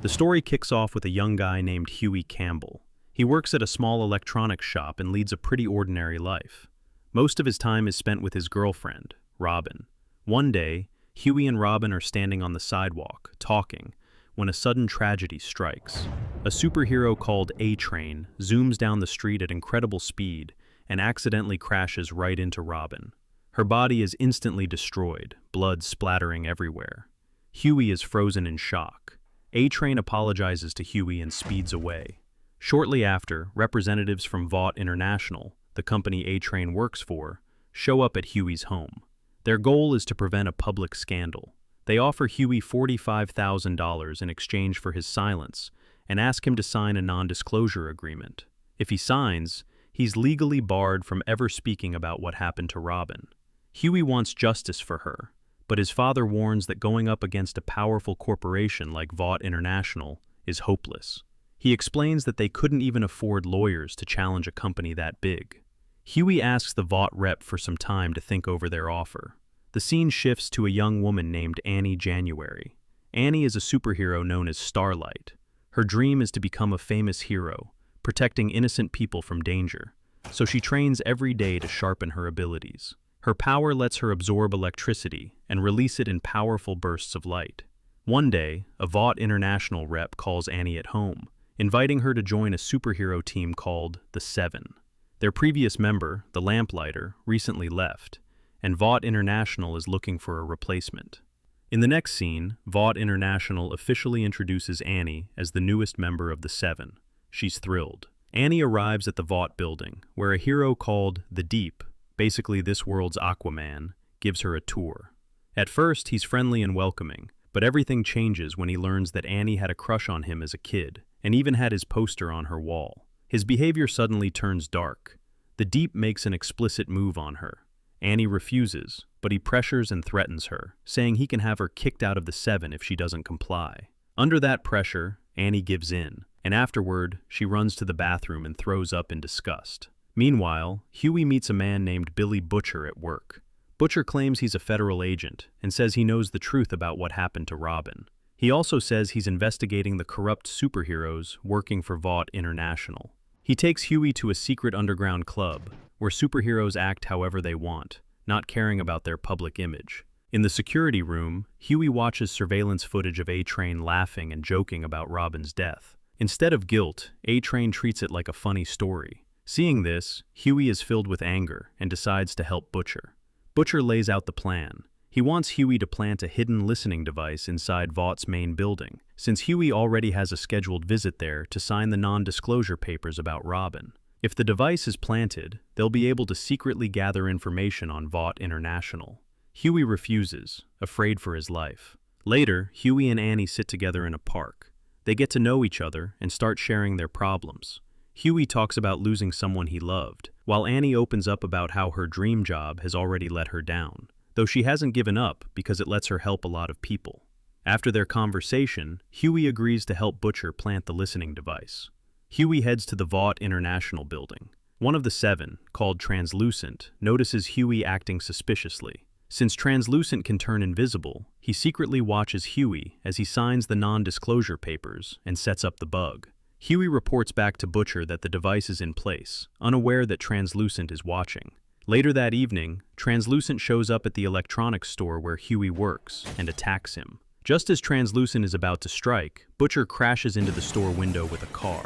The story kicks off with a young guy named Hughie Campbell. He works at a small electronics shop and leads a pretty ordinary life. Most of his time is spent with his girlfriend, Robin. One day, Hughie and Robin are standing on the sidewalk, talking, when a sudden tragedy strikes. A superhero called A-Train zooms down the street at incredible speed and accidentally crashes right into Robin. Her body is instantly destroyed, blood splattering everywhere. Hughie is frozen in shock. A-Train apologizes to Hughie and speeds away. Shortly after, representatives from Vought International, the company A-Train works for, show up at Hughie's home. Their goal is to prevent a public scandal. They offer Hughie $45,000 in exchange for his silence and ask him to sign a non-disclosure agreement. If he signs, he's legally barred from ever speaking about what happened to Robin. Hughie wants justice for her, but his father warns that going up against a powerful corporation like Vought International is hopeless. He explains that they couldn't even afford lawyers to challenge a company that big. Hughie asks the Vought rep for some time to think over their offer. The scene shifts to a young woman named Annie January. Annie is a superhero known as Starlight. Her dream is to become a famous hero, protecting innocent people from danger, so she trains every day to sharpen her abilities. Her power lets her absorb electricity and release it in powerful bursts of light. One day, a Vought International rep calls Annie at home, inviting her to join a superhero team called the Seven. Their previous member, the Lamplighter, recently left, and Vought International is looking for a replacement. In the next scene, Vought International officially introduces Annie as the newest member of the Seven. She's thrilled. Annie arrives at the Vought building, where a hero called the Deep, basically this world's Aquaman, gives her a tour. At first, he's friendly and welcoming, but everything changes when he learns that Annie had a crush on him as a kid, and even had his poster on her wall. His behavior suddenly turns dark. The Deep makes an explicit move on her. Annie refuses, but he pressures and threatens her, saying he can have her kicked out of the Seven if she doesn't comply. Under that pressure, Annie gives in, and afterward, she runs to the bathroom and throws up in disgust. Meanwhile, Hughie meets a man named Billy Butcher at work. Butcher claims he's a federal agent and says he knows the truth about what happened to Robin. He also says he's investigating the corrupt superheroes working for Vought International. He takes Hughie to a secret underground club where superheroes act however they want, not caring about their public image. In the security room, Hughie watches surveillance footage of A-Train laughing and joking about Robin's death. Instead of guilt, A-Train treats it like a funny story. Seeing this, Hughie is filled with anger and decides to help Butcher. Butcher lays out the plan. He wants Hughie to plant a hidden listening device inside Vaught's main building, since Hughie already has a scheduled visit there to sign the non-disclosure papers about Robin. If the device is planted, they'll be able to secretly gather information on Vought International. Hughie refuses, afraid for his life. Later, Hughie and Annie sit together in a park. They get to know each other and start sharing their problems. Hughie talks about losing someone he loved, while Annie opens up about how her dream job has already let her down, though she hasn't given up because it lets her help a lot of people. After their conversation, Hughie agrees to help Butcher plant the listening device. Hughie heads to the Vought International building. One of the Seven, called Translucent, notices Hughie acting suspiciously. Since Translucent can turn invisible, he secretly watches Hughie as he signs the non-disclosure papers and sets up the bug. Hughie reports back to Butcher that the device is in place, unaware that Translucent is watching. Later that evening, Translucent shows up at the electronics store where Hughie works and attacks him. Just as Translucent is about to strike, Butcher crashes into the store window with a car.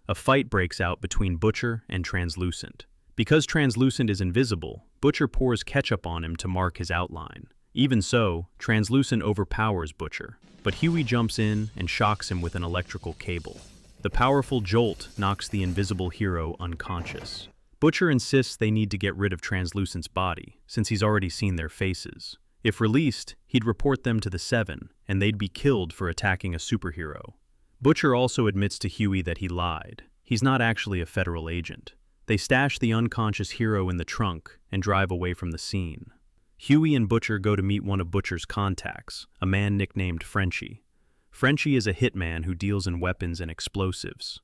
A fight breaks out between Butcher and Translucent. Because Translucent is invisible, Butcher pours ketchup on him to mark his outline. Even so, Translucent overpowers Butcher, but Hughie jumps in and shocks him with an electrical cable. The powerful jolt knocks the invisible hero unconscious. Butcher insists they need to get rid of Translucent's body, since he's already seen their faces. If released, he'd report them to the Seven, and they'd be killed for attacking a superhero. Butcher also admits to Hughie that he lied. He's not actually a federal agent. They stash the unconscious hero in the trunk and drive away from the scene. Hughie and Butcher go to meet one of Butcher's contacts, a man nicknamed Frenchie. Frenchie is a hitman who deals in weapons and explosives.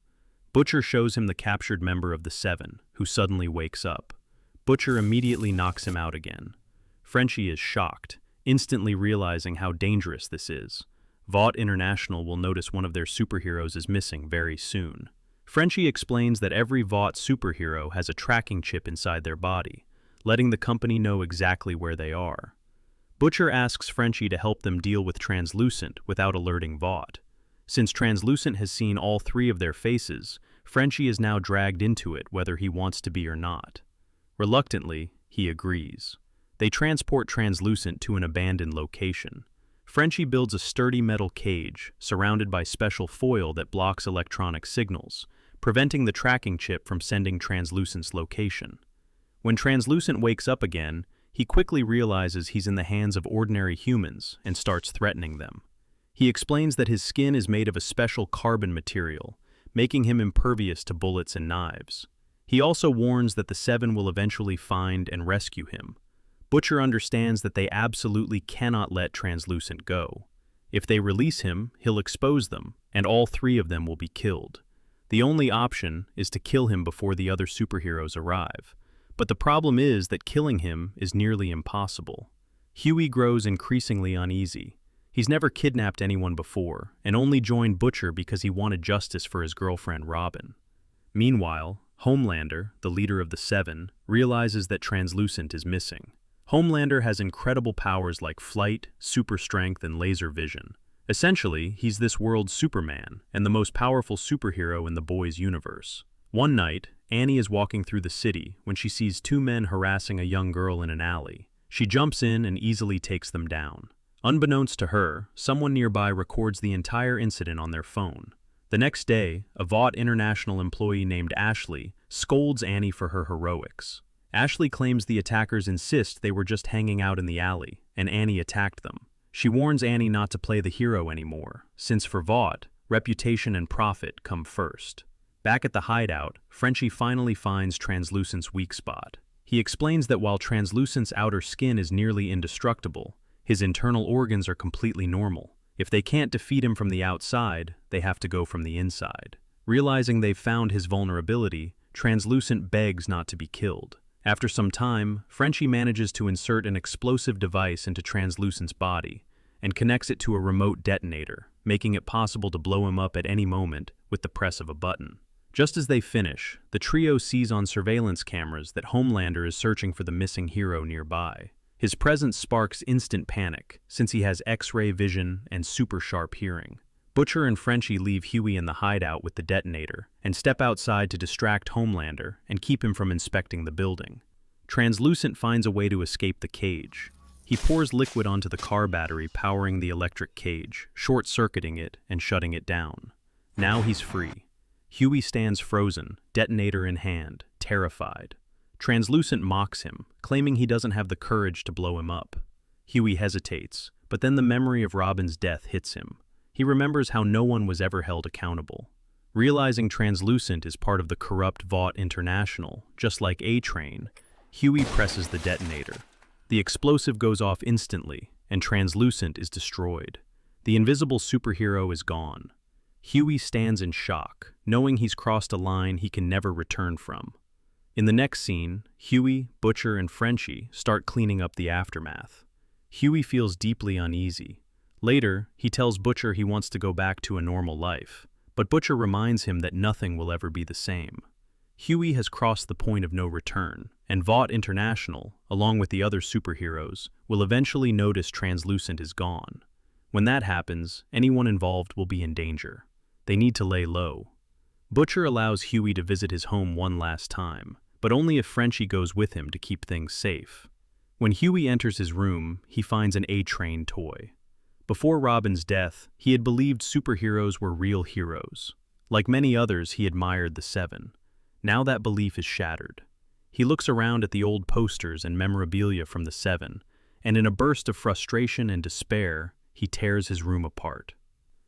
Butcher shows him the captured member of the Seven, who suddenly wakes up. Butcher immediately knocks him out again. Frenchie is shocked, instantly realizing how dangerous this is. Vought International will notice one of their superheroes is missing very soon. Frenchie explains that every Vought superhero has a tracking chip inside their body, letting the company know exactly where they are. Butcher asks Frenchie to help them deal with Translucent without alerting Vought. Since Translucent has seen all three of their faces, Frenchie is now dragged into it whether he wants to be or not. Reluctantly, he agrees. They transport Translucent to an abandoned location. Frenchie builds a sturdy metal cage surrounded by special foil that blocks electronic signals, preventing the tracking chip from sending Translucent's location. When Translucent wakes up again, he quickly realizes he's in the hands of ordinary humans and starts threatening them. He explains that his skin is made of a special carbon material, making him impervious to bullets and knives. He also warns that the Seven will eventually find and rescue him. Butcher understands that they absolutely cannot let Translucent go. If they release him, he'll expose them, and all three of them will be killed. The only option is to kill him before the other superheroes arrive. But the problem is that killing him is nearly impossible. Hughie grows increasingly uneasy. He's never kidnapped anyone before, and only joined Butcher because he wanted justice for his girlfriend Robin. Meanwhile, Homelander, the leader of the Seven, realizes that Translucent is missing. Homelander has incredible powers like flight, super strength, and laser vision. Essentially, he's this world's Superman, and the most powerful superhero in the boys' universe. One night, Annie is walking through the city when she sees two men harassing a young girl in an alley. She jumps in and easily takes them down. Unbeknownst to her, someone nearby records the entire incident on their phone. The next day, a Vought International employee named Ashley scolds Annie for her heroics. Ashley claims the attackers insist they were just hanging out in the alley, and Annie attacked them. She warns Annie not to play the hero anymore, since for Vought, reputation and profit come first. Back at the hideout, Frenchie finally finds Translucent's weak spot. He explains that while Translucent's outer skin is nearly indestructible, his internal organs are completely normal. If they can't defeat him from the outside, they have to go from the inside. Realizing they've found his vulnerability, Translucent begs not to be killed. After some time, Frenchie manages to insert an explosive device into Translucent's body and connects it to a remote detonator, making it possible to blow him up at any moment with the press of a button. Just as they finish, the trio sees on surveillance cameras that Homelander is searching for the missing hero nearby. His presence sparks instant panic, since he has X-ray vision and super sharp hearing. Butcher and Frenchie leave Hughie in the hideout with the detonator and step outside to distract Homelander and keep him from inspecting the building. Translucent finds a way to escape the cage. He pours liquid onto the car battery powering the electric cage, short-circuiting it and shutting it down. Now he's free. Hughie stands frozen, detonator in hand, terrified. Translucent mocks him, claiming he doesn't have the courage to blow him up. Hughie hesitates, but then the memory of Robin's death hits him. He remembers how no one was ever held accountable. Realizing Translucent is part of the corrupt Vought International, just like A-Train, Hughie presses the detonator. The explosive goes off instantly, and Translucent is destroyed. The invisible superhero is gone. Hughie stands in shock, knowing he's crossed a line he can never return from. In the next scene, Hughie, Butcher, and Frenchie start cleaning up the aftermath. Hughie feels deeply uneasy. Later, he tells Butcher he wants to go back to a normal life, but Butcher reminds him that nothing will ever be the same. Hughie has crossed the point of no return, and Vought International, along with the other superheroes, will eventually notice Translucent is gone. When that happens, anyone involved will be in danger. They need to lay low. Butcher allows Hughie to visit his home one last time, but only if Frenchie goes with him to keep things safe. When Hughie enters his room, he finds an A-Train toy. Before Robin's death, he had believed superheroes were real heroes. Like many others, he admired the Seven. Now that belief is shattered. He looks around at the old posters and memorabilia from the Seven, and in a burst of frustration and despair, he tears his room apart.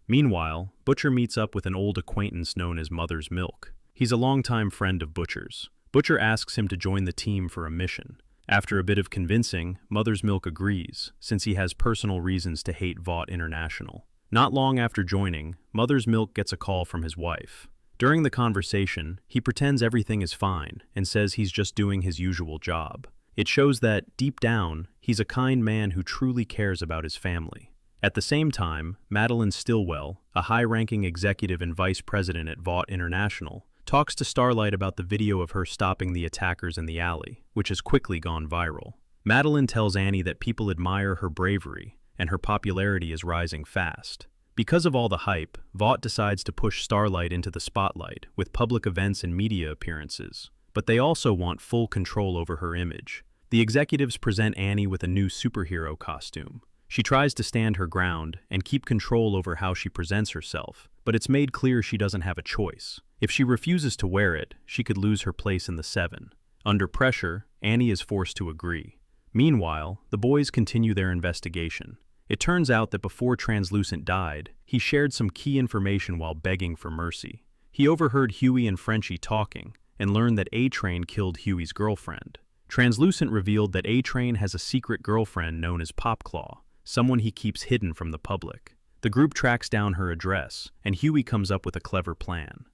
Meanwhile, Butcher meets up with an old acquaintance known as Mother's Milk. He's a longtime friend of Butcher's. Butcher asks him to join the team for a mission. After a bit of convincing, Mother's Milk agrees, since he has personal reasons to hate Vought International. Not long after joining, Mother's Milk gets a call from his wife. During the conversation, he pretends everything is fine and says he's just doing his usual job. It shows that, deep down, he's a kind man who truly cares about his family. At the same time, Madeline Stillwell, a high-ranking executive and vice president at Vought International, talks to Starlight about the video of her stopping the attackers in the alley, which has quickly gone viral. Madeline tells Annie that people admire her bravery, and her popularity is rising fast. Because of all the hype, Vought decides to push Starlight into the spotlight with public events and media appearances. But they also want full control over her image. The executives present Annie with a new superhero costume. She tries to stand her ground and keep control over how she presents herself, but it's made clear she doesn't have a choice. If she refuses to wear it, she could lose her place in the Seven. Under pressure, Annie is forced to agree. Meanwhile, the boys continue their investigation. It turns out that before Translucent died, he shared some key information while begging for mercy. He overheard Hughie and Frenchie talking and learned that A-Train killed Hughie's girlfriend. Translucent revealed that A-Train has a secret girlfriend known as Popclaw, someone he keeps hidden from the public. The group tracks down her address, and Hughie comes up with a clever plan.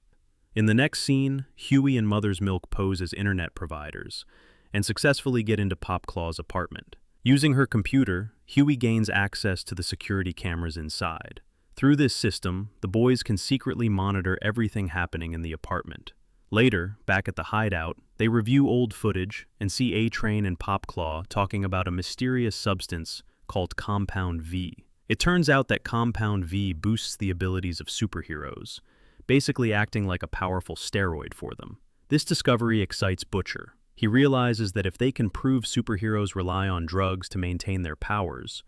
In the next scene, Hughie and Mother's Milk pose as internet providers and successfully get into Popclaw's apartment. Using her computer, Hughie gains access to the security cameras inside. Through this system, the boys can secretly monitor everything happening in the apartment. Later, back at the hideout, they review old footage and see A-Train and Popclaw talking about a mysterious substance called Compound V. It turns out that Compound V boosts the abilities of superheroes, basically acting like a powerful steroid for them. This discovery excites Butcher. He realizes that if they can prove superheroes rely on drugs to maintain their powers,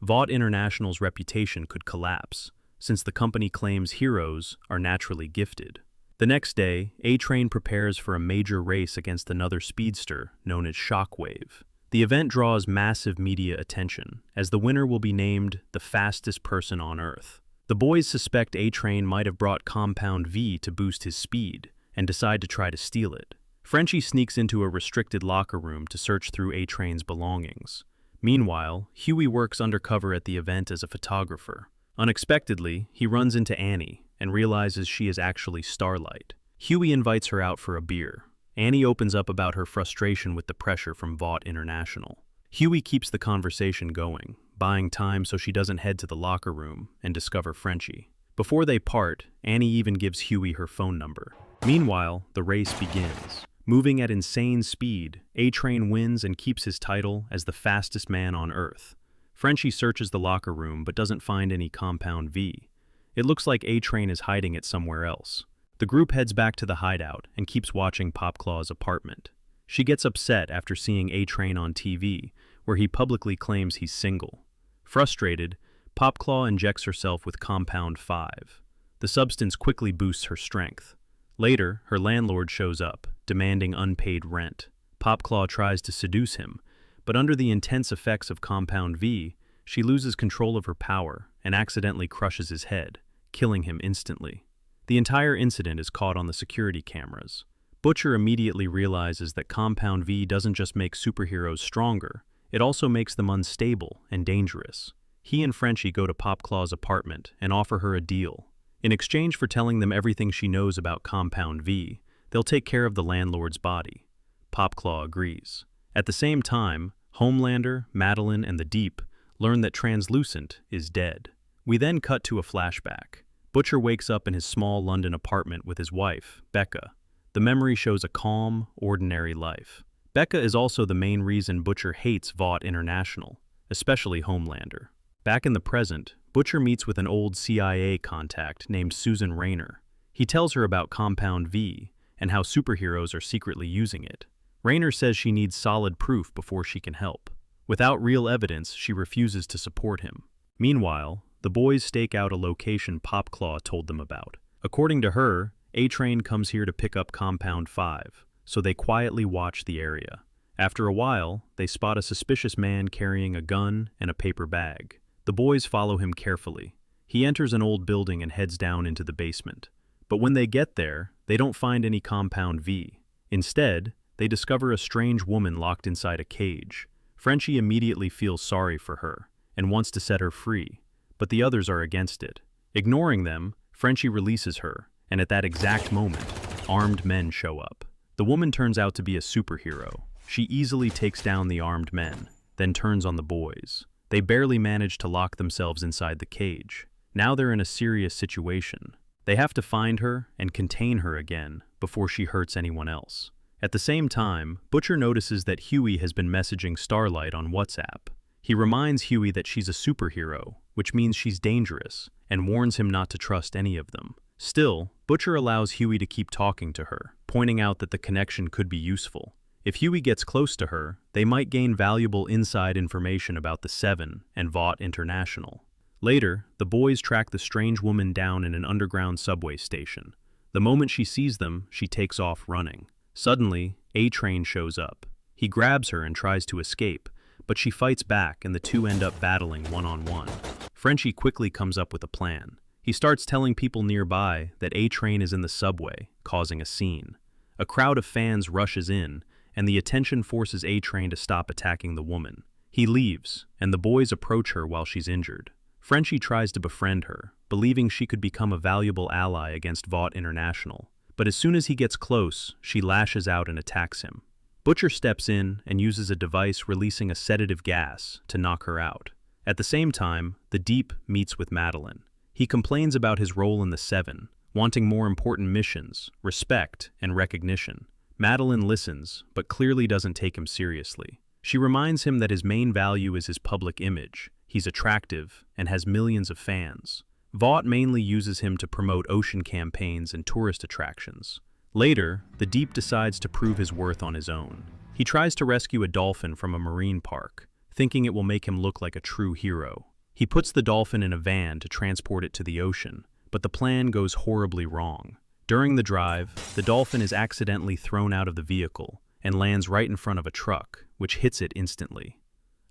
Vought International's reputation could collapse, since the company claims heroes are naturally gifted. The next day, A-Train prepares for a major race against another speedster known as Shockwave. The event draws massive media attention, as the winner will be named the fastest person on Earth. The boys suspect A-Train might have brought Compound V to boost his speed, and decide to try to steal it. Frenchie sneaks into a restricted locker room to search through A-Train's belongings. Meanwhile, Hughie works undercover at the event as a photographer. Unexpectedly, he runs into Annie and realizes she is actually Starlight. Hughie invites her out for a beer. Annie opens up about her frustration with the pressure from Vought International. Hughie keeps the conversation going, buying time so she doesn't head to the locker room and discover Frenchie. Before they part, Annie even gives Hughie her phone number. Meanwhile, the race begins. Moving at insane speed, A-Train wins and keeps his title as the fastest man on Earth. Frenchie searches the locker room but doesn't find any Compound V. It looks like A-Train is hiding it somewhere else. The group heads back to the hideout and keeps watching Popclaw's apartment. She gets upset after seeing A-Train on TV, where he publicly claims he's single. Frustrated, Popclaw injects herself with Compound 5. The substance quickly boosts her strength. Later, her landlord shows up, demanding unpaid rent. Popclaw tries to seduce him, but under the intense effects of Compound V, she loses control of her power and accidentally crushes his head, killing him instantly. The entire incident is caught on the security cameras. Butcher immediately realizes that Compound V doesn't just make superheroes stronger, it also makes them unstable and dangerous. He and Frenchie go to Popclaw's apartment and offer her a deal. In exchange for telling them everything she knows about Compound V, they'll take care of the landlord's body. Popclaw agrees. At the same time, Homelander, Madeline, and the Deep learn that Translucent is dead. We then cut to a flashback. Butcher wakes up in his small London apartment with his wife, Becca. The memory shows a calm, ordinary life. Becca is also the main reason Butcher hates Vought International, especially Homelander. Back in the present, Butcher meets with an old CIA contact named Susan Rayner. He tells her about Compound V and how superheroes are secretly using it. Rayner says she needs solid proof before she can help. Without real evidence, she refuses to support him. Meanwhile, the boys stake out a location Popclaw told them about. According to her, A-Train comes here to pick up Compound 5, so they quietly watch the area. After a while, they spot a suspicious man carrying a gun and a paper bag. The boys follow him carefully. He enters an old building and heads down into the basement. But when they get there, they don't find any Compound V. Instead, they discover a strange woman locked inside a cage. Frenchie immediately feels sorry for her and wants to set her free, but the others are against it. Ignoring them, Frenchie releases her, and at that exact moment, armed men show up. The woman turns out to be a superhero. She easily takes down the armed men, then turns on the boys. They barely manage to lock themselves inside the cage. Now they're in a serious situation. They have to find her and contain her again before she hurts anyone else. At the same time, Butcher notices that Hughie has been messaging Starlight on WhatsApp. He reminds Hughie that she's a superhero, which means she's dangerous, and warns him not to trust any of them. Still, Butcher allows Hughie to keep talking to her, pointing out that the connection could be useful. If Hughie gets close to her, they might gain valuable inside information about the Seven and Vought International. Later, the boys track the strange woman down in an underground subway station. The moment she sees them, she takes off running. Suddenly, A-Train shows up. He grabs her and tries to escape, but she fights back and the two end up battling one-on-one. Frenchie quickly comes up with a plan. He starts telling people nearby that A-Train is in the subway, causing a scene. A crowd of fans rushes in, and the attention forces A-Train to stop attacking the woman. He leaves, and the boys approach her while she's injured. Frenchie tries to befriend her, believing she could become a valuable ally against Vought International. But as soon as he gets close, she lashes out and attacks him. Butcher steps in and uses a device releasing a sedative gas to knock her out. At the same time, the Deep meets with Madeline. He complains about his role in the Seven, wanting more important missions, respect, and recognition. Madeline listens, but clearly doesn't take him seriously. She reminds him that his main value is his public image. He's attractive and has millions of fans. Vought mainly uses him to promote ocean campaigns and tourist attractions. Later, the Deep decides to prove his worth on his own. He tries to rescue a dolphin from a marine park, thinking it will make him look like a true hero. He puts the dolphin in a van to transport it to the ocean, but the plan goes horribly wrong. During the drive, the dolphin is accidentally thrown out of the vehicle and lands right in front of a truck, which hits it instantly.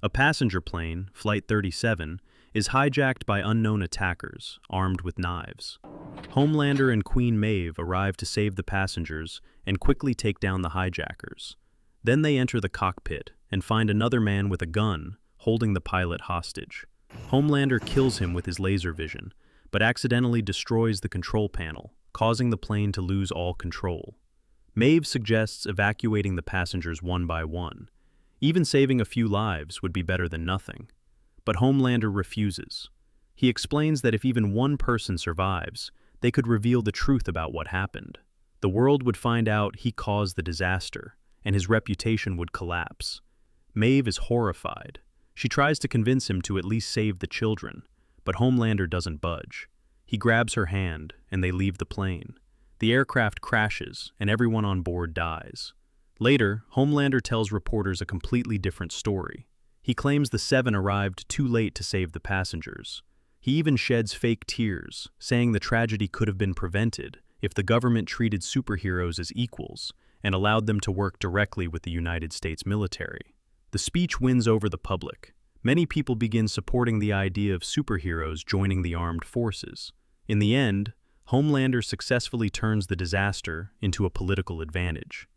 A passenger plane, Flight 37, is hijacked by unknown attackers, armed with knives. Homelander and Queen Maeve arrive to save the passengers and quickly take down the hijackers. Then they enter the cockpit and find another man with a gun, holding the pilot hostage. Homelander kills him with his laser vision, but accidentally destroys the control panel, causing the plane to lose all control. Maeve suggests evacuating the passengers one by one. Even saving a few lives would be better than nothing. But Homelander refuses. He explains that if even one person survives, they could reveal the truth about what happened. The world would find out he caused the disaster, and his reputation would collapse. Maeve is horrified. She tries to convince him to at least save the children, but Homelander doesn't budge. He grabs her hand, and they leave the plane. The aircraft crashes, and everyone on board dies. Later, Homelander tells reporters a completely different story. He claims the Seven arrived too late to save the passengers. He even sheds fake tears, saying the tragedy could have been prevented if the government treated superheroes as equals and allowed them to work directly with the United States military. The speech wins over the public. Many people begin supporting the idea of superheroes joining the armed forces. In the end, Homelander successfully turns the disaster into a political advantage.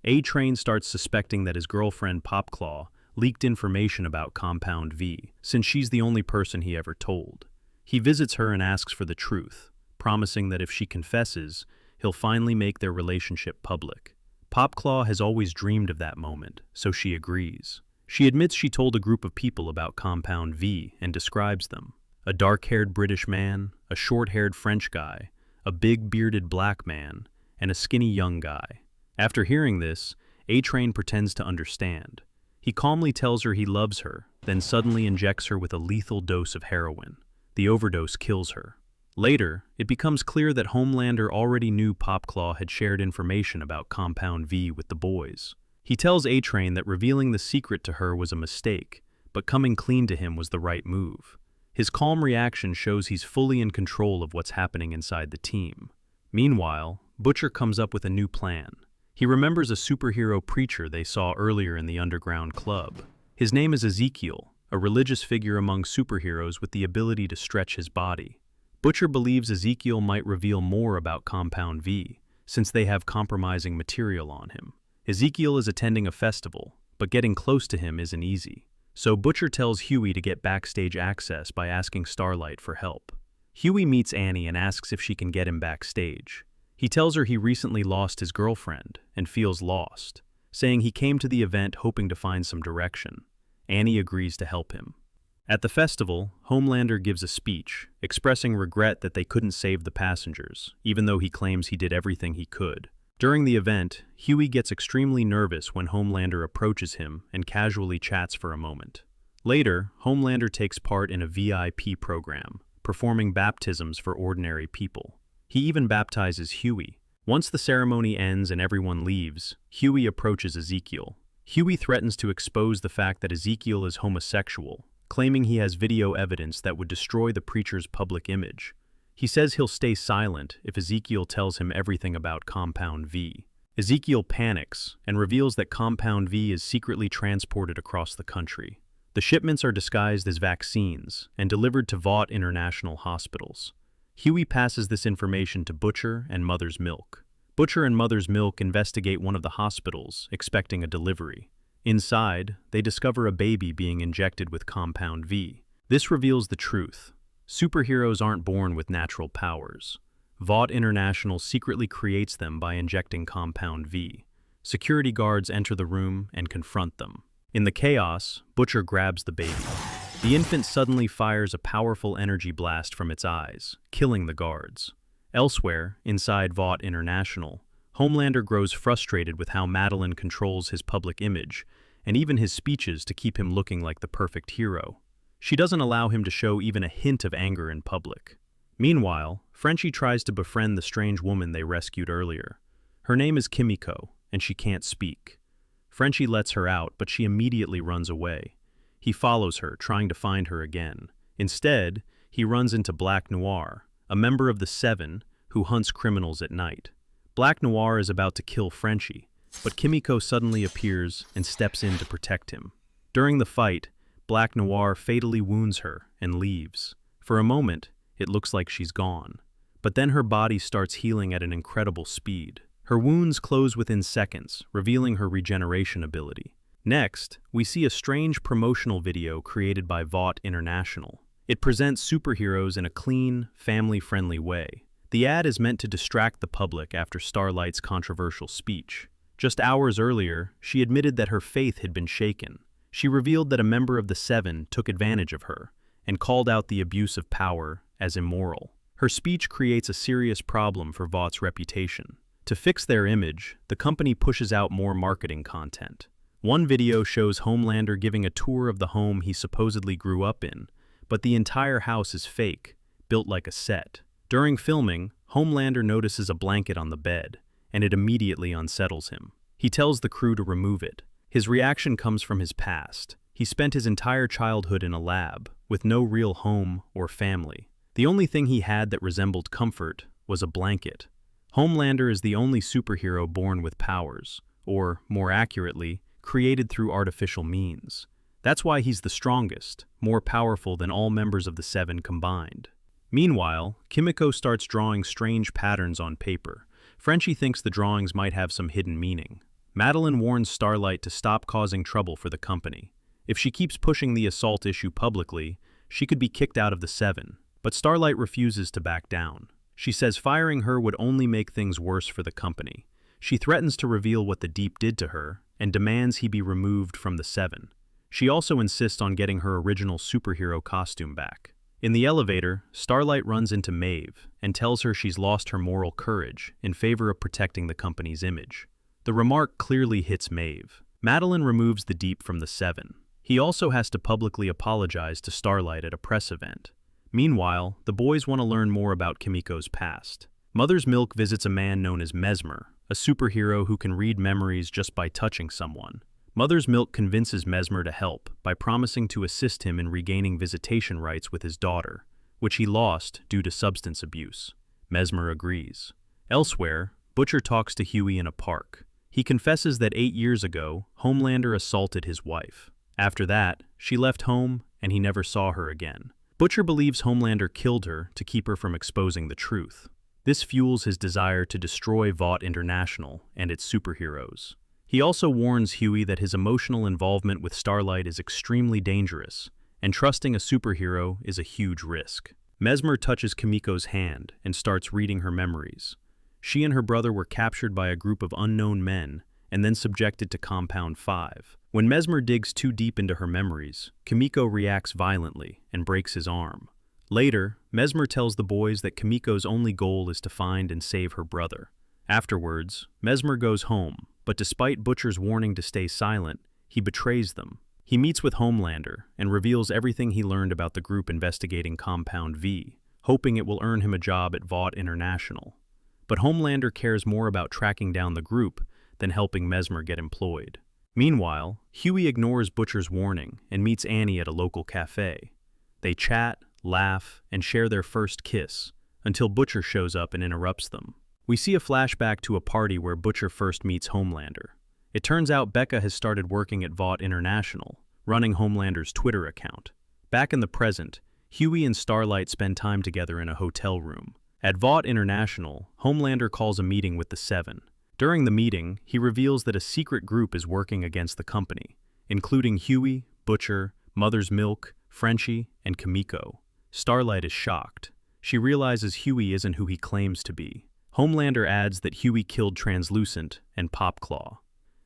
A-Train starts suspecting that his girlfriend Popclaw leaked information about Compound V, since she's the only person he ever told. He visits her and asks for the truth, promising that if she confesses, he'll finally make their relationship public. Popclaw has always dreamed of that moment, so she agrees. She admits she told a group of people about Compound V and describes them. A dark-haired British man, a short-haired French guy, a big bearded black man, and a skinny young guy. After hearing this, A-Train pretends to understand. He calmly tells her he loves her, then suddenly injects her with a lethal dose of heroin. The overdose kills her. Later, it becomes clear that Homelander already knew Popclaw had shared information about Compound V with the boys. He tells A-Train that revealing the secret to her was a mistake, but coming clean to him was the right move. His calm reaction shows he's fully in control of what's happening inside the team. Meanwhile, Butcher comes up with a new plan. He remembers a superhero preacher they saw earlier in the underground club. His name is Ezekiel, a religious figure among superheroes with the ability to stretch his body. Butcher believes Ezekiel might reveal more about Compound V, since they have compromising material on him. Ezekiel is attending a festival, but getting close to him isn't easy. So Butcher tells Hughie to get backstage access by asking Starlight for help. Hughie meets Annie and asks if she can get him backstage. He tells her he recently lost his girlfriend and feels lost. saying he came to the event hoping to find some direction. Annie agrees to help him. At the festival, Homelander gives a speech, expressing regret that they couldn't save the passengers, even though he claims he did everything he could. During the event, Hughie gets extremely nervous when Homelander approaches him and casually chats for a moment. Later, Homelander takes part in a VIP program, performing baptisms for ordinary people. He even baptizes Hughie. Once the ceremony ends and everyone leaves, Hughie approaches Ezekiel. Hughie threatens to expose the fact that Ezekiel is homosexual, claiming he has video evidence that would destroy the preacher's public image. He says he'll stay silent if Ezekiel tells him everything about Compound V. Ezekiel panics and reveals that Compound V is secretly transported across the country. The shipments are disguised as vaccines and delivered to Vought international hospitals. Hughie passes this information to Butcher and Mother's Milk. Butcher and Mother's Milk investigate one of the hospitals, expecting a delivery. Inside, they discover a baby being injected with Compound V. This reveals the truth. Superheroes aren't born with natural powers. Vought International secretly creates them by injecting Compound V. Security guards enter the room and confront them. In the chaos, Butcher grabs the baby. The infant suddenly fires a powerful energy blast from its eyes, killing the guards. Elsewhere, inside Vought International, Homelander grows frustrated with how Madeline controls his public image, and even his speeches to keep him looking like the perfect hero. She doesn't allow him to show even a hint of anger in public. Meanwhile, Frenchie tries to befriend the strange woman they rescued earlier. Her name is Kimiko, and she can't speak. Frenchie lets her out, but she immediately runs away. He follows her, trying to find her again. Instead, he runs into Black Noir, a member of the Seven who hunts criminals at night. Black Noir is about to kill Frenchie, but Kimiko suddenly appears and steps in to protect him. During the fight, Black Noir fatally wounds her and leaves. For a moment, it looks like she's gone, but then her body starts healing at an incredible speed. Her wounds close within seconds, revealing her regeneration ability. Next, we see a strange promotional video created by Vought International. It presents superheroes in a clean, family-friendly way. The ad is meant to distract the public after Starlight's controversial speech. Just hours earlier, she admitted that her faith had been shaken. She revealed that a member of the Seven took advantage of her and called out the abuse of power as immoral. Her speech creates a serious problem for Vaught's reputation. To fix their image, the company pushes out more marketing content. One video shows Homelander giving a tour of the home he supposedly grew up in, but the entire house is fake, built like a set. During filming, Homelander notices a blanket on the bed, and it immediately unsettles him. He tells the crew to remove it. His reaction comes from his past. He spent his entire childhood in a lab, with no real home or family. The only thing he had that resembled comfort was a blanket. Homelander is the only superhero born with powers, or, more accurately, created through artificial means. That's why he's the strongest, more powerful than all members of the Seven combined. Meanwhile, Kimiko starts drawing strange patterns on paper. Frenchie thinks the drawings might have some hidden meaning. Madeline warns Starlight to stop causing trouble for the company. If she keeps pushing the assault issue publicly, she could be kicked out of the Seven. But Starlight refuses to back down. She says firing her would only make things worse for the company. She threatens to reveal what the Deep did to her and demands he be removed from the Seven. She also insists on getting her original superhero costume back. In the elevator, Starlight runs into Maeve and tells her she's lost her moral courage in favor of protecting the company's image. The remark clearly hits Maeve. Madeline removes the Deep from the Seven. He also has to publicly apologize to Starlight at a press event. Meanwhile, the boys want to learn more about Kimiko's past. Mother's Milk visits a man known as Mesmer, a superhero who can read memories just by touching someone. Mother's Milk convinces Mesmer to help by promising to assist him in regaining visitation rights with his daughter, which he lost due to substance abuse. Mesmer agrees. Elsewhere, Butcher talks to Hughie in a park. He confesses that 8 years ago, Homelander assaulted his wife. After that, she left home and he never saw her again. Butcher believes Homelander killed her to keep her from exposing the truth. This fuels his desire to destroy Vought International and its superheroes. He also warns Hughie that his emotional involvement with Starlight is extremely dangerous, and trusting a superhero is a huge risk. Mesmer touches Kimiko's hand and starts reading her memories. She and her brother were captured by a group of unknown men and then subjected to Compound 5. When Mesmer digs too deep into her memories, Kimiko reacts violently and breaks his arm. Later, Mesmer tells the boys that Kimiko's only goal is to find and save her brother. Afterwards, Mesmer goes home, but despite Butcher's warning to stay silent, he betrays them. He meets with Homelander and reveals everything he learned about the group investigating Compound V, hoping it will earn him a job at Vought International. But Homelander cares more about tracking down the group than helping Mesmer get employed. Meanwhile, Hughie ignores Butcher's warning and meets Annie at a local cafe. They chat, laugh, and share their first kiss, until Butcher shows up and interrupts them. We see a flashback to a party where Butcher first meets Homelander. It turns out Becca has started working at Vought International, running Homelander's Twitter account. Back in the present, Hughie and Starlight spend time together in a hotel room. At Vought International, Homelander calls a meeting with the Seven. During the meeting, he reveals that a secret group is working against the company, including Hughie, Butcher, Mother's Milk, Frenchie, and Kimiko. Starlight is shocked. She realizes Hughie isn't who he claims to be. Homelander adds that Hughie killed Translucent and Popclaw.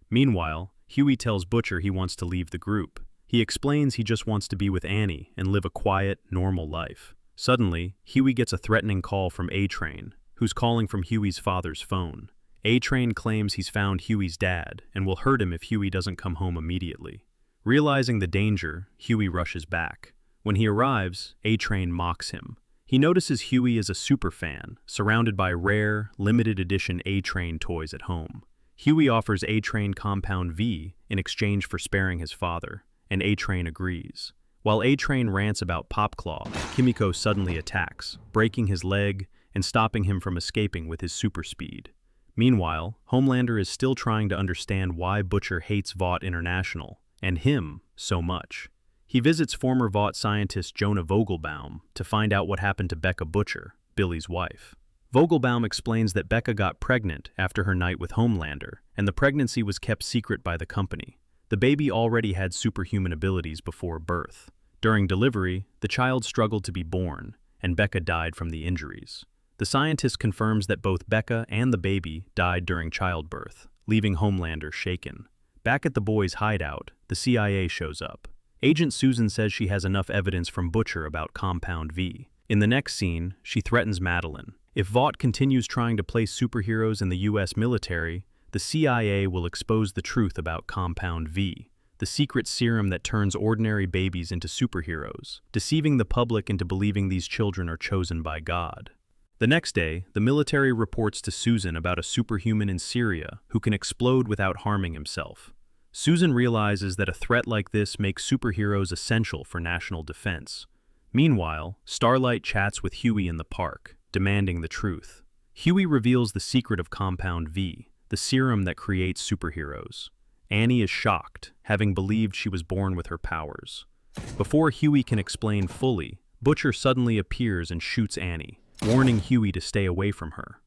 Meanwhile, Hughie tells Butcher he wants to leave the group. He explains he just wants to be with Annie and live a quiet, normal life. Suddenly, Hughie gets a threatening call from A-Train, who's calling from Hughie's father's phone. A-Train claims he's found Hughie's dad and will hurt him if Hughie doesn't come home immediately. Realizing the danger, Hughie rushes back. When he arrives, A-Train mocks him. He notices Hughie is a superfan, surrounded by rare, limited edition A-Train toys at home. Hughie offers A-Train Compound V in exchange for sparing his father, and A-Train agrees. While A-Train rants about Popclaw, Kimiko suddenly attacks, breaking his leg and stopping him from escaping with his super speed. Meanwhile, Homelander is still trying to understand why Butcher hates Vought International, and him, so much. He visits former Vought scientist Jonah Vogelbaum to find out what happened to Becca Butcher, Billy's wife. Vogelbaum explains that Becca got pregnant after her night with Homelander, and the pregnancy was kept secret by the company. The baby already had superhuman abilities before birth. During delivery, the child struggled to be born, and Becca died from the injuries. The scientist confirms that both Becca and the baby died during childbirth, leaving Homelander shaken. Back at the boys' hideout, the CIA shows up. Agent Susan says she has enough evidence from Butcher about Compound V. In the next scene, she threatens Madeline. If Vought continues trying to place superheroes in the US military, the CIA will expose the truth about Compound V, the secret serum that turns ordinary babies into superheroes, deceiving the public into believing these children are chosen by God. The next day, the military reports to Susan about a superhuman in Syria who can explode without harming himself. Susan realizes that a threat like this makes superheroes essential for national defense. Meanwhile, Starlight chats with Hughie in the park, demanding the truth. Hughie reveals the secret of Compound V, the serum that creates superheroes. Annie is shocked, having believed she was born with her powers. Before Hughie can explain fully, Butcher suddenly appears and shoots Annie, warning Hughie to stay away from her.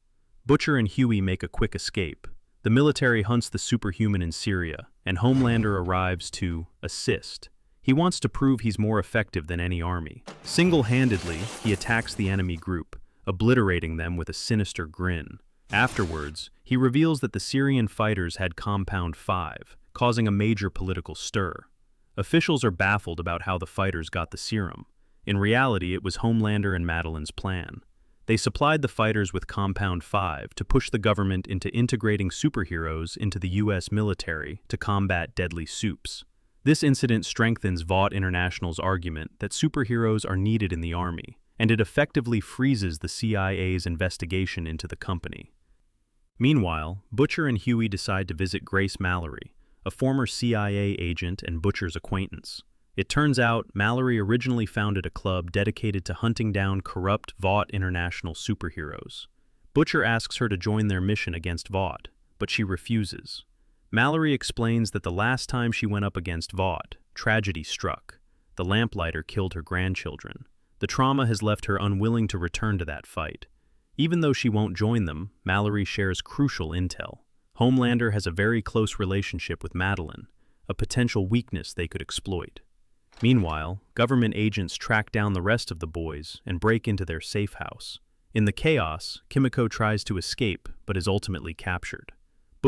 Butcher and Hughie make a quick escape. The military hunts the superhuman in Syria, and Homelander arrives to assist. He wants to prove he's more effective than any army. Single-handedly, he attacks the enemy group, obliterating them with a sinister grin. Afterwards, he reveals that the Syrian fighters had Compound 5, causing a major political stir. Officials are baffled about how the fighters got the serum. In reality, it was Homelander and Madeline's plan. They supplied the fighters with Compound 5 to push the government into integrating superheroes into the US military to combat deadly soups. This incident strengthens Vought International's argument that superheroes are needed in the army, and it effectively freezes the CIA's investigation into the company. Meanwhile, Butcher and Hughie decide to visit Grace Mallory, a former CIA agent and Butcher's acquaintance. It turns out Mallory originally founded a club dedicated to hunting down corrupt Vought International superheroes. Butcher asks her to join their mission against Vought, but she refuses. Mallory explains that the last time she went up against Vought, tragedy struck. The lamplighter killed her grandchildren. The trauma has left her unwilling to return to that fight. Even though she won't join them, Mallory shares crucial intel. Homelander has a very close relationship with Madeline, a potential weakness they could exploit. Meanwhile, government agents track down the rest of the boys and break into their safe house. In the chaos, Kimiko tries to escape but is ultimately captured.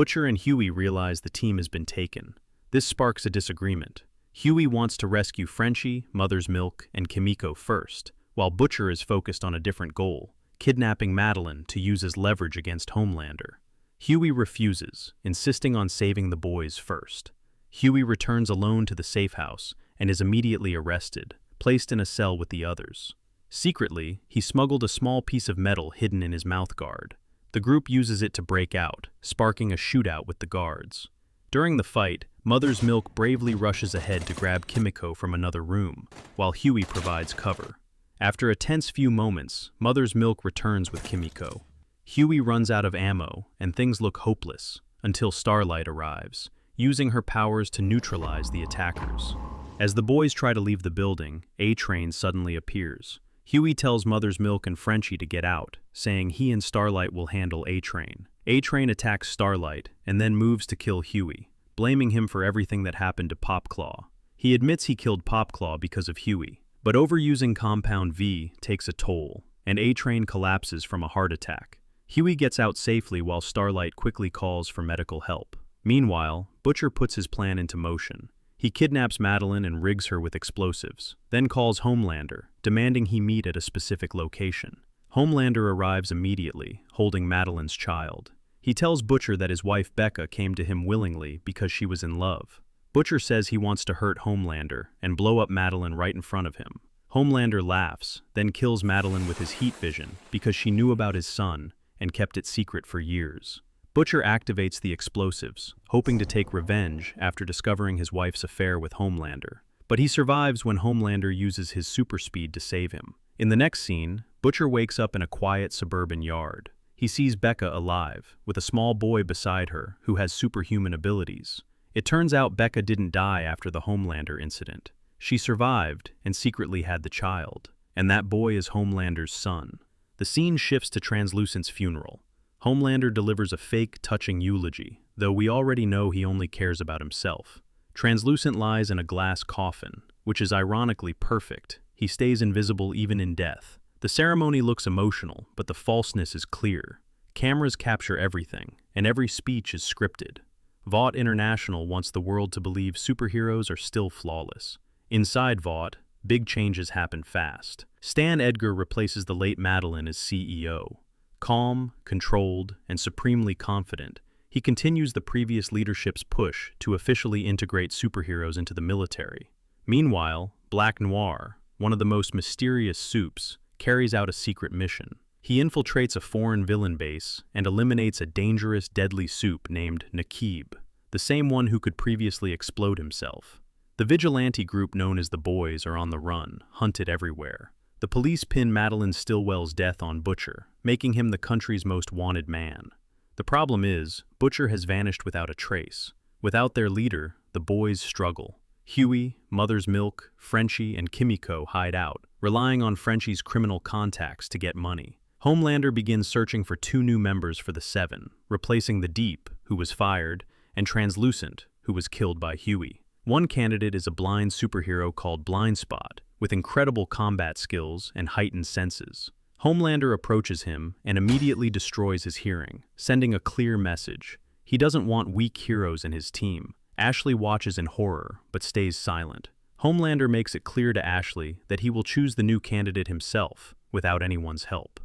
Butcher and Hughie realize the team has been taken. This sparks a disagreement. Hughie wants to rescue Frenchie, Mother's Milk, and Kimiko first, while Butcher is focused on a different goal, kidnapping Madeline to use as leverage against Homelander. Hughie refuses, insisting on saving the boys first. Hughie returns alone to the safe house and is immediately arrested, placed in a cell with the others. Secretly, he smuggled a small piece of metal hidden in his mouth guard. The group uses it to break out, sparking a shootout with the guards. During the fight, Mother's Milk bravely rushes ahead to grab Kimiko from another room, while Hughie provides cover. After a tense few moments, Mother's Milk returns with Kimiko. Hughie runs out of ammo, and things look hopeless, until Starlight arrives, using her powers to neutralize the attackers. As the boys try to leave the building, A-Train suddenly appears. Hughie tells Mother's Milk and Frenchie to get out, saying he and Starlight will handle A-Train. A-Train attacks Starlight, and then moves to kill Hughie, blaming him for everything that happened to Popclaw. He admits he killed Popclaw because of Hughie, but overusing Compound V takes a toll, and A-Train collapses from a heart attack. Hughie gets out safely while Starlight quickly calls for medical help. Meanwhile, Butcher puts his plan into motion. He kidnaps Madeline and rigs her with explosives, then calls Homelander, demanding he meet at a specific location. Homelander arrives immediately, holding Madeline's child. He tells Butcher that his wife Becca came to him willingly because she was in love. Butcher says he wants to hurt Homelander and blow up Madeline right in front of him. Homelander laughs, then kills Madeline with his heat vision because she knew about his son and kept it secret for years. Butcher activates the explosives, hoping to take revenge after discovering his wife's affair with Homelander. But he survives when Homelander uses his super speed to save him. In the next scene, Butcher wakes up in a quiet suburban yard. He sees Becca alive, with a small boy beside her who has superhuman abilities. It turns out Becca didn't die after the Homelander incident. She survived and secretly had the child, and that boy is Homelander's son. The scene shifts to Translucent's funeral. Homelander delivers a fake, touching eulogy, though we already know he only cares about himself. Translucent lies in a glass coffin, which is ironically perfect. He stays invisible even in death. The ceremony looks emotional, but the falseness is clear. Cameras capture everything, and every speech is scripted. Vought International wants the world to believe superheroes are still flawless. Inside Vought, big changes happen fast. Stan Edgar replaces the late Madeline as CEO. Calm, controlled, and supremely confident, he continues the previous leadership's push to officially integrate superheroes into the military. Meanwhile, Black Noir, one of the most mysterious supes, carries out a secret mission. He infiltrates a foreign villain base and eliminates a dangerous, deadly supe named Nakib, the same one who could previously explode himself. The vigilante group known as the Boys are on the run, hunted everywhere. The police pin Madeline Stillwell's death on Butcher, making him the country's most wanted man. The problem is, Butcher has vanished without a trace. Without their leader, the Boys struggle. Hughie, Mother's Milk, Frenchie, and Kimiko hide out, relying on Frenchie's criminal contacts to get money. Homelander begins searching for 2 new members for the Seven, replacing the Deep, who was fired, and Translucent, who was killed by Hughie. One candidate is a blind superhero called Blindspot, with incredible combat skills and heightened senses. Homelander approaches him and immediately destroys his hearing, sending a clear message. He doesn't want weak heroes in his team. Ashley watches in horror, but stays silent. Homelander makes it clear to Ashley that he will choose the new candidate himself, without anyone's help.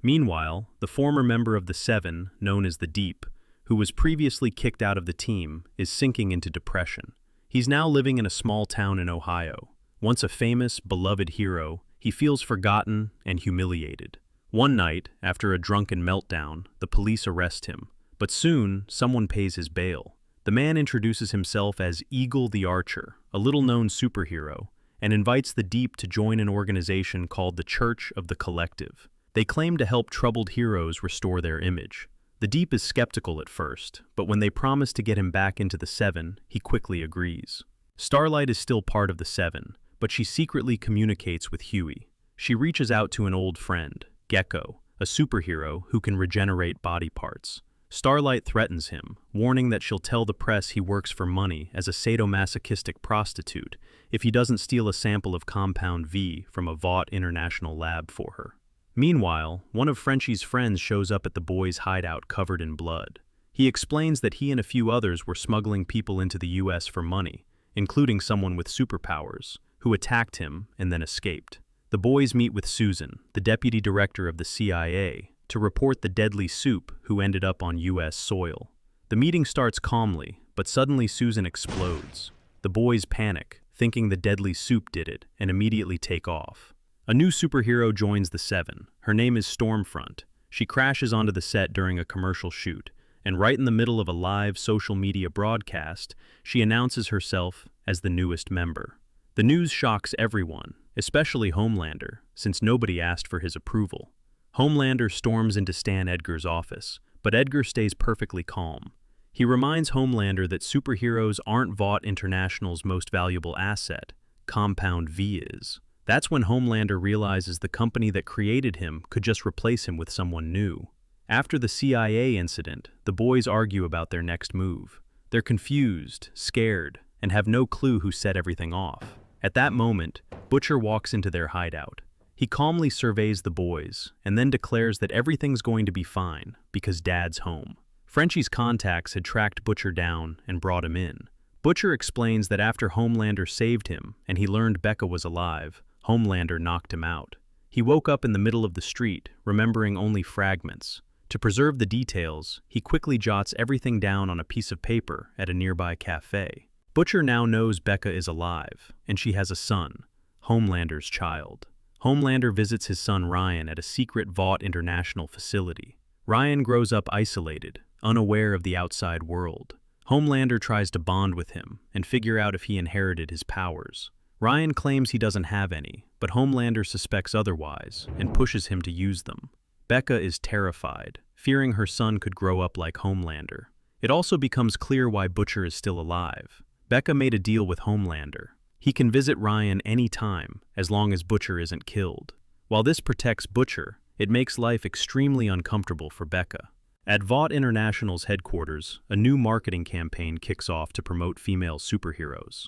Meanwhile, the former member of the Seven, known as the Deep, who was previously kicked out of the team, is sinking into depression. He's now living in a small town in Ohio. Once a famous, beloved hero, he feels forgotten and humiliated. One night, after a drunken meltdown, the police arrest him, but soon someone pays his bail. The man introduces himself as Eagle the Archer, a little-known superhero, and invites the Deep to join an organization called the Church of the Collective. They claim to help troubled heroes restore their image. The Deep is skeptical at first, but when they promise to get him back into the Seven, he quickly agrees. Starlight is still part of the Seven, but she secretly communicates with Hughie. She reaches out to an old friend, Gecko, a superhero who can regenerate body parts. Starlight threatens him, warning that she'll tell the press he works for money as a sadomasochistic prostitute if he doesn't steal a sample of Compound V from a Vought International lab for her. Meanwhile, one of Frenchie's friends shows up at the boys' hideout covered in blood. He explains that he and a few others were smuggling people into the US for money, including someone with superpowers, who attacked him and then escaped. The boys meet with Susan, the deputy director of the CIA, to report the deadly soup who ended up on US soil. The meeting starts calmly, but suddenly Susan explodes. The boys panic, thinking the deadly soup did it, and immediately take off. A new superhero joins the Seven. Her name is Stormfront. She crashes onto the set during a commercial shoot, and right in the middle of a live social media broadcast, she announces herself as the newest member. The news shocks everyone, especially Homelander, since nobody asked for his approval. Homelander storms into Stan Edgar's office, but Edgar stays perfectly calm. He reminds Homelander that superheroes aren't Vought International's most valuable asset, Compound V is. That's when Homelander realizes the company that created him could just replace him with someone new. After the CIA incident, the boys argue about their next move. They're confused, scared, and have no clue who set everything off. At that moment, Butcher walks into their hideout. He calmly surveys the boys, and then declares that everything's going to be fine, because Dad's home. Frenchie's contacts had tracked Butcher down and brought him in. Butcher explains that after Homelander saved him, and he learned Becca was alive, Homelander knocked him out. He woke up in the middle of the street, remembering only fragments. To preserve the details, he quickly jots everything down on a piece of paper at a nearby cafe. Butcher now knows Becca is alive, and she has a son, Homelander's child. Homelander visits his son Ryan at a secret Vought International facility. Ryan grows up isolated, unaware of the outside world. Homelander tries to bond with him and figure out if he inherited his powers. Ryan claims he doesn't have any, but Homelander suspects otherwise and pushes him to use them. Becca is terrified, fearing her son could grow up like Homelander. It also becomes clear why Butcher is still alive. Becca made a deal with Homelander. He can visit Ryan any time, as long as Butcher isn't killed. While this protects Butcher, it makes life extremely uncomfortable for Becca. At Vought International's headquarters, a new marketing campaign kicks off to promote female superheroes.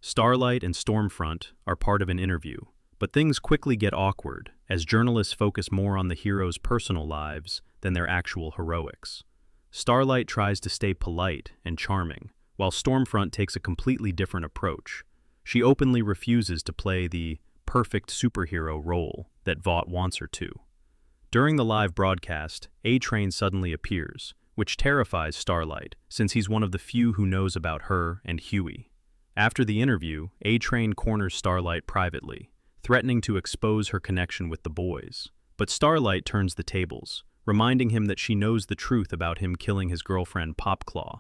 Starlight and Stormfront are part of an interview, but things quickly get awkward as journalists focus more on the heroes' personal lives than their actual heroics. Starlight tries to stay polite and charming, while Stormfront takes a completely different approach. She openly refuses to play the perfect superhero role that Vought wants her to. During the live broadcast, A-Train suddenly appears, which terrifies Starlight, since he's one of the few who knows about her and Hughie. After the interview, A-Train corners Starlight privately, threatening to expose her connection with the boys. But Starlight turns the tables, reminding him that she knows the truth about him killing his girlfriend Popclaw,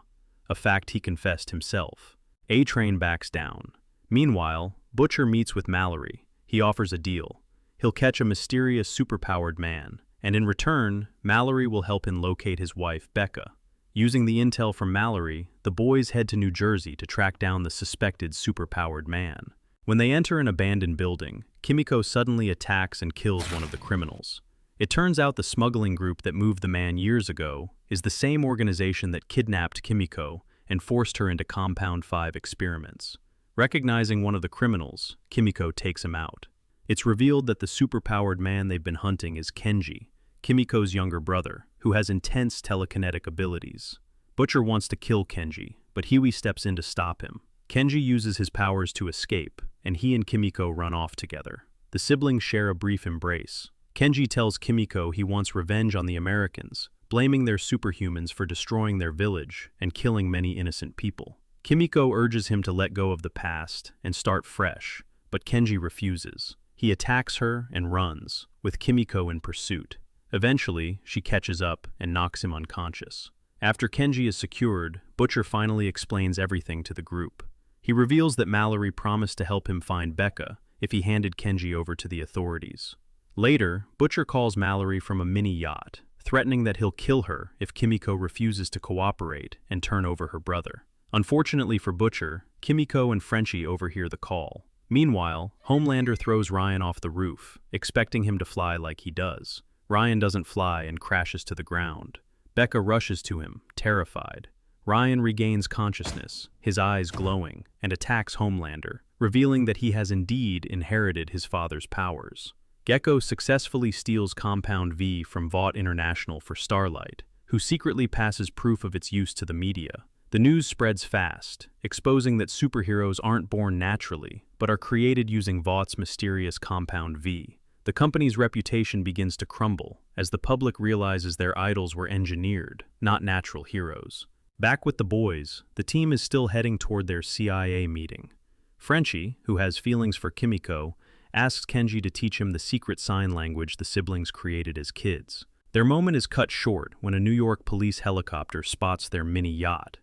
a fact he confessed himself. A-Train backs down. Meanwhile, Butcher meets with Mallory. He offers a deal. He'll catch a mysterious superpowered man, and in return, Mallory will help him locate his wife, Becca. Using the intel from Mallory, the boys head to New Jersey to track down the suspected superpowered man. When they enter an abandoned building, Kimiko suddenly attacks and kills one of the criminals. It turns out the smuggling group that moved the man years ago is the same organization that kidnapped Kimiko and forced her into Compound 5 experiments. Recognizing one of the criminals, Kimiko takes him out. It's revealed that the superpowered man they've been hunting is Kenji, Kimiko's younger brother, who has intense telekinetic abilities. Butcher wants to kill Kenji, but Hughie steps in to stop him. Kenji uses his powers to escape, and he and Kimiko run off together. The siblings share a brief embrace. Kenji tells Kimiko he wants revenge on the Americans, blaming their superhumans for destroying their village and killing many innocent people. Kimiko urges him to let go of the past and start fresh, but Kenji refuses. He attacks her and runs, with Kimiko in pursuit. Eventually, she catches up and knocks him unconscious. After Kenji is secured, Butcher finally explains everything to the group. He reveals that Mallory promised to help him find Becca if he handed Kenji over to the authorities. Later, Butcher calls Mallory from a mini-yacht, threatening that he'll kill her if Kimiko refuses to cooperate and turn over her brother. Unfortunately for Butcher, Kimiko and Frenchie overhear the call. Meanwhile, Homelander throws Ryan off the roof, expecting him to fly like he does. Ryan doesn't fly and crashes to the ground. Becca rushes to him, terrified. Ryan regains consciousness, his eyes glowing, and attacks Homelander, revealing that he has indeed inherited his father's powers. Gecko successfully steals Compound V from Vought International for Starlight, who secretly passes proof of its use to the media. The news spreads fast, exposing that superheroes aren't born naturally, but are created using Vought's mysterious compound V. The company's reputation begins to crumble, as the public realizes their idols were engineered, not natural heroes. Back with the boys, the team is still heading toward their CIA meeting. Frenchie, who has feelings for Kimiko, asks Kenji to teach him the secret sign language the siblings created as kids. Their moment is cut short when a New York police helicopter spots their mini yacht.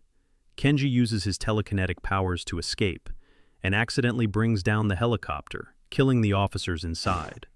Kenji uses his telekinetic powers to escape, and accidentally brings down the helicopter, killing the officers inside.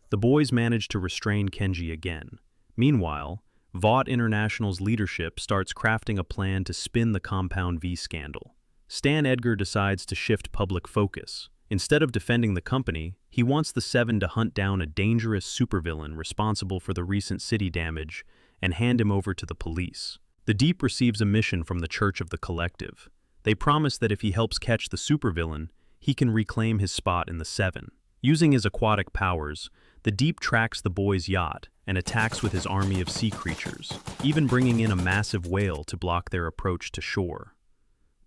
The boys manage to restrain Kenji again. Meanwhile, Vought International's leadership starts crafting a plan to spin the Compound V scandal. Stan Edgar decides to shift public focus. Instead of defending the company, he wants the Seven to hunt down a dangerous supervillain responsible for the recent city damage and hand him over to the police. The Deep receives a mission from the Church of the Collective. They promise that if he helps catch the supervillain, he can reclaim his spot in the Seven. Using his aquatic powers, the Deep tracks the boys' yacht and attacks with his army of sea creatures, even bringing in a massive whale to block their approach to shore.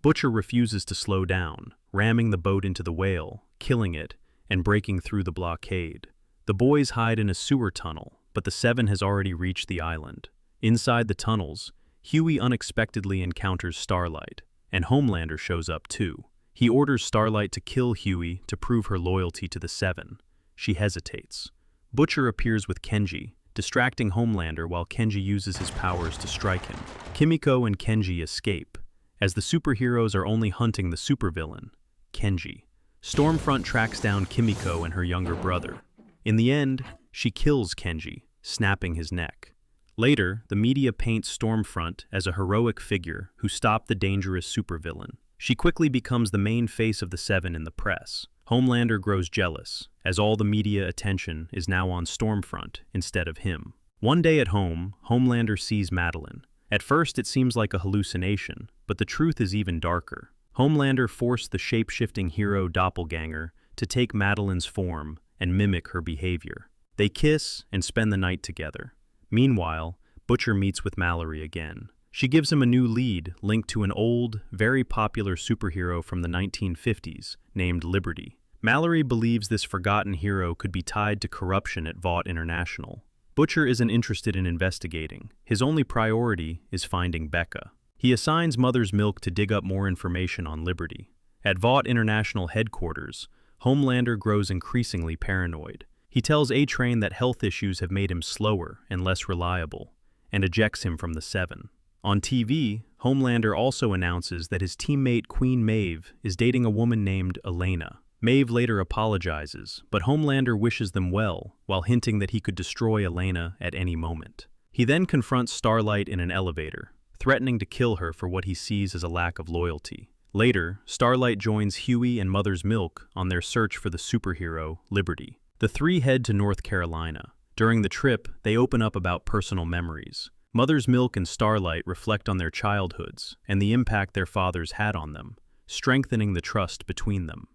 Butcher refuses to slow down, ramming the boat into the whale, killing it, and breaking through the blockade. The boys hide in a sewer tunnel, but the Seven has already reached the island. Inside the tunnels, Hughie unexpectedly encounters Starlight, and Homelander shows up too. He orders Starlight to kill Hughie to prove her loyalty to the Seven. She hesitates. Butcher appears with Kenji, distracting Homelander while Kenji uses his powers to strike him. Kimiko and Kenji escape, as the superheroes are only hunting the supervillain, Kenji. Stormfront tracks down Kimiko and her younger brother. In the end, she kills Kenji, snapping his neck. Later, the media paints Stormfront as a heroic figure who stopped the dangerous supervillain. She quickly becomes the main face of the Seven in the press. Homelander grows jealous, as all the media attention is now on Stormfront instead of him. One day at home, Homelander sees Madeline. At first, it seems like a hallucination, but the truth is even darker. Homelander forced the shape-shifting hero doppelganger to take Madeline's form and mimic her behavior. They kiss and spend the night together. Meanwhile, Butcher meets with Mallory again. She gives him a new lead linked to an old, very popular superhero from the 1950s named Liberty. Mallory believes this forgotten hero could be tied to corruption at Vought International. Butcher isn't interested in investigating. His only priority is finding Becca. He assigns Mother's Milk to dig up more information on Liberty. At Vought International headquarters, Homelander grows increasingly paranoid. He tells A-Train that health issues have made him slower and less reliable, and ejects him from the Seven. On TV, Homelander also announces that his teammate Queen Maeve is dating a woman named Elena. Maeve later apologizes, but Homelander wishes them well, while hinting that he could destroy Elena at any moment. He then confronts Starlight in an elevator, threatening to kill her for what he sees as a lack of loyalty. Later, Starlight joins Hughie and Mother's Milk on their search for the superhero, Liberty. The three head to North Carolina. During the trip, they open up about personal memories. Mother's Milk and Starlight reflect on their childhoods and the impact their fathers had on them, strengthening the trust between them.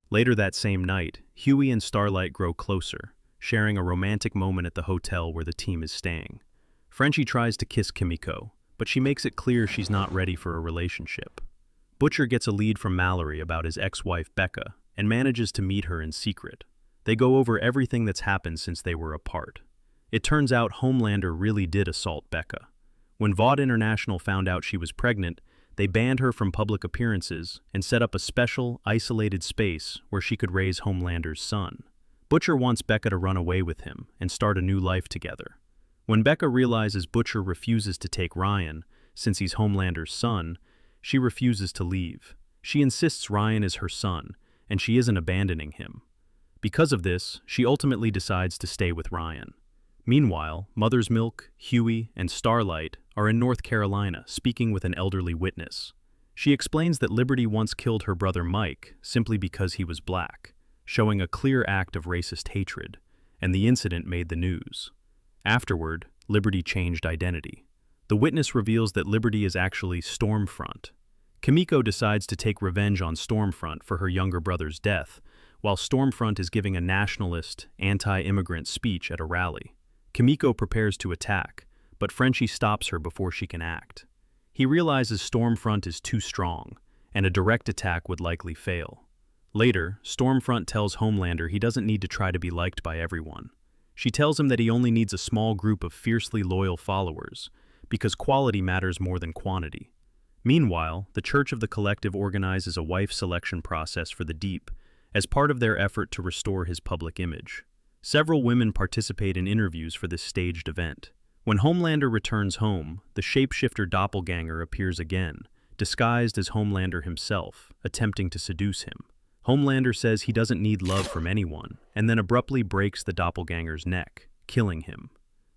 Later that same night, Hughie and Starlight grow closer, sharing a romantic moment at the hotel where the team is staying. Frenchie tries to kiss Kimiko, but she makes it clear she's not ready for a relationship. Butcher gets a lead from Mallory about his ex-wife Becca and manages to meet her in secret. They go over everything that's happened since they were apart. It turns out Homelander really did assault Becca. When Vought International found out she was pregnant, they banned her from public appearances and set up a special, isolated space where she could raise Homelander's son. Butcher wants Becca to run away with him and start a new life together. When Becca realizes Butcher refuses to take Ryan, since he's Homelander's son, she refuses to leave. She insists Ryan is her son, and she isn't abandoning him. Because of this, she ultimately decides to stay with Ryan. Meanwhile, Mother's Milk, Hughie, and Starlight are in North Carolina speaking with an elderly witness. She explains that Liberty once killed her brother Mike simply because he was black, showing a clear act of racist hatred, and the incident made the news. Afterward, Liberty changed identity. The witness reveals that Liberty is actually Stormfront. Kimiko decides to take revenge on Stormfront for her younger brother's death, while Stormfront is giving a nationalist, anti-immigrant speech at a rally. Kimiko prepares to attack, but Frenchie stops her before she can act. He realizes Stormfront is too strong, and a direct attack would likely fail. Later, Stormfront tells Homelander he doesn't need to try to be liked by everyone. She tells him that he only needs a small group of fiercely loyal followers, because quality matters more than quantity. Meanwhile, the Church of the Collective organizes a wife selection process for the Deep as part of their effort to restore his public image. Several women participate in interviews for this staged event. When Homelander returns home, the shapeshifter doppelganger appears again, disguised as Homelander himself, attempting to seduce him. Homelander says he doesn't need love from anyone, and then abruptly breaks the doppelganger's neck, killing him.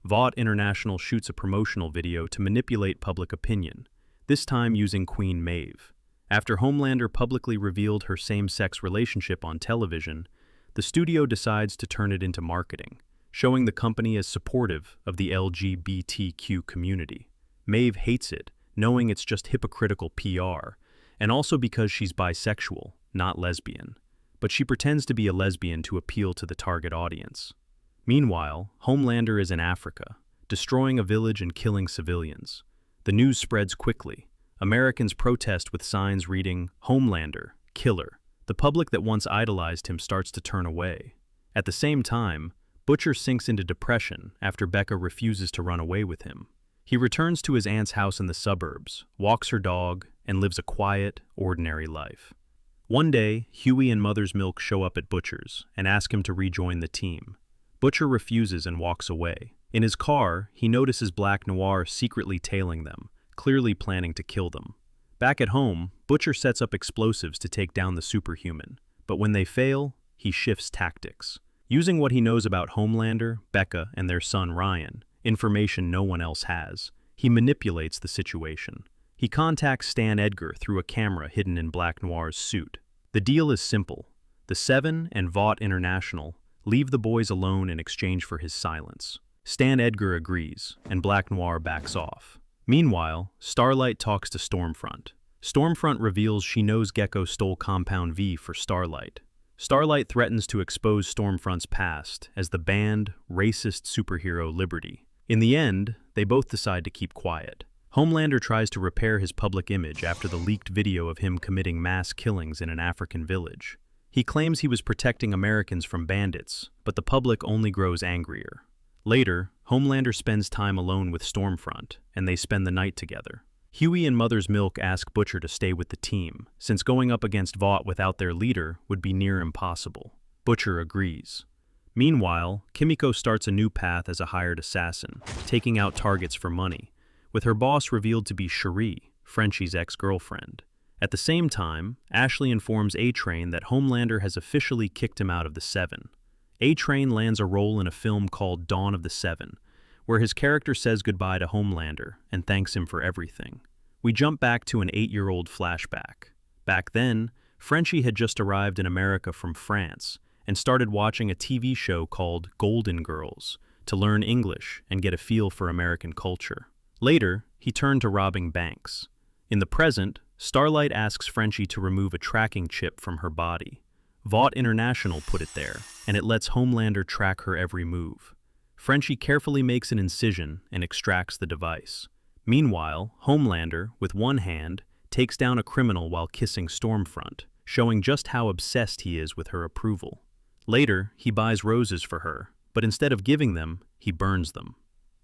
Vought International shoots a promotional video to manipulate public opinion, this time using Queen Maeve. After Homelander publicly revealed her same-sex relationship on television, the studio decides to turn it into marketing, showing the company as supportive of the LGBTQ community. Maeve hates it, knowing it's just hypocritical PR, and also because she's bisexual, not lesbian. But she pretends to be a lesbian to appeal to the target audience. Meanwhile, Homelander is in Africa, destroying a village and killing civilians. The news spreads quickly. Americans protest with signs reading, "Homelander, killer." The public that once idolized him starts to turn away. At the same time, Butcher sinks into depression after Becca refuses to run away with him. He returns to his aunt's house in the suburbs, walks her dog, and lives a quiet, ordinary life. One day, Hughie and Mother's Milk show up at Butcher's and ask him to rejoin the team. Butcher refuses and walks away. In his car, he notices Black Noir secretly tailing them, clearly planning to kill them. Back at home, Butcher sets up explosives to take down the superhuman, but when they fail, he shifts tactics. Using what he knows about Homelander, Becca, and their son Ryan, information no one else has, he manipulates the situation. He contacts Stan Edgar through a camera hidden in Black Noir's suit. The deal is simple. The Seven and Vought International leave the boys alone in exchange for his silence. Stan Edgar agrees, and Black Noir backs off. Meanwhile, Starlight talks to Stormfront. Stormfront reveals she knows Gecko stole Compound V for Starlight. Starlight threatens to expose Stormfront's past as the banned, racist superhero Liberty. In the end, they both decide to keep quiet. Homelander tries to repair his public image after the leaked video of him committing mass killings in an African village. He claims he was protecting Americans from bandits, but the public only grows angrier. Later, Homelander spends time alone with Stormfront, and they spend the night together. Hughie and Mother's Milk ask Butcher to stay with the team, since going up against Vought without their leader would be near impossible. Butcher agrees. Meanwhile, Kimiko starts a new path as a hired assassin, taking out targets for money, with her boss revealed to be Cherie, Frenchie's ex-girlfriend. At the same time, Ashley informs A-Train that Homelander has officially kicked him out of the Seven. A-Train lands a role in a film called Dawn of the Seven, where his character says goodbye to Homelander and thanks him for everything. We jump back to an 8-year-old flashback. Back then, Frenchie had just arrived in America from France and started watching a TV show called Golden Girls to learn English and get a feel for American culture. Later, he turned to robbing banks. In the present, Starlight asks Frenchie to remove a tracking chip from her body. Vought International put it there, and it lets Homelander track her every move. Frenchie carefully makes an incision and extracts the device. Meanwhile, Homelander, with one hand, takes down a criminal while kissing Stormfront, showing just how obsessed he is with her approval. Later, he buys roses for her, but instead of giving them, he burns them.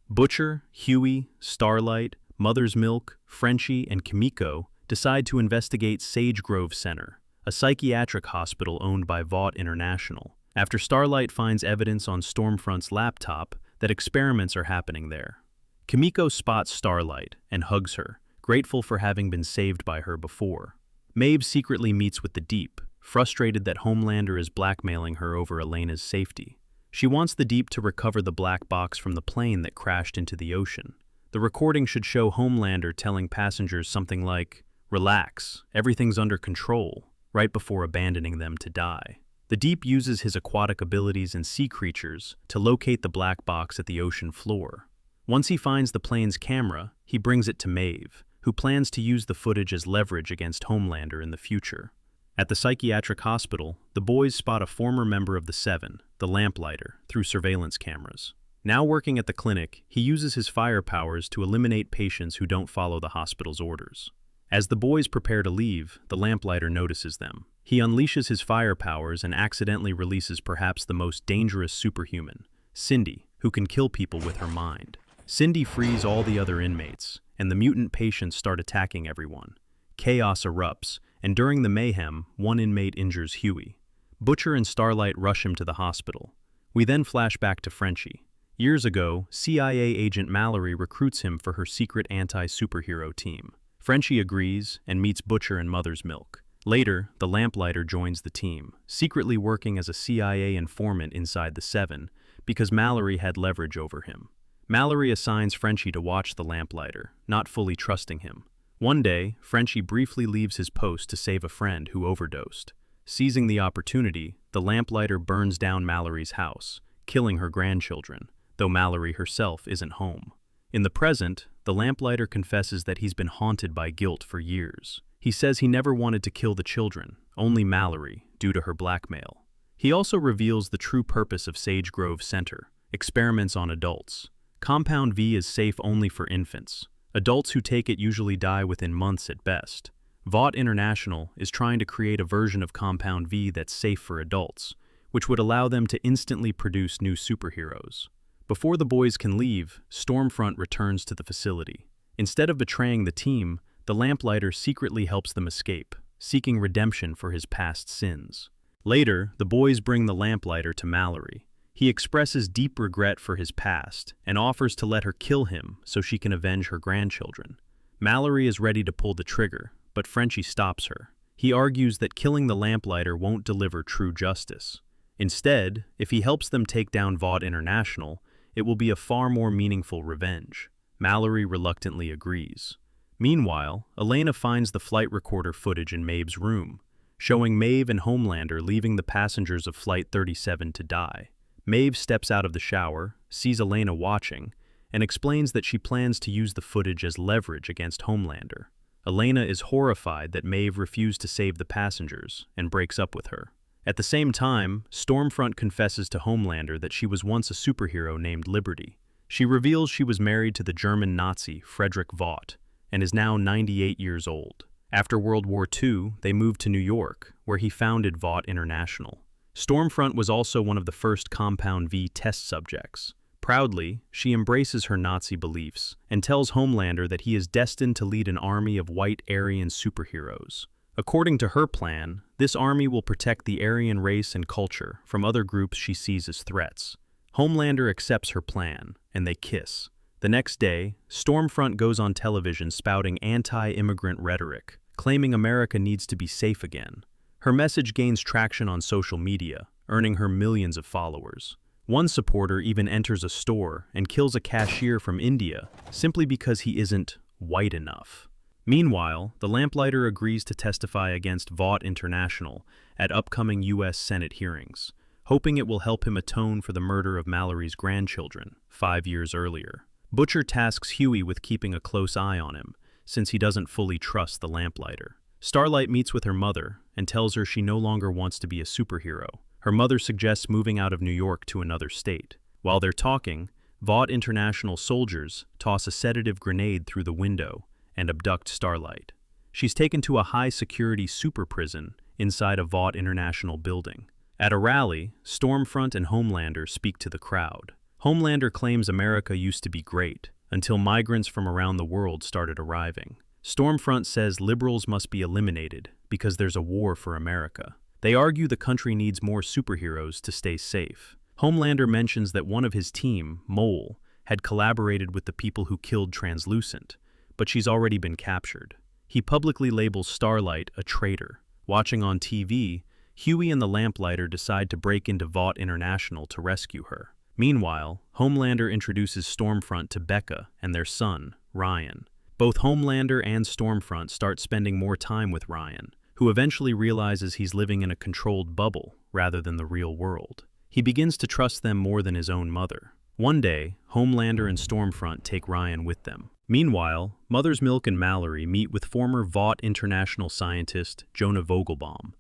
Butcher, Hughie, Starlight, Mother's Milk, Frenchie, and Kimiko decide to investigate Sage Grove Center, a psychiatric hospital owned by Vought International, after Starlight finds evidence on Stormfront's laptop that experiments are happening there. Kimiko spots Starlight and hugs her, grateful for having been saved by her before. Maeve secretly meets with the Deep, frustrated that Homelander is blackmailing her over Elena's safety. She wants the Deep to recover the black box from the plane that crashed into the ocean. The recording should show Homelander telling passengers something like, "Relax, everything's under control," right before abandoning them to die. The Deep uses his aquatic abilities and sea creatures to locate the black box at the ocean floor. Once he finds the plane's camera, he brings it to Maeve, who plans to use the footage as leverage against Homelander in the future. At the psychiatric hospital, the boys spot a former member of the Seven, the Lamplighter, through surveillance cameras. Now working at the clinic, he uses his fire powers to eliminate patients who don't follow the hospital's orders. As the boys prepare to leave, the lamplighter notices them. He unleashes his fire powers and accidentally releases perhaps the most dangerous superhuman, Cindy, who can kill people with her mind. Cindy frees all the other inmates, and the mutant patients start attacking everyone. Chaos erupts, and during the mayhem, one inmate injures Hughie. Butcher and Starlight rush him to the hospital. We then flash back to Frenchie. Years ago, CIA agent Mallory recruits him for her secret anti-superhero team. Frenchie agrees and meets Butcher and Mother's Milk. Later, the lamplighter joins the team, secretly working as a CIA informant inside the Seven, because Mallory had leverage over him. Mallory assigns Frenchie to watch the lamplighter, not fully trusting him. One day, Frenchie briefly leaves his post to save a friend who overdosed. Seizing the opportunity, the lamplighter burns down Mallory's house, killing her grandchildren, though Mallory herself isn't home. In the present, the lamplighter confesses that he's been haunted by guilt for years. He says he never wanted to kill the children, only Mallory, due to her blackmail. He also reveals the true purpose of Sage Grove Center: experiments on adults. Compound V is safe only for infants. Adults who take it usually die within months at best. Vought International is trying to create a version of Compound V that's safe for adults, which would allow them to instantly produce new superheroes. Before the boys can leave, Stormfront returns to the facility. Instead of betraying the team, the lamplighter secretly helps them escape, seeking redemption for his past sins. Later, the boys bring the lamplighter to Mallory. He expresses deep regret for his past and offers to let her kill him so she can avenge her grandchildren. Mallory is ready to pull the trigger, but Frenchie stops her. He argues that killing the lamplighter won't deliver true justice. Instead, if he helps them take down Vought International, it will be a far more meaningful revenge. Mallory reluctantly agrees. Meanwhile, Elena finds the flight recorder footage in Maeve's room, showing Maeve and Homelander leaving the passengers of Flight 37 to die. Maeve steps out of the shower, sees Elena watching, and explains that she plans to use the footage as leverage against Homelander. Elena is horrified that Maeve refused to save the passengers and breaks up with her. At the same time, Stormfront confesses to Homelander that she was once a superhero named Liberty. She reveals she was married to the German Nazi Friedrich Vought and is now 98 years old. After World War II, they moved to New York, where he founded Vought International. Stormfront was also one of the first Compound V test subjects. Proudly, she embraces her Nazi beliefs and tells Homelander that he is destined to lead an army of white Aryan superheroes. According to her plan, this army will protect the Aryan race and culture from other groups she sees as threats. Homelander accepts her plan, and they kiss. The next day, Stormfront goes on television spouting anti-immigrant rhetoric, claiming America needs to be safe again. Her message gains traction on social media, earning her millions of followers. One supporter even enters a store and kills a cashier from India simply because he isn't white enough. Meanwhile, the lamplighter agrees to testify against Vought International at upcoming U.S. Senate hearings, hoping it will help him atone for the murder of Mallory's grandchildren 5 years earlier. Butcher tasks Hughie with keeping a close eye on him, since he doesn't fully trust the lamplighter. Starlight meets with her mother and tells her she no longer wants to be a superhero. Her mother suggests moving out of New York to another state. While they're talking, Vought International soldiers toss a sedative grenade through the window and abduct Starlight. She's taken to a high-security super prison inside a Vought International building. At a rally, Stormfront and Homelander speak to the crowd. Homelander claims America used to be great, until migrants from around the world started arriving. Stormfront says liberals must be eliminated because there's a war for America. They argue the country needs more superheroes to stay safe. Homelander mentions that one of his team, Mole, had collaborated with the people who killed Translucent, but she's already been captured. He publicly labels Starlight a traitor. Watching on TV, Hughie and the lamplighter decide to break into Vought International to rescue her. Meanwhile, Homelander introduces Stormfront to Becca and their son, Ryan. Both Homelander and Stormfront start spending more time with Ryan, who eventually realizes he's living in a controlled bubble rather than the real world. He begins to trust them more than his own mother. One day, Homelander and Stormfront take Ryan with them. Meanwhile, Mother's Milk and Mallory meet with former Vought International scientist Jonah Vogelbaum,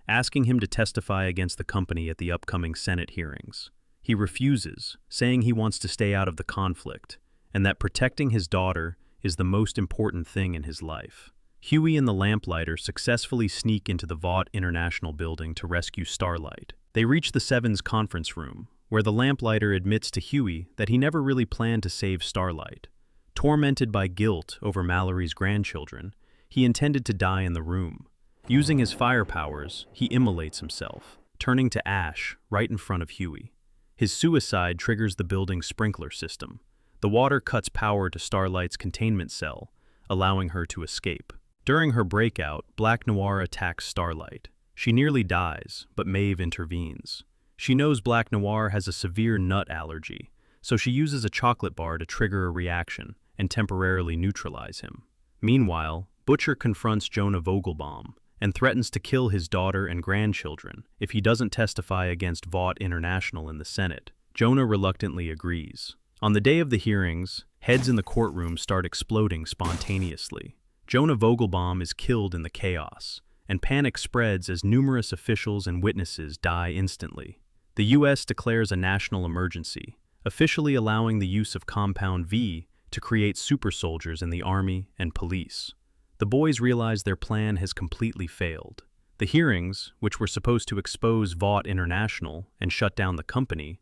asking him to testify against the company at the upcoming Senate hearings. He refuses, saying he wants to stay out of the conflict, and that protecting his daughter is the most important thing in his life. Hughie and the lamplighter successfully sneak into the Vought International building to rescue Starlight. They reach the Seven's conference room, where the lamplighter admits to Hughie that he never really planned to save Starlight. Tormented by guilt over Mallory's grandchildren, he intended to die in the room. Using his fire powers, he immolates himself, turning to ash right in front of Hughie. His suicide triggers the building's sprinkler system. The water cuts power to Starlight's containment cell, allowing her to escape. During her breakout, Black Noir attacks Starlight. She nearly dies, but Maeve intervenes. She knows Black Noir has a severe nut allergy, so she uses a chocolate bar to trigger a reaction and temporarily neutralize him. Meanwhile, Butcher confronts Jonah Vogelbaum and threatens to kill his daughter and grandchildren if he doesn't testify against Vought International in the Senate. Jonah reluctantly agrees. On the day of the hearings, heads in the courtroom start exploding spontaneously. Jonah Vogelbaum is killed in the chaos, and panic spreads as numerous officials and witnesses die instantly. The U.S. declares a national emergency, officially allowing the use of Compound V to create super soldiers in the army and police. The boys realize their plan has completely failed. The hearings, which were supposed to expose Vought International and shut down the company,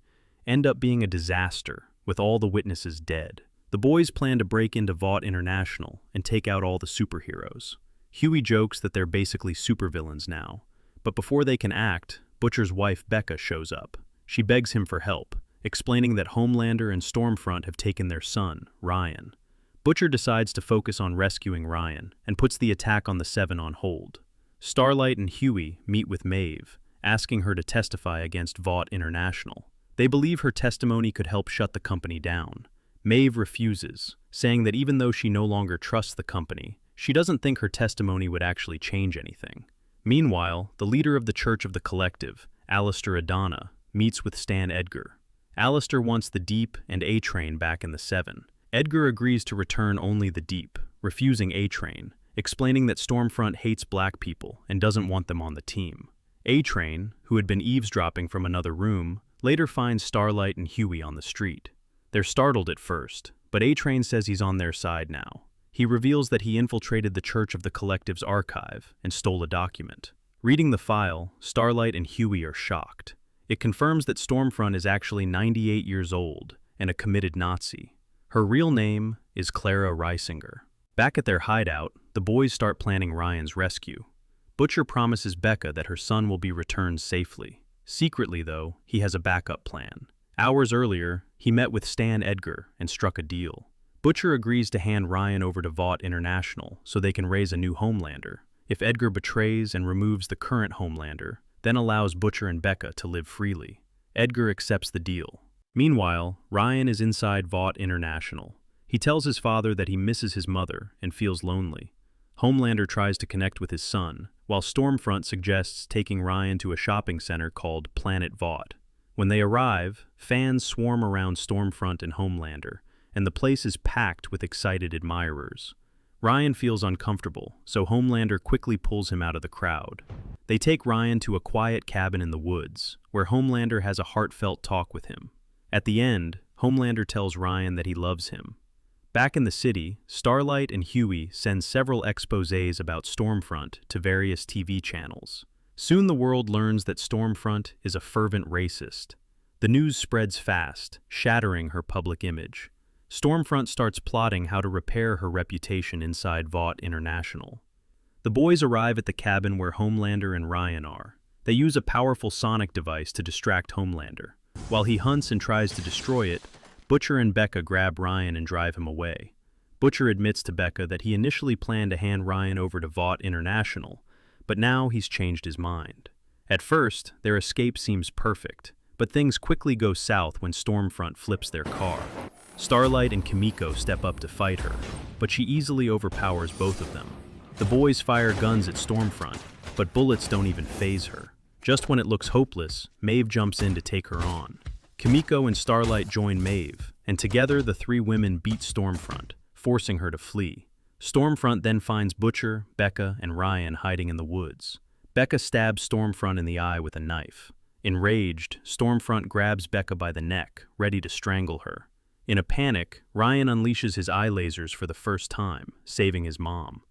end up being a disaster, with all the witnesses dead. The boys plan to break into Vought International and take out all the superheroes. Hughie jokes that they're basically supervillains now, but before they can act, Butcher's wife Becca shows up. She begs him for help, explaining that Homelander and Stormfront have taken their son, Ryan. Butcher decides to focus on rescuing Ryan and puts the attack on the Seven on hold. Starlight and Hughie meet with Maeve, asking her to testify against Vought International. They believe her testimony could help shut the company down. Maeve refuses, saying that even though she no longer trusts the company, she doesn't think her testimony would actually change anything. Meanwhile, the leader of the Church of the Collective, Alistair Adana, meets with Stan Edgar. Alistair wants the Deep and A-Train back in the Seven. Edgar agrees to return only the Deep, refusing A-Train, explaining that Stormfront hates black people and doesn't want them on the team. A-Train, who had been eavesdropping from another room, later finds Starlight and Hughie on the street. They're startled at first, but A-Train says he's on their side now. He reveals that he infiltrated the Church of the Collective's archive and stole a document. Reading the file, Starlight and Hughie are shocked. It confirms that Stormfront is actually 98 years old and a committed Nazi. Her real name is Clara Reisinger. Back at their hideout, the boys start planning Ryan's rescue. Butcher promises Becca that her son will be returned safely. Secretly, though, he has a backup plan. Hours earlier, he met with Stan Edgar and struck a deal. Butcher agrees to hand Ryan over to Vought International so they can raise a new Homelander. If Edgar betrays and removes the current Homelander, then allows Butcher and Becca to live freely. Edgar accepts the deal. Meanwhile, Ryan is inside Vought International. He tells his father that he misses his mother and feels lonely. Homelander tries to connect with his son, while Stormfront suggests taking Ryan to a shopping center called Planet Vought. When they arrive, fans swarm around Stormfront and Homelander, and the place is packed with excited admirers. Ryan feels uncomfortable, so Homelander quickly pulls him out of the crowd. They take Ryan to a quiet cabin in the woods, where Homelander has a heartfelt talk with him. At the end, Homelander tells Ryan that he loves him. Back in the city, Starlight and Hughie send several exposés about Stormfront to various TV channels. Soon the world learns that Stormfront is a fervent racist. The news spreads fast, shattering her public image. Stormfront starts plotting how to repair her reputation inside Vought International. The boys arrive at the cabin where Homelander and Ryan are. They use a powerful sonic device to distract Homelander. While he hunts and tries to destroy it, Butcher and Becca grab Ryan and drive him away. Butcher admits to Becca that he initially planned to hand Ryan over to Vought International, but now he's changed his mind. At first, their escape seems perfect, but things quickly go south when Stormfront flips their car. Starlight and Kimiko step up to fight her, but she easily overpowers both of them. The boys fire guns at Stormfront, but bullets don't even faze her. Just when it looks hopeless, Maeve jumps in to take her on. Kimiko and Starlight join Maeve, and together the three women beat Stormfront, forcing her to flee. Stormfront then finds Butcher, Becca, and Ryan hiding in the woods. Becca stabs Stormfront in the eye with a knife. Enraged, Stormfront grabs Becca by the neck, ready to strangle her. In a panic, Ryan unleashes his eye lasers for the first time, saving his mom.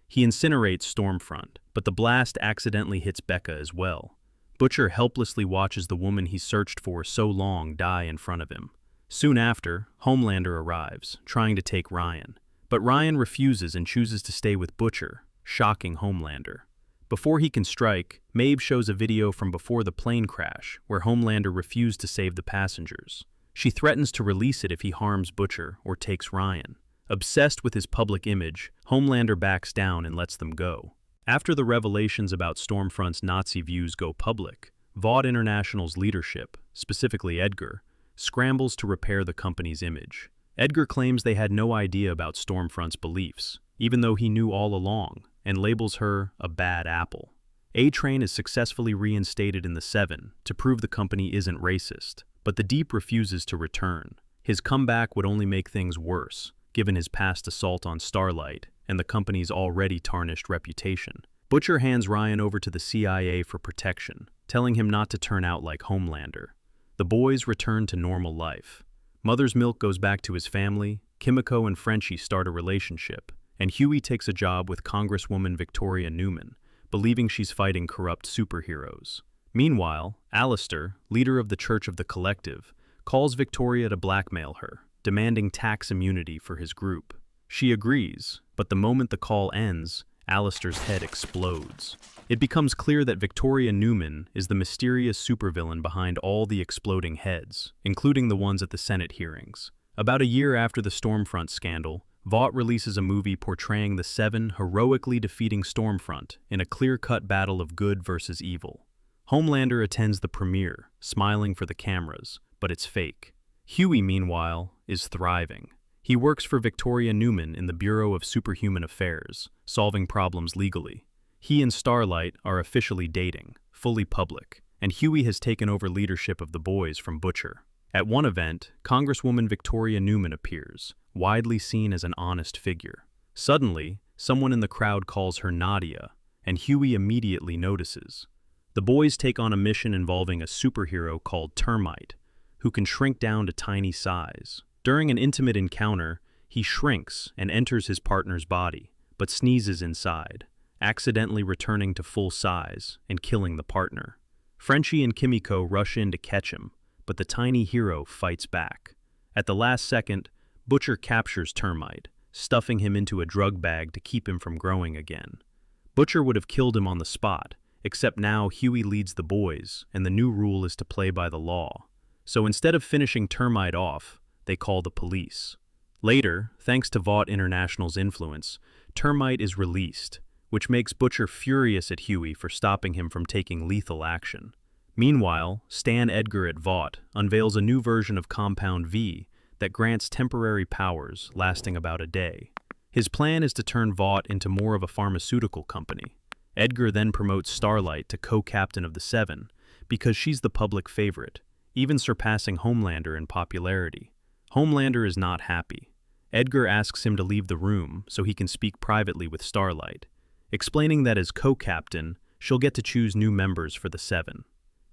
He incinerates Stormfront, but the blast accidentally hits Becca as well. Butcher helplessly watches the woman he searched for so long die in front of him. Soon after, Homelander arrives, trying to take Ryan. But Ryan refuses and chooses to stay with Butcher, shocking Homelander. Before he can strike, Maeve shows a video from before the plane crash, where Homelander refused to save the passengers. She threatens to release it if he harms Butcher or takes Ryan. Obsessed with his public image, Homelander backs down and lets them go. After the revelations about Stormfront's Nazi views go public, Vought International's leadership, specifically Edgar, scrambles to repair the company's image. Edgar claims they had no idea about Stormfront's beliefs, even though he knew all along, and labels her a bad apple. A-Train is successfully reinstated in the Seven to prove the company isn't racist, but the Deep refuses to return. His comeback would only make things worse, given his past assault on Starlight and the company's already tarnished reputation. Butcher hands Ryan over to the CIA for protection, telling him not to turn out like Homelander. The boys return to normal life. Mother's Milk goes back to his family, Kimiko and Frenchie start a relationship, and Hughie takes a job with Congresswoman Victoria Newman, believing she's fighting corrupt superheroes. Meanwhile, Alistair, leader of the Church of the Collective, calls Victoria to blackmail her, demanding tax immunity for his group. She agrees, but the moment the call ends, Alistair's head explodes. It becomes clear that Victoria Newman is the mysterious supervillain behind all the exploding heads, including the ones at the Senate hearings. About a year after the Stormfront scandal, Vought releases a movie portraying the Seven heroically defeating Stormfront in a clear-cut battle of good versus evil. Homelander attends the premiere, smiling for the cameras, but it's fake. Hughie, meanwhile, is thriving. He works for Victoria Newman in the Bureau of Superhuman Affairs, solving problems legally. He and Starlight are officially dating, fully public, and Hughie has taken over leadership of the boys from Butcher. At one event, Congresswoman Victoria Newman appears, widely seen as an honest figure. Suddenly, someone in the crowd calls her Nadia, and Hughie immediately notices. The boys take on a mission involving a superhero called Termite, who can shrink down to tiny size. During an intimate encounter, he shrinks and enters his partner's body, but sneezes inside, accidentally returning to full size and killing the partner. Frenchie and Kimiko rush in to catch him, but the tiny hero fights back. At the last second, Butcher captures Termite, stuffing him into a drug bag to keep him from growing again. Butcher would have killed him on the spot, except now Hughie leads the boys, and the new rule is to play by the law. So instead of finishing Termite off, they call the police. Later, thanks to Vought International's influence, Termite is released, which makes Butcher furious at Hughie for stopping him from taking lethal action. Meanwhile, Stan Edgar at Vought unveils a new version of Compound V that grants temporary powers lasting about a day. His plan is to turn Vought into more of a pharmaceutical company. Edgar then promotes Starlight to co-captain of the Seven because she's the public favorite, even surpassing Homelander in popularity. Homelander is not happy. Edgar asks him to leave the room so he can speak privately with Starlight, explaining that as co-captain, she'll get to choose new members for the Seven.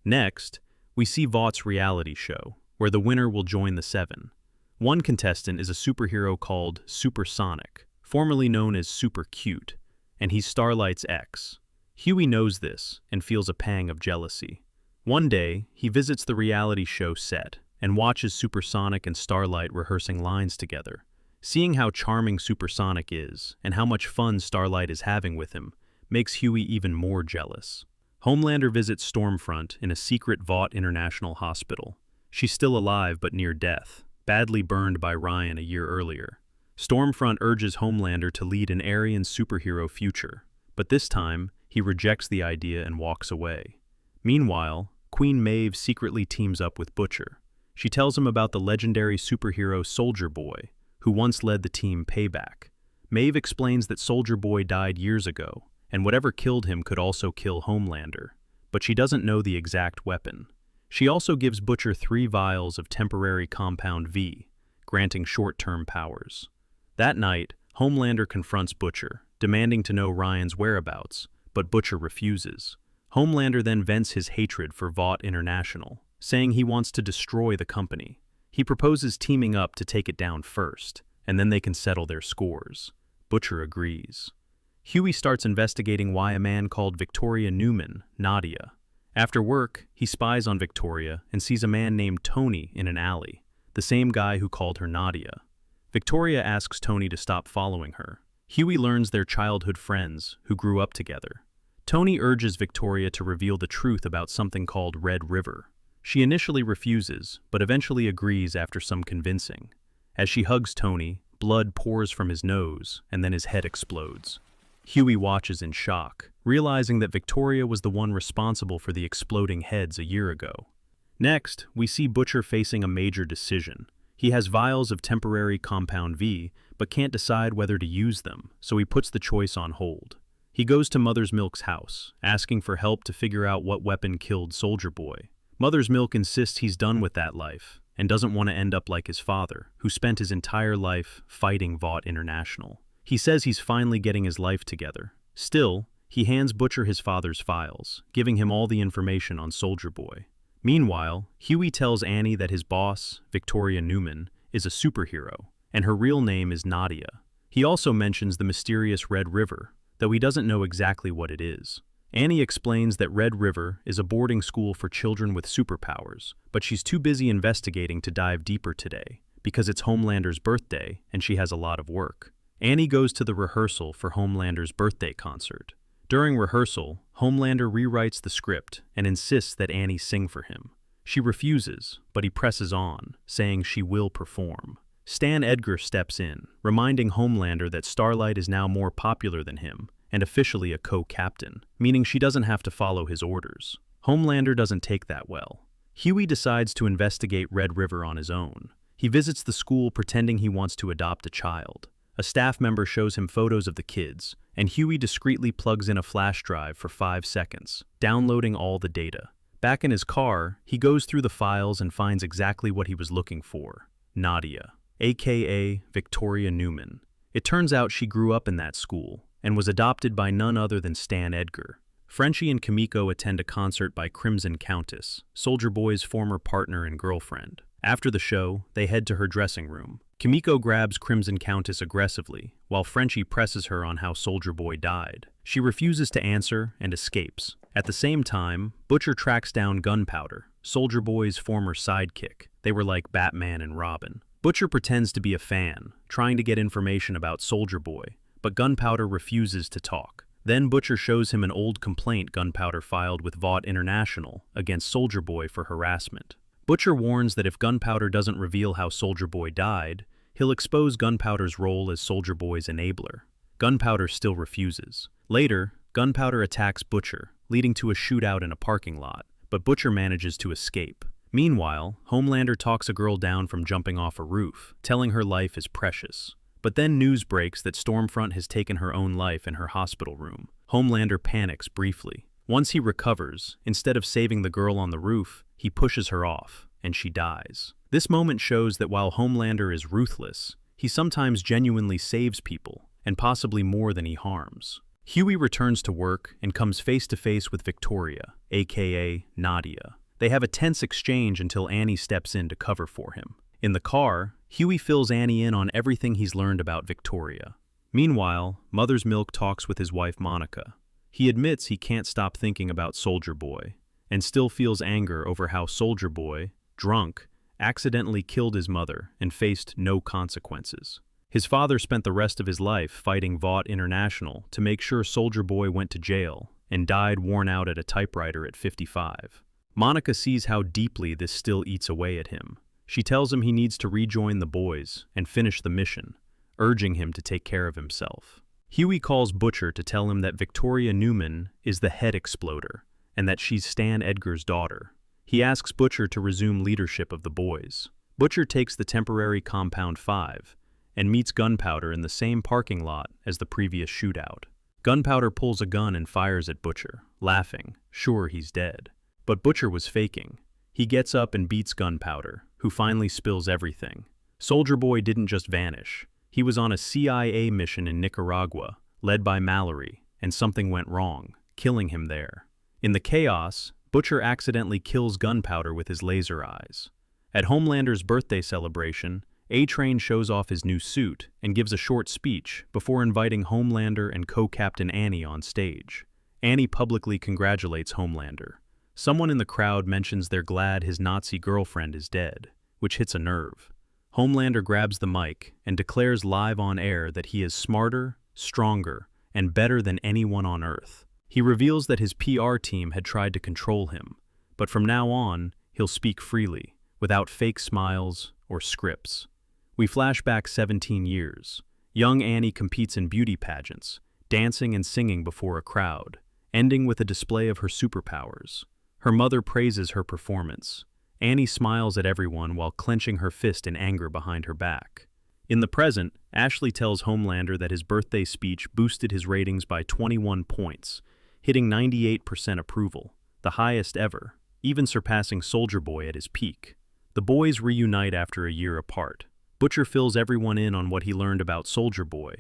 Next, we see Vaught's reality show, where the winner will join the Seven. One contestant is a superhero called Supersonic, formerly known as Super Cute, and he's Starlight's ex. Hughie knows this and feels a pang of jealousy. One day, he visits the reality show set and watches Supersonic and Starlight rehearsing lines together. Seeing how charming Supersonic is and how much fun Starlight is having with him makes Hughie even more jealous. Homelander visits Stormfront in a secret Vought International hospital. She's still alive but near death, badly burned by Ryan a year earlier. Stormfront urges Homelander to lead an Aryan superhero future, but this time, he rejects the idea and walks away. Meanwhile, Queen Maeve secretly teams up with Butcher. She tells him about the legendary superhero Soldier Boy, who once led the team Payback. Maeve explains that Soldier Boy died years ago, and whatever killed him could also kill Homelander, but she doesn't know the exact weapon. She also gives Butcher 3 vials of temporary Compound V, granting short-term powers. That night, Homelander confronts Butcher, demanding to know Ryan's whereabouts, but Butcher refuses. Homelander then vents his hatred for Vought International, saying he wants to destroy the company. He proposes teaming up to take it down first, and then they can settle their scores. Butcher agrees. Hughie starts investigating why a man called Victoria Newman, Nadia. After work, he spies on Victoria and sees a man named Tony in an alley, the same guy who called her Nadia. Victoria asks Tony to stop following her. Hughie learns they're childhood friends who grew up together. Tony urges Victoria to reveal the truth about something called Red River. She initially refuses, but eventually agrees after some convincing. As she hugs Tony, blood pours from his nose, and then his head explodes. Hughie watches in shock, realizing that Victoria was the one responsible for the exploding heads a year ago. Next, we see Butcher facing a major decision. He has vials of temporary Compound V, but can't decide whether to use them, so he puts the choice on hold. He goes to Mother's Milk's house, asking for help to figure out what weapon killed Soldier Boy. Mother's Milk insists he's done with that life, and doesn't want to end up like his father, who spent his entire life fighting Vought International. He says he's finally getting his life together. Still, he hands Butcher his father's files, giving him all the information on Soldier Boy. Meanwhile, Hughie tells Annie that his boss, Victoria Newman, is a superhero, and her real name is Nadia. He also mentions the mysterious Red River, though he doesn't know exactly what it is. Annie explains that Red River is a boarding school for children with superpowers, but she's too busy investigating to dive deeper today, because it's Homelander's birthday and she has a lot of work. Annie goes to the rehearsal for Homelander's birthday concert. During rehearsal, Homelander rewrites the script and insists that Annie sing for him. She refuses, but he presses on, saying she will perform. Stan Edgar steps in, reminding Homelander that Starlight is now more popular than him, and officially a co-captain, meaning she doesn't have to follow his orders. Homelander doesn't take that well. Hughie decides to investigate Red River on his own. He visits the school pretending he wants to adopt a child. A staff member shows him photos of the kids, and Hughie discreetly plugs in a flash drive for 5 seconds, downloading all the data. Back in his car, he goes through the files and finds exactly what he was looking for: Nadia, aka Victoria Newman. It turns out she grew up in that school, and was adopted by none other than Stan Edgar. Frenchie and Kimiko attend a concert by Crimson Countess, Soldier Boy's former partner and girlfriend. After the show, they head to her dressing room. Kimiko grabs Crimson Countess aggressively, while Frenchie presses her on how Soldier Boy died. She refuses to answer and escapes. At the same time, Butcher tracks down Gunpowder, Soldier Boy's former sidekick. They were like Batman and Robin. Butcher pretends to be a fan, trying to get information about Soldier Boy, but Gunpowder refuses to talk. Then Butcher shows him an old complaint Gunpowder filed with Vought International against Soldier Boy for harassment. Butcher warns that if Gunpowder doesn't reveal how Soldier Boy died, he'll expose Gunpowder's role as Soldier Boy's enabler. Gunpowder still refuses. Later, Gunpowder attacks Butcher, leading to a shootout in a parking lot, but Butcher manages to escape. Meanwhile, Homelander talks a girl down from jumping off a roof, telling her life is precious. But then news breaks that Stormfront has taken her own life in her hospital room. Homelander panics briefly. Once he recovers, instead of saving the girl on the roof, he pushes her off, and she dies. This moment shows that while Homelander is ruthless, he sometimes genuinely saves people, and possibly more than he harms. Hughie returns to work and comes face to face with Victoria, aka Nadia. They have a tense exchange until Annie steps in to cover for him. In the car, Hughie fills Annie in on everything he's learned about Victoria. Meanwhile, Mother's Milk talks with his wife Monica. He admits he can't stop thinking about Soldier Boy, and still feels anger over how Soldier Boy, drunk, accidentally killed his mother and faced no consequences. His father spent the rest of his life fighting Vought International to make sure Soldier Boy went to jail and died worn out at a typewriter at 55. Monica sees how deeply this still eats away at him. She tells him he needs to rejoin the boys and finish the mission, urging him to take care of himself. Hughie calls Butcher to tell him that Victoria Newman is the head exploder and that she's Stan Edgar's daughter. He asks Butcher to resume leadership of the boys. Butcher takes the temporary Compound 5 and meets Gunpowder in the same parking lot as the previous shootout. Gunpowder pulls a gun and fires at Butcher, laughing, sure he's dead. But Butcher was faking. He gets up and beats Gunpowder, who finally spills everything. Soldier Boy didn't just vanish. He was on a CIA mission in Nicaragua, led by Mallory, and something went wrong, killing him there. In the chaos, Butcher accidentally kills Gunpowder with his laser eyes. At Homelander's birthday celebration, A-Train shows off his new suit and gives a short speech before inviting Homelander and co-captain Annie on stage. Annie publicly congratulates Homelander. Someone in the crowd mentions they're glad his Nazi girlfriend is dead, which hits a nerve. Homelander grabs the mic and declares live on air that he is smarter, stronger, and better than anyone on Earth. He reveals that his PR team had tried to control him, but from now on, he'll speak freely, without fake smiles or scripts. We flash back 17 years. Young Annie competes in beauty pageants, dancing and singing before a crowd, ending with a display of her superpowers. Her mother praises her performance. Annie smiles at everyone while clenching her fist in anger behind her back. In the present, Ashley tells Homelander that his birthday speech boosted his ratings by 21 points, hitting 98% approval, the highest ever, even surpassing Soldier Boy at his peak. The boys reunite after a year apart. Butcher fills everyone in on what he learned about Soldier Boy,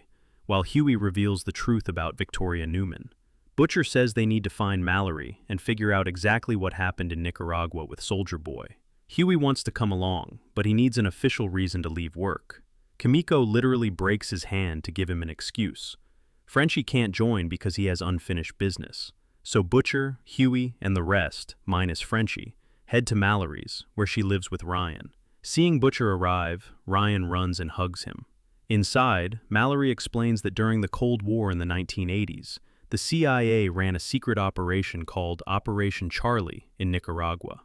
while Hughie reveals the truth about Victoria Newman. Butcher says they need to find Mallory and figure out exactly what happened in Nicaragua with Soldier Boy. Hughie wants to come along, but he needs an official reason to leave work. Kimiko literally breaks his hand to give him an excuse. Frenchie can't join because he has unfinished business. So Butcher, Hughie, and the rest, minus Frenchie, head to Mallory's, where she lives with Ryan. Seeing Butcher arrive, Ryan runs and hugs him. Inside, Mallory explains that during the Cold War in the 1980s, the CIA ran a secret operation called Operation Charlie in Nicaragua.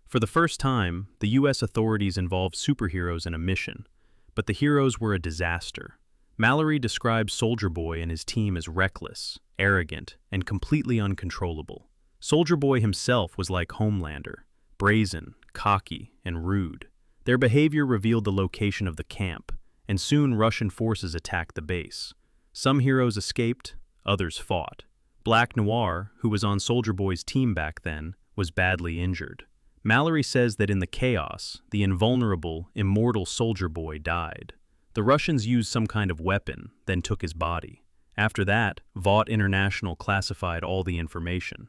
For the first time, the U.S. authorities involved superheroes in a mission, but the heroes were a disaster. Mallory describes Soldier Boy and his team as reckless, arrogant, and completely uncontrollable. Soldier Boy himself was like Homelander, brazen, cocky, and rude. Their behavior revealed the location of the camp, and soon Russian forces attacked the base. Some heroes escaped, others fought. Black Noir, who was on Soldier Boy's team back then, was badly injured. Mallory says that in the chaos, the invulnerable, immortal Soldier Boy died. The Russians used some kind of weapon, then took his body. After that, Vought International classified all the information.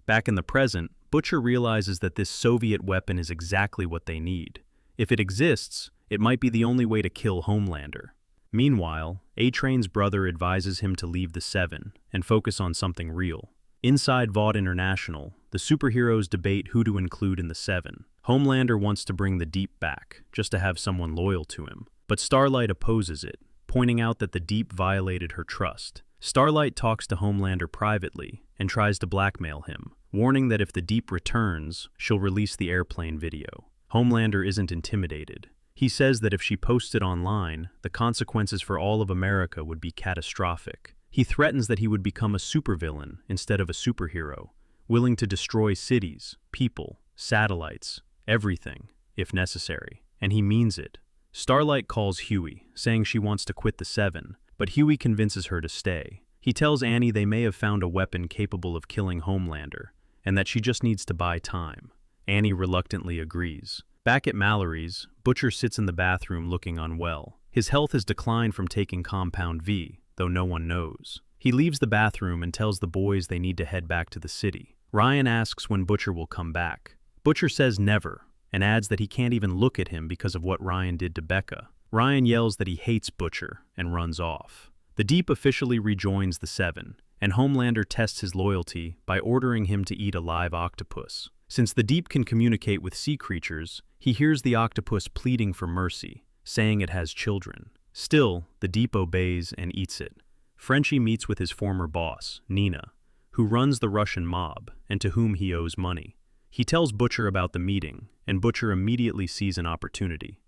Back in the present, Butcher realizes that this Soviet weapon is exactly what they need. If it exists, it might be the only way to kill Homelander. Meanwhile, A-Train's brother advises him to leave the Seven and focus on something real. Inside Vought International, the superheroes debate who to include in the Seven. Homelander wants to bring the Deep back, just to have someone loyal to him. But Starlight opposes it, pointing out that the Deep violated her trust. Starlight talks to Homelander privately and tries to blackmail him, warning that if the Deep returns, she'll release the airplane video. Homelander isn't intimidated. He says that if she posts it online, the consequences for all of America would be catastrophic. He threatens that he would become a supervillain instead of a superhero, willing to destroy cities, people, satellites, everything, if necessary. And he means it. Starlight calls Hughie, saying she wants to quit the Seven, but Hughie convinces her to stay. He tells Annie they may have found a weapon capable of killing Homelander, and that she just needs to buy time. Annie reluctantly agrees. Back at Mallory's, Butcher sits in the bathroom looking unwell. His health has declined from taking Compound V, though no one knows. He leaves the bathroom and tells the boys they need to head back to the city. Ryan asks when Butcher will come back. Butcher says never, and adds that he can't even look at him because of what Ryan did to Becca. Ryan yells that he hates Butcher and runs off. The Deep officially rejoins the Seven, and Homelander tests his loyalty by ordering him to eat a live octopus. Since the Deep can communicate with sea creatures, he hears the octopus pleading for mercy, saying it has children. Still, the Deep obeys and eats it. Frenchie meets with his former boss, Nina, who runs the Russian mob and to whom he owes money. He tells Butcher about the meeting, and Butcher immediately sees an opportunity.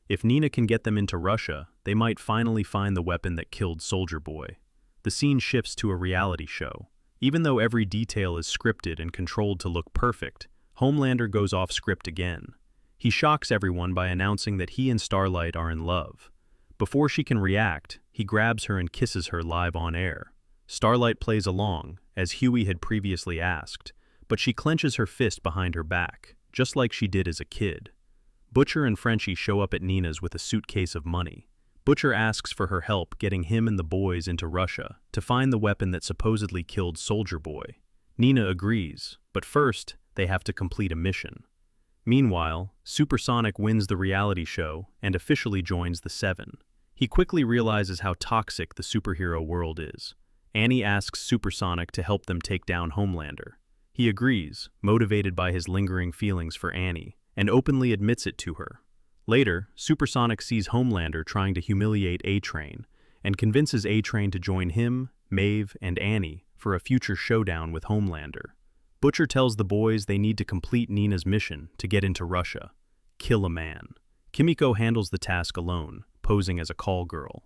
If Nina can get them into Russia, they might finally find the weapon that killed Soldier Boy. The scene shifts to a reality show. Even though every detail is scripted and controlled to look perfect, Homelander goes off script again. He shocks everyone by announcing that he and Starlight are in love. Before she can react, he grabs her and kisses her live on air. Starlight plays along, as Hughie had previously asked, but she clenches her fist behind her back, just like she did as a kid. Butcher and Frenchie show up at Nina's with a suitcase of money. Butcher asks for her help getting him and the boys into Russia to find the weapon that supposedly killed Soldier Boy. Nina agrees, but first, they have to complete a mission. Meanwhile, Supersonic wins the reality show and officially joins the Seven. He quickly realizes how toxic the superhero world is. Annie asks Supersonic to help them take down Homelander. He agrees, motivated by his lingering feelings for Annie, and openly admits it to her. Later, Supersonic sees Homelander trying to humiliate A-Train, and convinces A-Train to join him, Maeve, and Annie for a future showdown with Homelander. Butcher tells the boys they need to complete Nina's mission to get into Russia. Kill a man. Kimiko handles the task alone, posing as a call girl.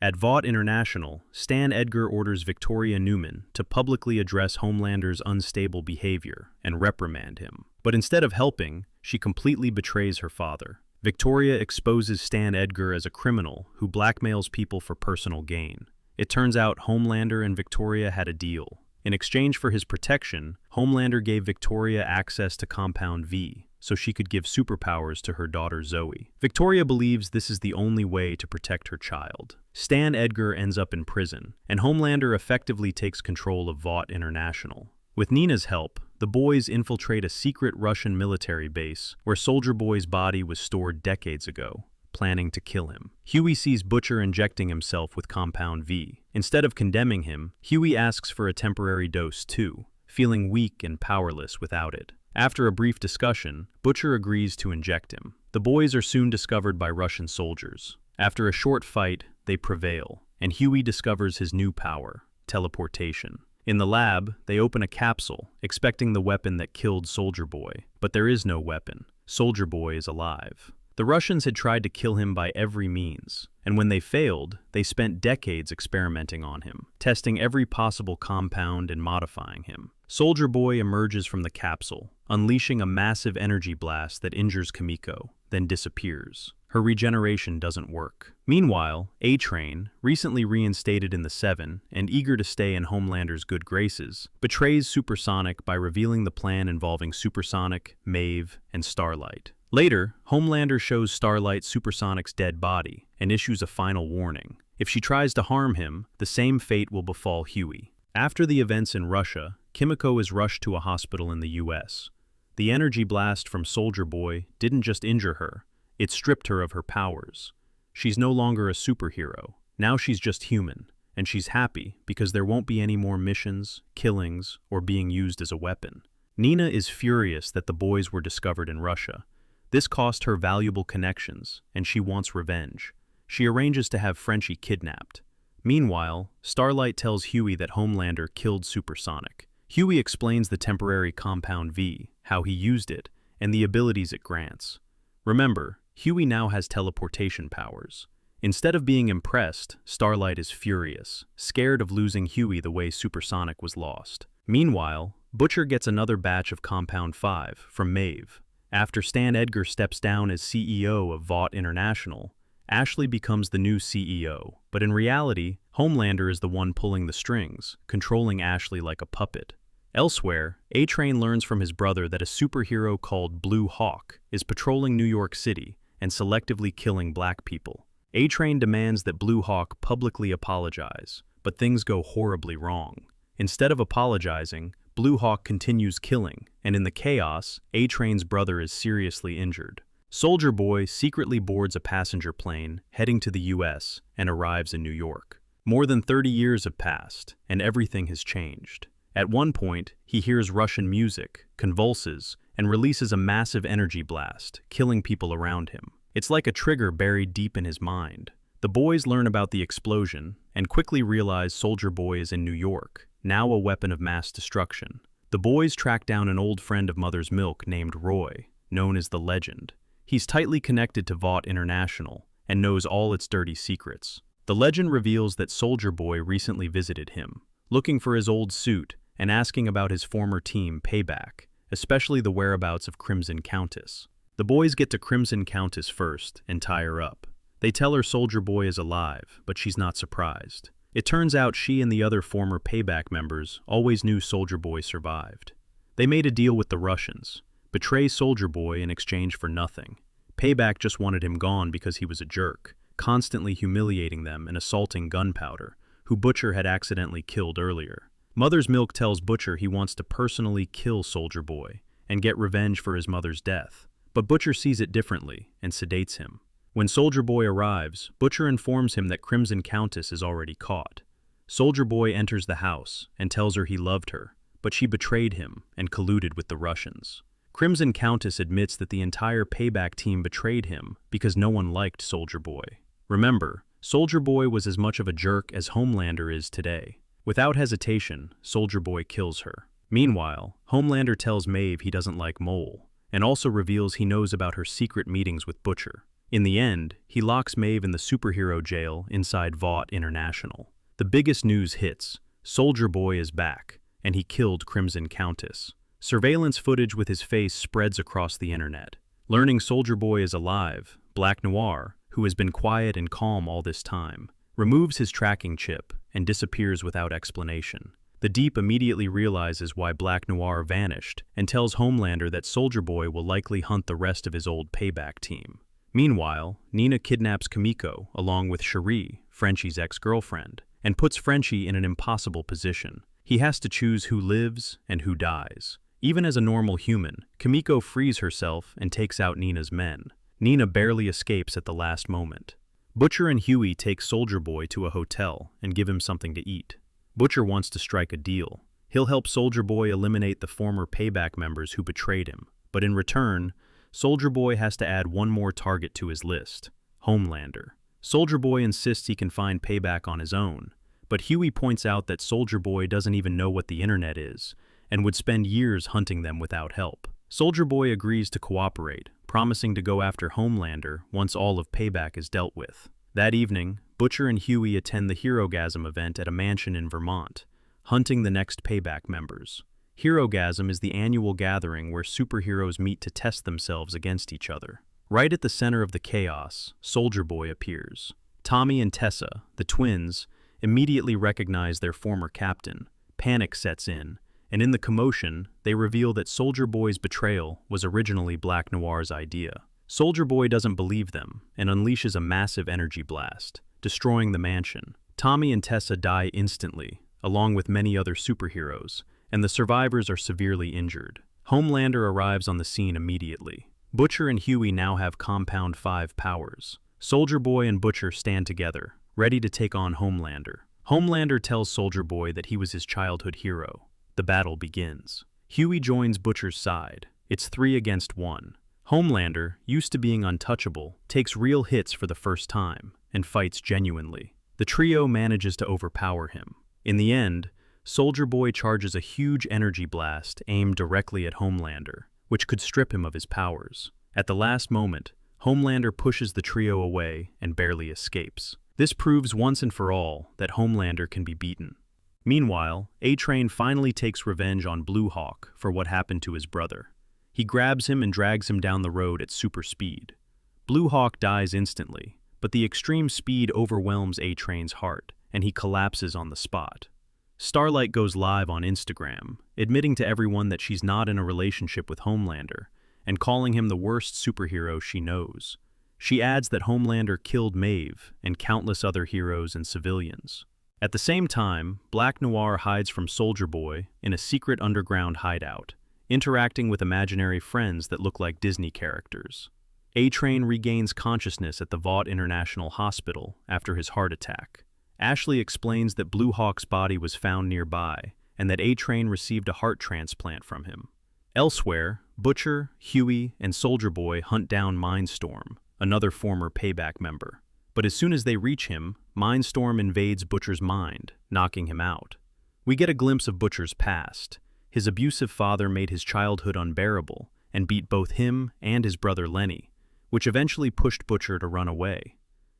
At Vought International, Stan Edgar orders Victoria Newman to publicly address Homelander's unstable behavior and reprimand him. But instead of helping, she completely betrays her father. Victoria exposes Stan Edgar as a criminal who blackmails people for personal gain. It turns out Homelander and Victoria had a deal. In exchange for his protection, Homelander gave Victoria access to Compound V, so she could give superpowers to her daughter Zoe. Victoria believes this is the only way to protect her child. Stan Edgar ends up in prison, and Homelander effectively takes control of Vought International. With Nina's help, the boys infiltrate a secret Russian military base where Soldier Boy's body was stored decades ago, planning to kill him. Hughie sees Butcher injecting himself with Compound V. Instead of condemning him, Hughie asks for a temporary dose too, feeling weak and powerless without it. After a brief discussion, Butcher agrees to inject him. The boys are soon discovered by Russian soldiers. After a short fight, they prevail, and Hughie discovers his new power, teleportation. In the lab, they open a capsule, expecting the weapon that killed Soldier Boy, but there is no weapon. Soldier Boy is alive. The Russians had tried to kill him by every means, and when they failed, they spent decades experimenting on him, testing every possible compound and modifying him. Soldier Boy emerges from the capsule, unleashing a massive energy blast that injures Kimiko, then disappears. Her regeneration doesn't work. Meanwhile, A-Train, recently reinstated in the Seven and eager to stay in Homelander's good graces, betrays Supersonic by revealing the plan involving Supersonic, Maeve, and Starlight. Later, Homelander shows Starlight Supersonic's dead body and issues a final warning. If she tries to harm him, the same fate will befall Hughie. After the events in Russia, Kimiko is rushed to a hospital in the US. The energy blast from Soldier Boy didn't just injure her, it stripped her of her powers. She's no longer a superhero. Now she's just human, and she's happy because there won't be any more missions, killings, or being used as a weapon. Nina is furious that the boys were discovered in Russia. This cost her valuable connections, and she wants revenge. She arranges to have Frenchie kidnapped. Meanwhile, Starlight tells Hughie that Homelander killed Supersonic. Hughie explains the temporary Compound V, how he used it, and the abilities it grants. Remember, Hughie now has teleportation powers. Instead of being impressed, Starlight is furious, scared of losing Hughie the way Supersonic was lost. Meanwhile, Butcher gets another batch of Compound 5 from Maeve. After Stan Edgar steps down as CEO of Vought International, Ashley becomes the new CEO, but in reality, Homelander is the one pulling the strings, controlling Ashley like a puppet. Elsewhere, A-Train learns from his brother that a superhero called Blue Hawk is patrolling New York City and selectively killing black people. A-Train demands that Blue Hawk publicly apologize, but things go horribly wrong. Instead of apologizing, Blue Hawk continues killing, and in the chaos, A-Train's brother is seriously injured. Soldier Boy secretly boards a passenger plane heading to the US and arrives in New York. More than 30 years have passed, and everything has changed. At one point, he hears Russian music, convulses, and releases a massive energy blast, killing people around him. It's like a trigger buried deep in his mind. The boys learn about the explosion and quickly realize Soldier Boy is in New York, now a weapon of mass destruction. The boys track down an old friend of Mother's Milk named Roy, known as the Legend. He's tightly connected to Vought International and knows all its dirty secrets. The Legend reveals that Soldier Boy recently visited him, looking for his old suit and asking about his former team Payback, especially the whereabouts of Crimson Countess. The boys get to Crimson Countess first and tie her up. They tell her Soldier Boy is alive, but she's not surprised. It turns out she and the other former Payback members always knew Soldier Boy survived. They made a deal with the Russians, betray Soldier Boy in exchange for nothing. Payback just wanted him gone because he was a jerk, constantly humiliating them and assaulting Gunpowder, who Butcher had accidentally killed earlier. Mother's Milk tells Butcher he wants to personally kill Soldier Boy and get revenge for his mother's death, but Butcher sees it differently and sedates him. When Soldier Boy arrives, Butcher informs him that Crimson Countess is already caught. Soldier Boy enters the house and tells her he loved her, but she betrayed him and colluded with the Russians. Crimson Countess admits that the entire Payback team betrayed him because no one liked Soldier Boy. Remember, Soldier Boy was as much of a jerk as Homelander is today. Without hesitation, Soldier Boy kills her. Meanwhile, Homelander tells Maeve he doesn't like Mole, and also reveals he knows about her secret meetings with Butcher. In the end, he locks Maeve in the superhero jail inside Vought International. The biggest news hits: Soldier Boy is back, and he killed Crimson Countess. Surveillance footage with his face spreads across the internet. Learning Soldier Boy is alive, Black Noir, who has been quiet and calm all this time, removes his tracking chip and disappears without explanation. The Deep immediately realizes why Black Noir vanished and tells Homelander that Soldier Boy will likely hunt the rest of his old Payback team. Meanwhile, Nina kidnaps Kimiko along with Cherie, Frenchie's ex-girlfriend, and puts Frenchie in an impossible position. He has to choose who lives and who dies. Even as a normal human, Kimiko frees herself and takes out Nina's men. Nina barely escapes at the last moment. Butcher and Hughie take Soldier Boy to a hotel and give him something to eat. Butcher wants to strike a deal. He'll help Soldier Boy eliminate the former Payback members who betrayed him, but in return, Soldier Boy has to add one more target to his list: Homelander. Soldier Boy insists he can find Payback on his own, but Hughie points out that Soldier Boy doesn't even know what the internet is, and would spend years hunting them without help. Soldier Boy agrees to cooperate, promising to go after Homelander once all of Payback is dealt with. That evening, Butcher and Hughie attend the Herogasm event at a mansion in Vermont, hunting the next Payback members. Herogasm is the annual gathering where superheroes meet to test themselves against each other. Right at the center of the chaos, Soldier Boy appears. Tommy and Tessa, the twins, immediately recognize their former captain. Panic sets in, and in the commotion, they reveal that Soldier Boy's betrayal was originally Black Noir's idea. Soldier Boy doesn't believe them and unleashes a massive energy blast, destroying the mansion. Tommy and Tessa die instantly, along with many other superheroes, and the survivors are severely injured. Homelander arrives on the scene immediately. Butcher and Hughie now have Compound 5 powers. Soldier Boy and Butcher stand together, ready to take on Homelander. Homelander tells Soldier Boy that he was his childhood hero. The battle begins. Hughie joins Butcher's side. It's 3 against 1. Homelander, used to being untouchable, takes real hits for the first time and fights genuinely. The trio manages to overpower him. In the end, Soldier Boy charges a huge energy blast aimed directly at Homelander, which could strip him of his powers. At the last moment, Homelander pushes the trio away and barely escapes. This proves once and for all that Homelander can be beaten. Meanwhile, A-Train finally takes revenge on Blue Hawk for what happened to his brother. He grabs him and drags him down the road at super speed. Blue Hawk dies instantly, but the extreme speed overwhelms A-Train's heart, and he collapses on the spot. Starlight goes live on Instagram, admitting to everyone that she's not in a relationship with Homelander, and calling him the worst superhero she knows. She adds that Homelander killed Maeve and countless other heroes and civilians. At the same time, Black Noir hides from Soldier Boy in a secret underground hideout, interacting with imaginary friends that look like Disney characters. A-Train regains consciousness at the Vought International Hospital after his heart attack. Ashley explains that Blue Hawk's body was found nearby and that A-Train received a heart transplant from him. Elsewhere, Butcher, Hughie, and Soldier Boy hunt down Mindstorm, another former Payback member. But as soon as they reach him, Mindstorm invades Butcher's mind, knocking him out. We get a glimpse of Butcher's past. His abusive father made his childhood unbearable and beat both him and his brother Lenny, which eventually pushed Butcher to run away.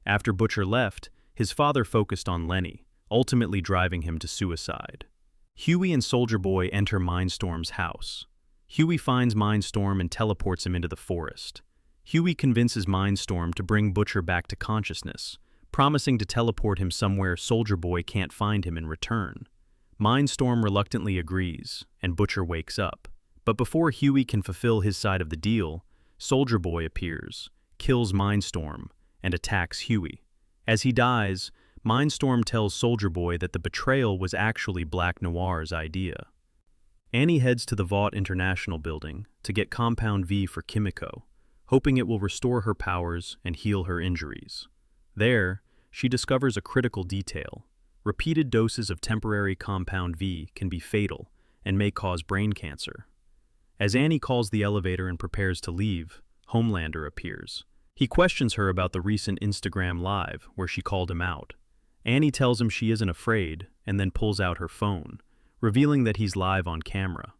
After Butcher left, his father focused on Lenny, ultimately driving him to suicide. Hughie and Soldier Boy enter Mindstorm's house. Hughie finds Mindstorm and teleports him into the forest. Hughie convinces Mindstorm to bring Butcher back to consciousness, promising to teleport him somewhere Soldier Boy can't find him in return. Mindstorm reluctantly agrees, and Butcher wakes up. But before Hughie can fulfill his side of the deal, Soldier Boy appears, kills Mindstorm, and attacks Hughie. As he dies, Mindstorm tells Soldier Boy that the betrayal was actually Black Noir's idea. Annie heads to the Vought International building to get Compound V for Kimiko, hoping it will restore her powers and heal her injuries. There, she discovers a critical detail. Repeated doses of temporary Compound V can be fatal and may cause brain cancer. As Annie calls the elevator and prepares to leave, Homelander appears. He questions her about the recent Instagram Live where she called him out. Annie tells him she isn't afraid and then pulls out her phone, revealing that he's live on camera.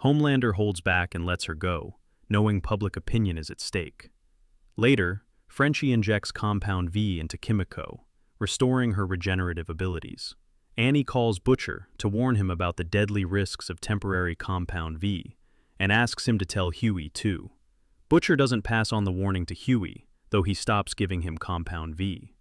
Homelander holds back and lets her go, knowing public opinion is at stake. Later, Frenchie injects Compound V into Kimiko, restoring her regenerative abilities. Annie calls Butcher to warn him about the deadly risks of temporary Compound V, and asks him to tell Hughie too. Butcher doesn't pass on the warning to Hughie, though he stops giving him Compound V.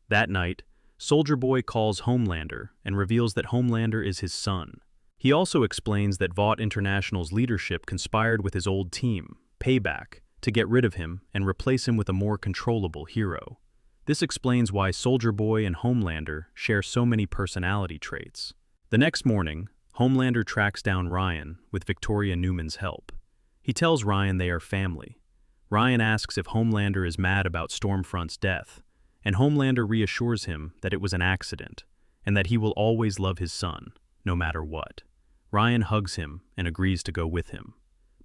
That night, Soldier Boy calls Homelander and reveals that Homelander is his son. He also explains that Vought International's leadership conspired with his old team, Payback, to get rid of him and replace him with a more controllable hero. This explains why Soldier Boy and Homelander share so many personality traits. The next morning, Homelander tracks down Ryan with Victoria Newman's help. He tells Ryan they are family. Ryan asks if Homelander is mad about Stormfront's death, and Homelander reassures him that it was an accident, and that he will always love his son, no matter what. Ryan hugs him and agrees to go with him.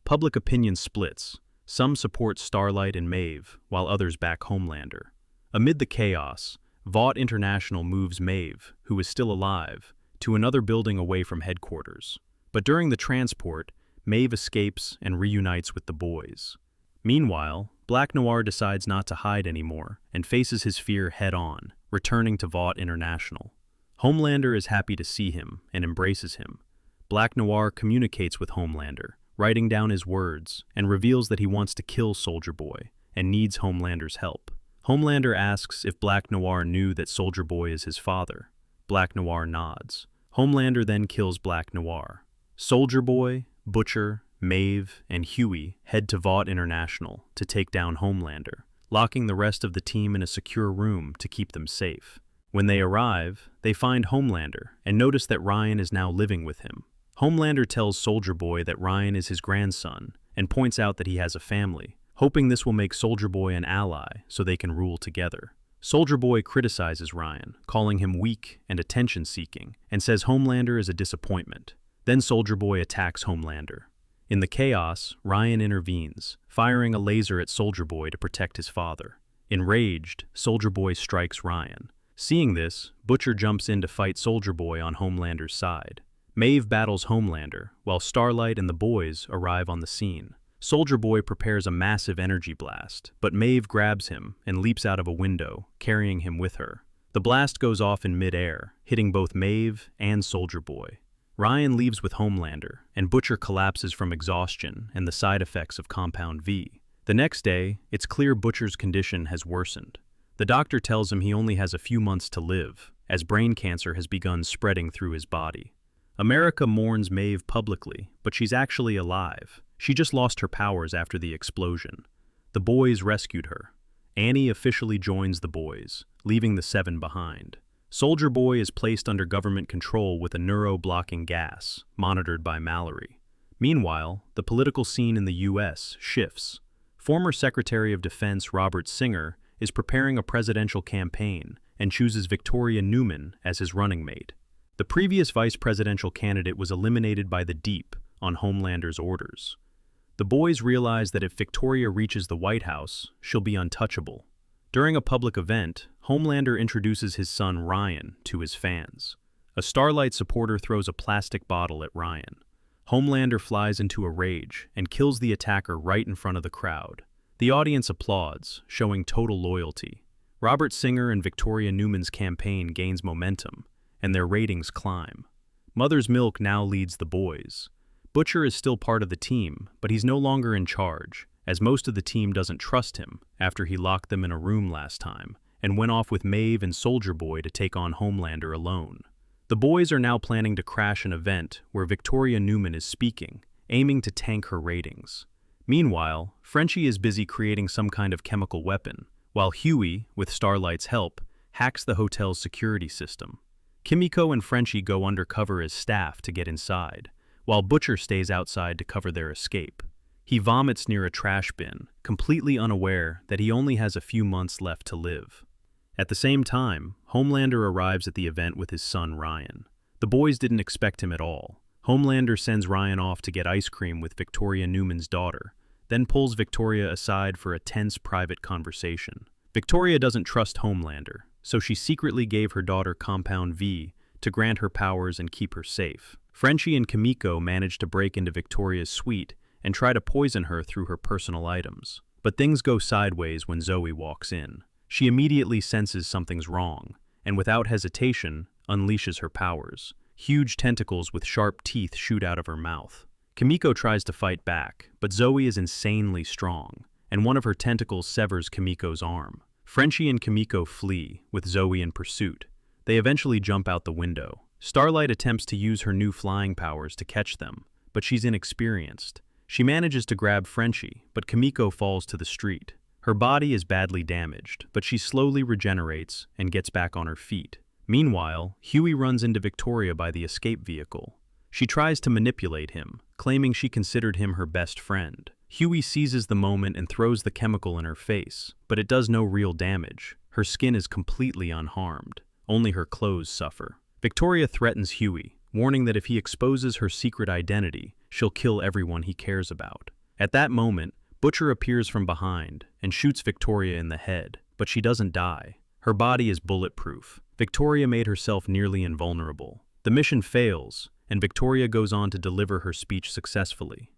Public opinion splits. Some support Starlight and Maeve, while others back Homelander. Amid the chaos, Vought International moves Maeve, who is still alive, to another building away from headquarters. But during the transport, Maeve escapes and reunites with the boys. Meanwhile, Black Noir decides not to hide anymore and faces his fear head-on, returning to Vought International. Homelander is happy to see him and embraces him. Black Noir communicates with Homelander, writing down his words, and reveals that he wants to kill Soldier Boy and needs Homelander's help. Homelander asks if Black Noir knew that Soldier Boy is his father. Black Noir nods. Homelander then kills Black Noir. Soldier Boy, Butcher, Maeve, and Hughie head to Vought International to take down Homelander, locking the rest of the team in a secure room to keep them safe. When they arrive, they find Homelander and notice that Ryan is now living with him. Homelander tells Soldier Boy that Ryan is his grandson and points out that he has a family, hoping this will make Soldier Boy an ally so they can rule together. Soldier Boy criticizes Ryan, calling him weak and attention-seeking, and says Homelander is a disappointment. Then Soldier Boy attacks Homelander. In the chaos, Ryan intervenes, firing a laser at Soldier Boy to protect his father. Enraged, Soldier Boy strikes Ryan. Seeing this, Butcher jumps in to fight Soldier Boy on Homelander's side. Maeve battles Homelander, while Starlight and the boys arrive on the scene. Soldier Boy prepares a massive energy blast, but Maeve grabs him and leaps out of a window, carrying him with her. The blast goes off in mid-air, hitting both Maeve and Soldier Boy. Ryan leaves with Homelander, and Butcher collapses from exhaustion and the side effects of Compound V. The next day, it's clear Butcher's condition has worsened. The doctor tells him he only has a few months to live, as brain cancer has begun spreading through his body. America mourns Maeve publicly, but she's actually alive. She just lost her powers after the explosion. The boys rescued her. Annie officially joins the boys, leaving the 7 behind. Soldier Boy is placed under government control with a neuro-blocking gas, monitored by Mallory. Meanwhile, the political scene in the U.S. shifts. Former Secretary of Defense Robert Singer is preparing a presidential campaign and chooses Victoria Newman as his running mate. The previous vice presidential candidate was eliminated by the Deep on Homelander's orders. The boys realize that if Victoria reaches the White House, she'll be untouchable. During a public event, Homelander introduces his son Ryan to his fans. A Starlight supporter throws a plastic bottle at Ryan. Homelander flies into a rage and kills the attacker right in front of the crowd. The audience applauds, showing total loyalty. Robert Singer and Victoria Newman's campaign gains momentum, and their ratings climb. Mother's Milk now leads the boys. Butcher is still part of the team, but he's no longer in charge, as most of the team doesn't trust him after he locked them in a room last time and went off with Maeve and Soldier Boy to take on Homelander alone. The boys are now planning to crash an event where Victoria Newman is speaking, aiming to tank her ratings. Meanwhile, Frenchie is busy creating some kind of chemical weapon, while Hughie, with Starlight's help, hacks the hotel's security system. Kimiko and Frenchie go undercover as staff to get inside, while Butcher stays outside to cover their escape. He vomits near a trash bin, completely unaware that he only has a few months left to live. At the same time, Homelander arrives at the event with his son Ryan. The boys didn't expect him at all. Homelander sends Ryan off to get ice cream with Victoria Newman's daughter, then pulls Victoria aside for a tense private conversation. Victoria doesn't trust Homelander, so she secretly gave her daughter Compound V to grant her powers and keep her safe. Frenchie and Kimiko manage to break into Victoria's suite and try to poison her through her personal items. But things go sideways when Zoe walks in. She immediately senses something's wrong, and without hesitation, unleashes her powers. Huge tentacles with sharp teeth shoot out of her mouth. Kimiko tries to fight back, but Zoe is insanely strong, and one of her tentacles severs Kimiko's arm. Frenchie and Kimiko flee, with Zoe in pursuit. They eventually jump out the window. Starlight attempts to use her new flying powers to catch them, but she's inexperienced. She manages to grab Frenchie, but Kimiko falls to the street. Her body is badly damaged, but she slowly regenerates and gets back on her feet. Meanwhile, Hughie runs into Victoria by the escape vehicle. She tries to manipulate him, claiming she considered him her best friend. Hughie seizes the moment and throws the chemical in her face, but it does no real damage. Her skin is completely unharmed. Only her clothes suffer. Victoria threatens Hughie, warning that if he exposes her secret identity, she'll kill everyone he cares about. At that moment, Butcher appears from behind and shoots Victoria in the head, but she doesn't die. Her body is bulletproof. Victoria made herself nearly invulnerable. The mission fails, and Victoria goes on to deliver her speech successfully.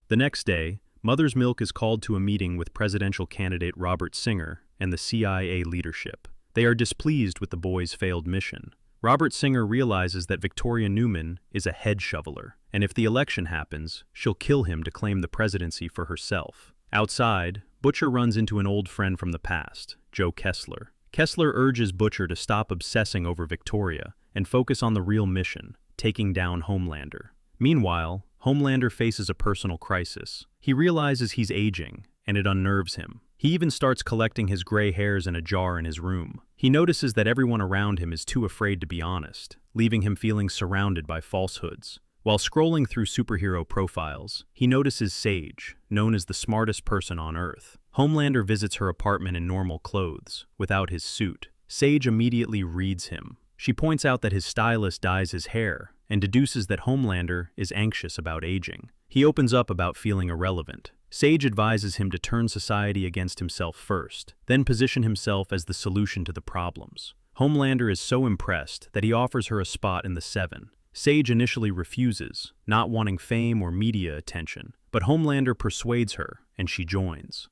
The next day, Mother's Milk is called to a meeting with presidential candidate Robert Singer and the CIA leadership. They are displeased with the boys' failed mission. Robert Singer realizes that Victoria Newman is a head shoveler, and if the election happens, she'll kill him to claim the presidency for herself. Outside, Butcher runs into an old friend from the past, Joe Kessler. Kessler urges Butcher to stop obsessing over Victoria and focus on the real mission, taking down Homelander. Meanwhile, Homelander faces a personal crisis. He realizes he's aging, and it unnerves him. He even starts collecting his gray hairs in a jar in his room. He notices that everyone around him is too afraid to be honest, leaving him feeling surrounded by falsehoods. While scrolling through superhero profiles, he notices Sage, known as the smartest person on Earth. Homelander visits her apartment in normal clothes, without his suit. Sage immediately reads him. She points out that his stylist dyes his hair, and deduces that Homelander is anxious about aging. He opens up about feeling irrelevant. Sage advises him to turn society against himself first, then position himself as the solution to the problems. Homelander is so impressed that he offers her a spot in the Seven. Sage initially refuses, not wanting fame or media attention, but Homelander persuades her, and she joins.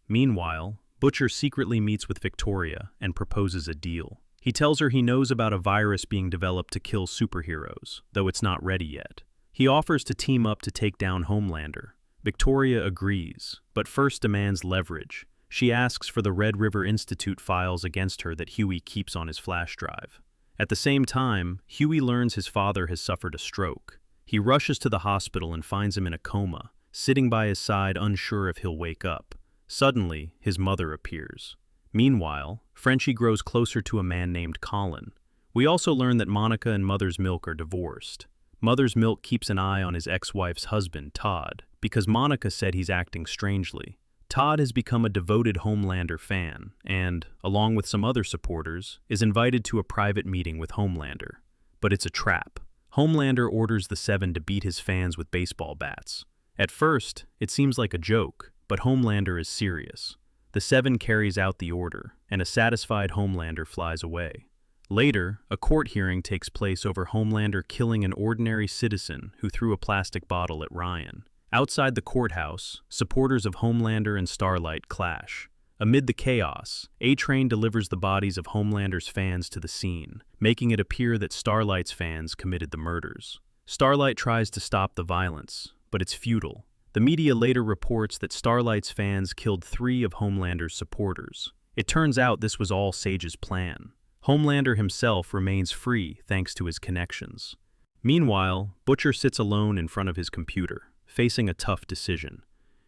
Meanwhile, Butcher secretly meets with Victoria and proposes a deal. He tells her he knows about a virus being developed to kill superheroes, though it's not ready yet. He offers to team up to take down Homelander. Victoria agrees, but first demands leverage. She asks for the Red River Institute files against her that Hughie keeps on his flash drive. At the same time, Hughie learns his father has suffered a stroke. He rushes to the hospital and finds him in a coma, sitting by his side unsure if he'll wake up. Suddenly, his mother appears. Meanwhile, Frenchie grows closer to a man named Colin. We also learn that Monica and Mother's Milk are divorced. Mother's Milk keeps an eye on his ex-wife's husband, Todd, because Monica said he's acting strangely. Todd has become a devoted Homelander fan and, along with some other supporters, is invited to a private meeting with Homelander. But it's a trap. Homelander orders the Seven to beat his fans with baseball bats. At first, it seems like a joke, but Homelander is serious. The Seven carries out the order, and a satisfied Homelander flies away. Later, a court hearing takes place over Homelander killing an ordinary citizen who threw a plastic bottle at Ryan. Outside the courthouse, supporters of Homelander and Starlight clash. Amid the chaos, A-Train delivers the bodies of Homelander's fans to the scene, making it appear that Starlight's fans committed the murders. Starlight tries to stop the violence, but it's futile. The media later reports that Starlight's fans killed 3 of Homelander's supporters. It turns out this was all Sage's plan. Homelander himself remains free thanks to his connections. Meanwhile, Butcher sits alone in front of his computer, facing a tough decision.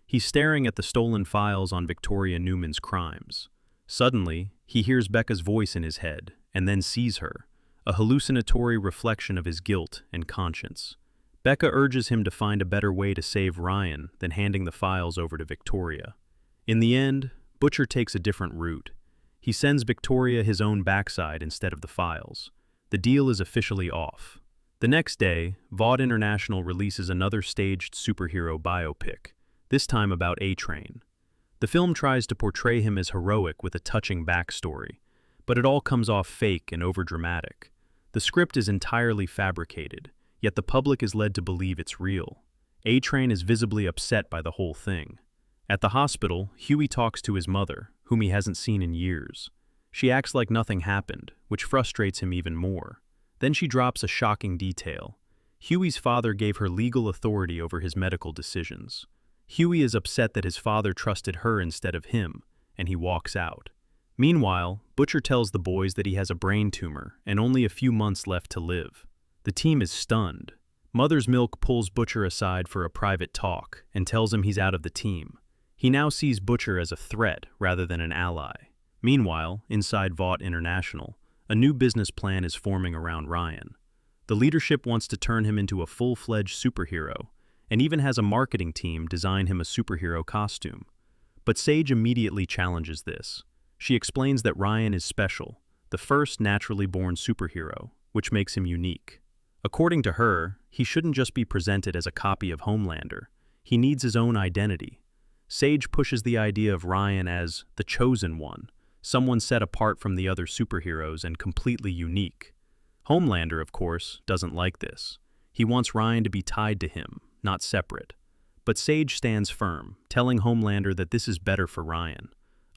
He's staring at the stolen files on Victoria Newman's crimes. Suddenly, He hears Becca's voice in his head, and then sees her, a hallucinatory reflection of his guilt and conscience. Becca urges him to find a better way to save Ryan than handing the files over to Victoria. In the end, Butcher takes a different route. He sends Victoria his own backside instead of the files. The deal is officially off. The next day, Vought International releases another staged superhero biopic, this time about A-Train. The film tries to portray him as heroic with a touching backstory, but it all comes off fake and overdramatic. The script is entirely fabricated, yet the public is led to believe it's real. A-Train is visibly upset by the whole thing. At the hospital, Hughie talks to his mother, whom he hasn't seen in years. She acts like nothing happened, which frustrates him even more. Then she drops a shocking detail. Hughie's father gave her legal authority over his medical decisions. Hughie is upset that his father trusted her instead of him, and he walks out. Meanwhile, Butcher tells the boys that he has a brain tumor and only a few months left to live. The team is stunned. Mother's Milk pulls Butcher aside for a private talk and tells him he's out of the team. He now sees Butcher as a threat rather than an ally. Meanwhile, inside Vought International, a new business plan is forming around Ryan. The leadership wants to turn him into a full-fledged superhero, and even has a marketing team design him a superhero costume. But Sage immediately challenges this. She explains that Ryan is special, the first naturally born superhero, which makes him unique. According to her, he shouldn't just be presented as a copy of Homelander. He needs his own identity. Sage pushes the idea of Ryan as the chosen one, someone set apart from the other superheroes and completely unique. Homelander, of course, doesn't like this. He wants Ryan to be tied to him, not separate. But Sage stands firm, telling Homelander that this is better for Ryan.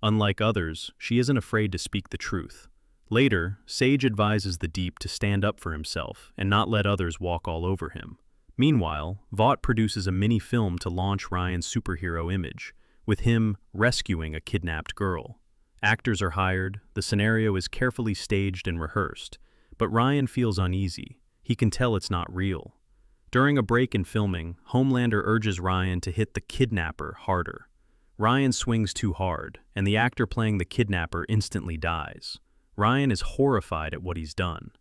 Unlike others, she isn't afraid to speak the truth. Later, Sage advises the Deep to stand up for himself and not let others walk all over him. Meanwhile, Vought produces a mini-film to launch Ryan's superhero image, with him rescuing a kidnapped girl. Actors are hired, the scenario is carefully staged and rehearsed, but Ryan feels uneasy. He can tell it's not real. During a break in filming, Homelander urges Ryan to hit the kidnapper harder. Ryan swings too hard, and the actor playing the kidnapper instantly dies. Ryan is horrified at what he's done.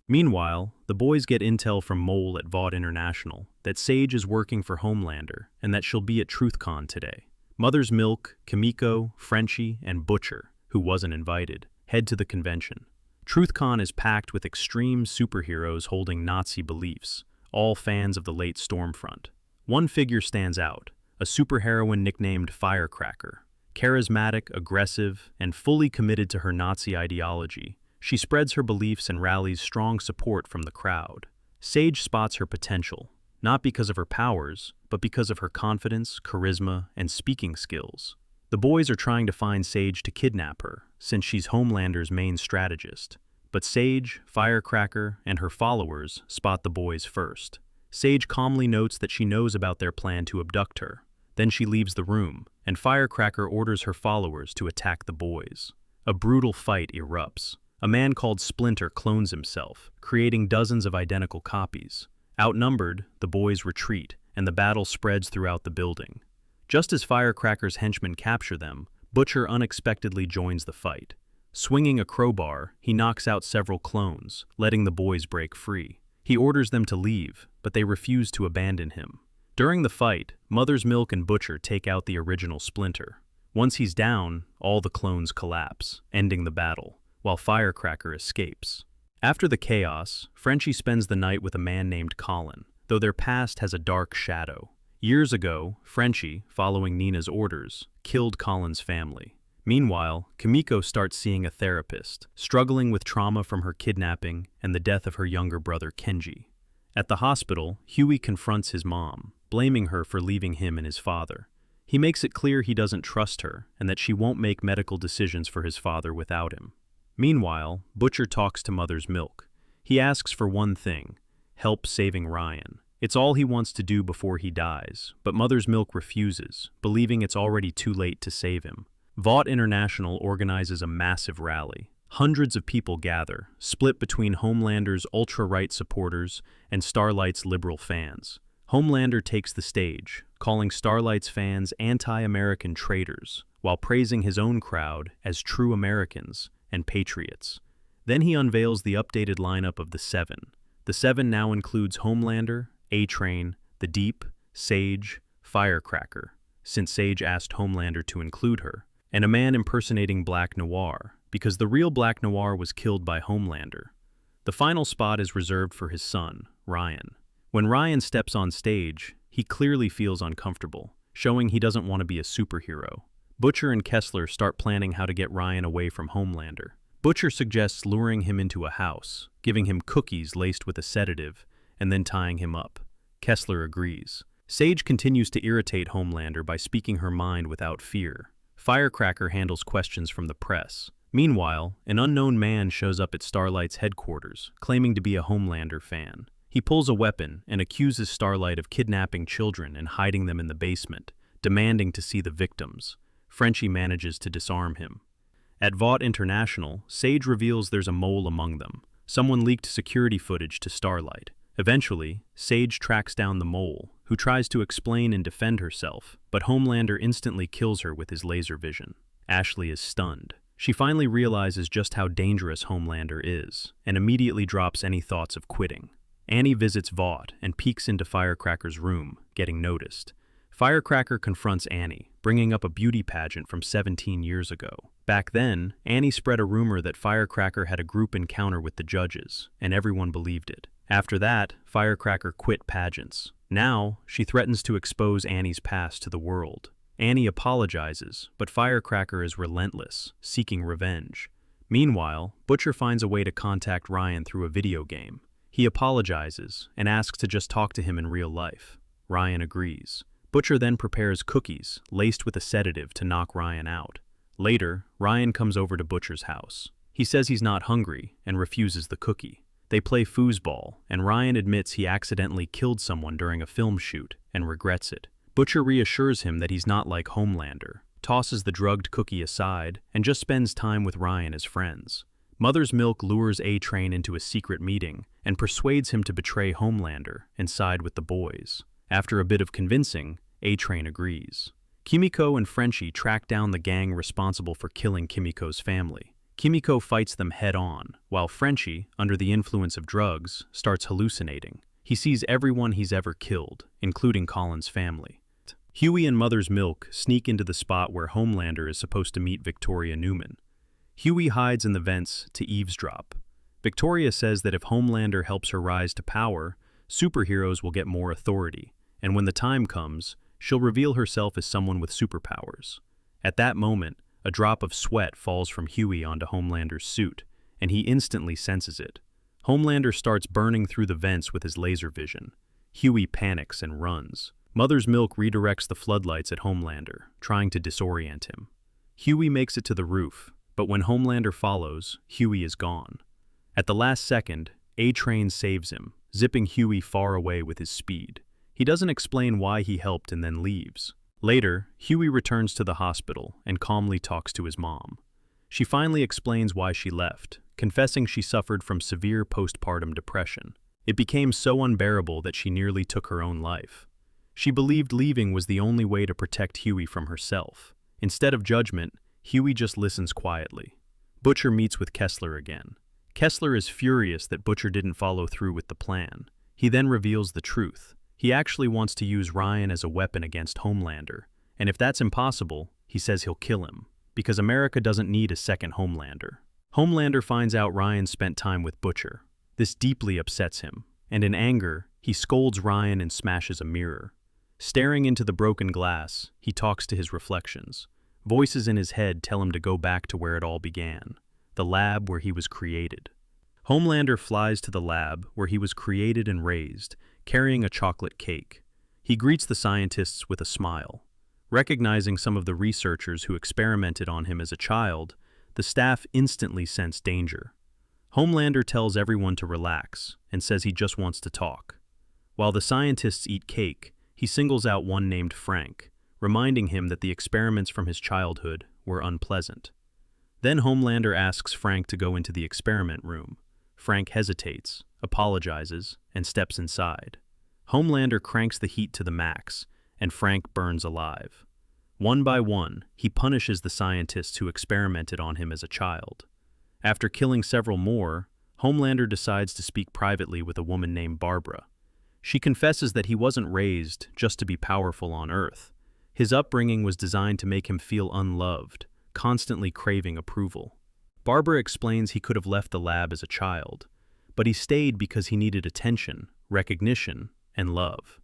Meanwhile, the boys get intel from Mole at Vought International that Sage is working for Homelander and that she'll be at TruthCon today. Mother's Milk, Kimiko, Frenchie, and Butcher, who wasn't invited, head to the convention. TruthCon is packed with extreme superheroes holding Nazi beliefs, all fans of the late Stormfront. One figure stands out, a superheroine nicknamed Firecracker. Charismatic, aggressive, and fully committed to her Nazi ideology, she spreads her beliefs and rallies strong support from the crowd. Sage spots her potential, not because of her powers, but because of her confidence, charisma, and speaking skills. The boys are trying to find Sage to kidnap her, since she's Homelander's main strategist. But Sage, Firecracker, and her followers spot the boys first. Sage calmly notes that she knows about their plan to abduct her. Then she leaves the room, and Firecracker orders her followers to attack the boys. A brutal fight erupts. A man called Splinter clones himself, creating dozens of identical copies. Outnumbered, the boys retreat, and the battle spreads throughout the building. Just as Firecracker's henchmen capture them, Butcher unexpectedly joins the fight. Swinging a crowbar, he knocks out several clones, letting the boys break free. He orders them to leave, but they refuse to abandon him. During the fight, Mother's Milk and Butcher take out the original Splinter. Once he's down, all the clones collapse, ending the battle, while Firecracker escapes. After the chaos, Frenchie spends the night with a man named Colin, though their past has a dark shadow. Years ago, Frenchie, following Nina's orders, killed Colin's family. Meanwhile, Kimiko starts seeing a therapist, struggling with trauma from her kidnapping and the death of her younger brother Kenji. At the hospital, Hughie confronts his mom, blaming her for leaving him and his father. He makes it clear he doesn't trust her and that she won't make medical decisions for his father without him. Meanwhile, Butcher talks to Mother's Milk. He asks for one thing: help saving Ryan. It's all he wants to do before he dies, but Mother's Milk refuses, believing it's already too late to save him. Vought International organizes a massive rally. Hundreds of people gather, split between Homelander's ultra-right supporters and Starlight's liberal fans. Homelander takes the stage, calling Starlight's fans anti-American traitors, while praising his own crowd as true Americans and Patriots. Then he unveils the updated lineup of the Seven. The Seven now includes Homelander, A-Train, The Deep, Sage, Firecracker, since Sage asked Homelander to include her, and a man impersonating Black Noir, because the real Black Noir was killed by Homelander. The final spot is reserved for his son, Ryan. When Ryan steps on stage, he clearly feels uncomfortable, showing he doesn't want to be a superhero. Butcher and Kessler start planning how to get Ryan away from Homelander. Butcher suggests luring him into a house, giving him cookies laced with a sedative, and then tying him up. Kessler agrees. Sage continues to irritate Homelander by speaking her mind without fear. Firecracker handles questions from the press. Meanwhile, an unknown man shows up at Starlight's headquarters, claiming to be a Homelander fan. He pulls a weapon and accuses Starlight of kidnapping children and hiding them in the basement, demanding to see the victims. Frenchie manages to disarm him. At Vought International, Sage reveals there's a mole among them. Someone leaked security footage to Starlight. Eventually, Sage tracks down the mole, who tries to explain and defend herself, but Homelander instantly kills her with his laser vision. Ashley is stunned. She finally realizes just how dangerous Homelander is, and immediately drops any thoughts of quitting. Annie visits Vought and peeks into Firecracker's room, getting noticed. Firecracker confronts Annie, bringing up a beauty pageant from 17 years ago. Back then, Annie spread a rumor that Firecracker had a group encounter with the judges, and everyone believed it. After that, Firecracker quit pageants. Now, she threatens to expose Annie's past to the world. Annie apologizes, but Firecracker is relentless, seeking revenge. Meanwhile, Butcher finds a way to contact Ryan through a video game. He apologizes and asks to just talk to him in real life. Ryan agrees. Butcher then prepares cookies, laced with a sedative to knock Ryan out. Later, Ryan comes over to Butcher's house. He says he's not hungry and refuses the cookie. They play foosball, and Ryan admits he accidentally killed someone during a film shoot and regrets it. Butcher reassures him that he's not like Homelander, tosses the drugged cookie aside, and just spends time with Ryan as friends. Mother's Milk lures A-Train into a secret meeting and persuades him to betray Homelander and side with the boys. After a bit of convincing, A-Train agrees. Kimiko and Frenchie track down the gang responsible for killing Kimiko's family. Kimiko fights them head-on, while Frenchie, under the influence of drugs, starts hallucinating. He sees everyone he's ever killed, including Colin's family. Hughie and Mother's Milk sneak into the spot where Homelander is supposed to meet Victoria Newman. Hughie hides in the vents to eavesdrop. Victoria says that if Homelander helps her rise to power, superheroes will get more authority, and when the time comes, she'll reveal herself as someone with superpowers. At that moment, a drop of sweat falls from Hughie onto Homelander's suit, and he instantly senses it. Homelander starts burning through the vents with his laser vision. Hughie panics and runs. Mother's Milk redirects the floodlights at Homelander, trying to disorient him. Hughie makes it to the roof, but when Homelander follows, Hughie is gone. At the last second, A-Train saves him, zipping Hughie far away with his speed. He doesn't explain why he helped and then leaves. Later, Hughie returns to the hospital and calmly talks to his mom. She finally explains why she left, confessing she suffered from severe postpartum depression. It became so unbearable that she nearly took her own life. She believed leaving was the only way to protect Hughie from herself. Instead of judgment, Hughie just listens quietly. Butcher meets with Kessler again. Kessler is furious that Butcher didn't follow through with the plan. He then reveals the truth. He actually wants to use Ryan as a weapon against Homelander, and if that's impossible, he says he'll kill him, because America doesn't need a second Homelander. Homelander finds out Ryan spent time with Butcher. This deeply upsets him, and in anger, he scolds Ryan and smashes a mirror. Staring into the broken glass, he talks to his reflections. Voices in his head tell him to go back to where it all began, the lab where he was created. Homelander flies to the lab where he was created and raised, carrying a chocolate cake. He greets the scientists with a smile. Recognizing some of the researchers who experimented on him as a child, the staff instantly sense danger. Homelander tells everyone to relax and says he just wants to talk. While the scientists eat cake, he singles out one named Frank, reminding him that the experiments from his childhood were unpleasant. Then Homelander asks Frank to go into the experiment room. Frank hesitates, apologizes, and steps inside. Homelander cranks the heat to the max, and Frank burns alive. One by one, he punishes the scientists who experimented on him as a child. After killing several more, Homelander decides to speak privately with a woman named Barbara. She confesses that he wasn't raised just to be powerful on Earth. His upbringing was designed to make him feel unloved, constantly craving approval. Barbara explains he could have left the lab as a child, but he stayed because he needed attention, recognition, and love.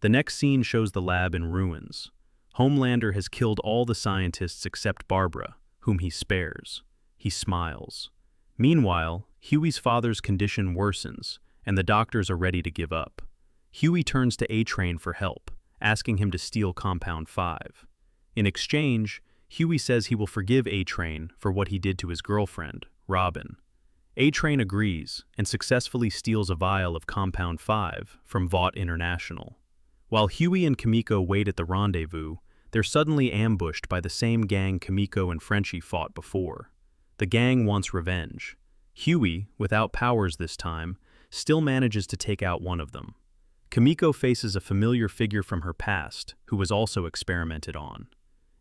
The next scene shows the lab in ruins. Homelander has killed all the scientists except Barbara, whom he spares. He smiles. Meanwhile, Hughie's father's condition worsens, and the doctors are ready to give up. Hughie turns to A-Train for help, asking him to steal Compound 5. In exchange, Hughie says he will forgive A-Train for what he did to his girlfriend, Robin. A-Train agrees and successfully steals a vial of Compound 5 from Vought International. While Hughie and Kimiko wait at the rendezvous, they're suddenly ambushed by the same gang Kimiko and Frenchie fought before. The gang wants revenge. Hughie, without powers this time, still manages to take out one of them. Kimiko faces a familiar figure from her past, who was also experimented on.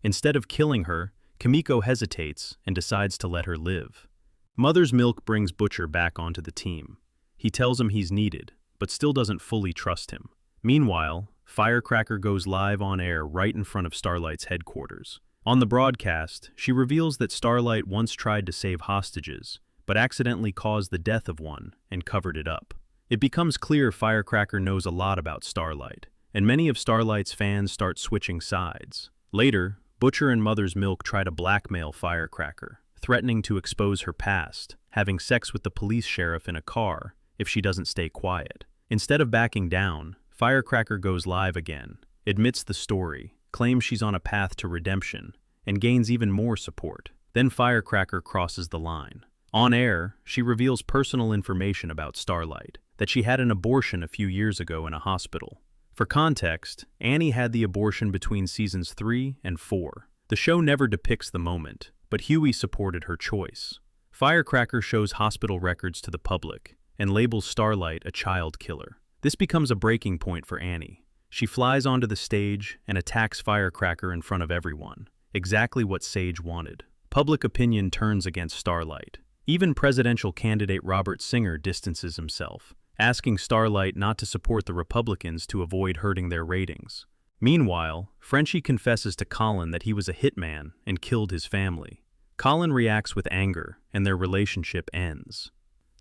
Instead of killing her, Kimiko hesitates and decides to let her live. Mother's Milk brings Butcher back onto the team. He tells him he's needed, but still doesn't fully trust him. Meanwhile, Firecracker goes live on air right in front of Starlight's headquarters. On the broadcast, she reveals that Starlight once tried to save hostages, but accidentally caused the death of one and covered it up. It becomes clear Firecracker knows a lot about Starlight, and many of Starlight's fans start switching sides. Later, Butcher and Mother's Milk try to blackmail Firecracker, threatening to expose her past, having sex with the police sheriff in a car if she doesn't stay quiet. Instead of backing down, Firecracker goes live again, admits the story, claims she's on a path to redemption, and gains even more support. Then Firecracker crosses the line. On air, she reveals personal information about Starlight, that she had an abortion a few years ago in a hospital. For context, Annie had the abortion between seasons 3 and 4. The show never depicts the moment, but Hughie supported her choice. Firecracker shows hospital records to the public and labels Starlight a child killer. This becomes a breaking point for Annie. She flies onto the stage and attacks Firecracker in front of everyone, exactly what Sage wanted. Public opinion turns against Starlight. Even presidential candidate Robert Singer distances himself, asking Starlight not to support the Republicans to avoid hurting their ratings. Meanwhile, Frenchie confesses to Colin that he was a hitman and killed his family. Colin reacts with anger, and their relationship ends.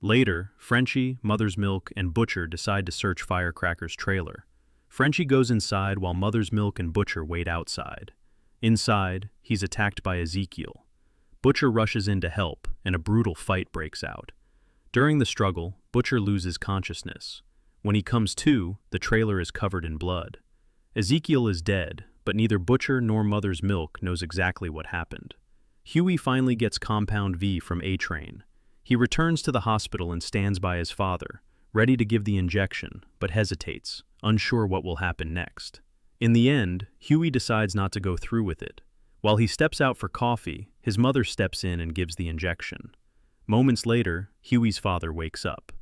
Later, Frenchie, Mother's Milk, and Butcher decide to search Firecracker's trailer. Frenchie goes inside while Mother's Milk and Butcher wait outside. Inside, he's attacked by Ezekiel. Butcher rushes in to help, and a brutal fight breaks out. During the struggle, Butcher loses consciousness. When he comes to, the trailer is covered in blood. Ezekiel is dead, but neither Butcher nor Mother's Milk knows exactly what happened. Hughie finally gets Compound V from A-Train. He returns to the hospital and stands by his father, ready to give the injection, but hesitates, unsure what will happen next. In the end, Hughie decides not to go through with it. While he steps out for coffee, his mother steps in and gives the injection. Moments later, Hughie's father wakes up.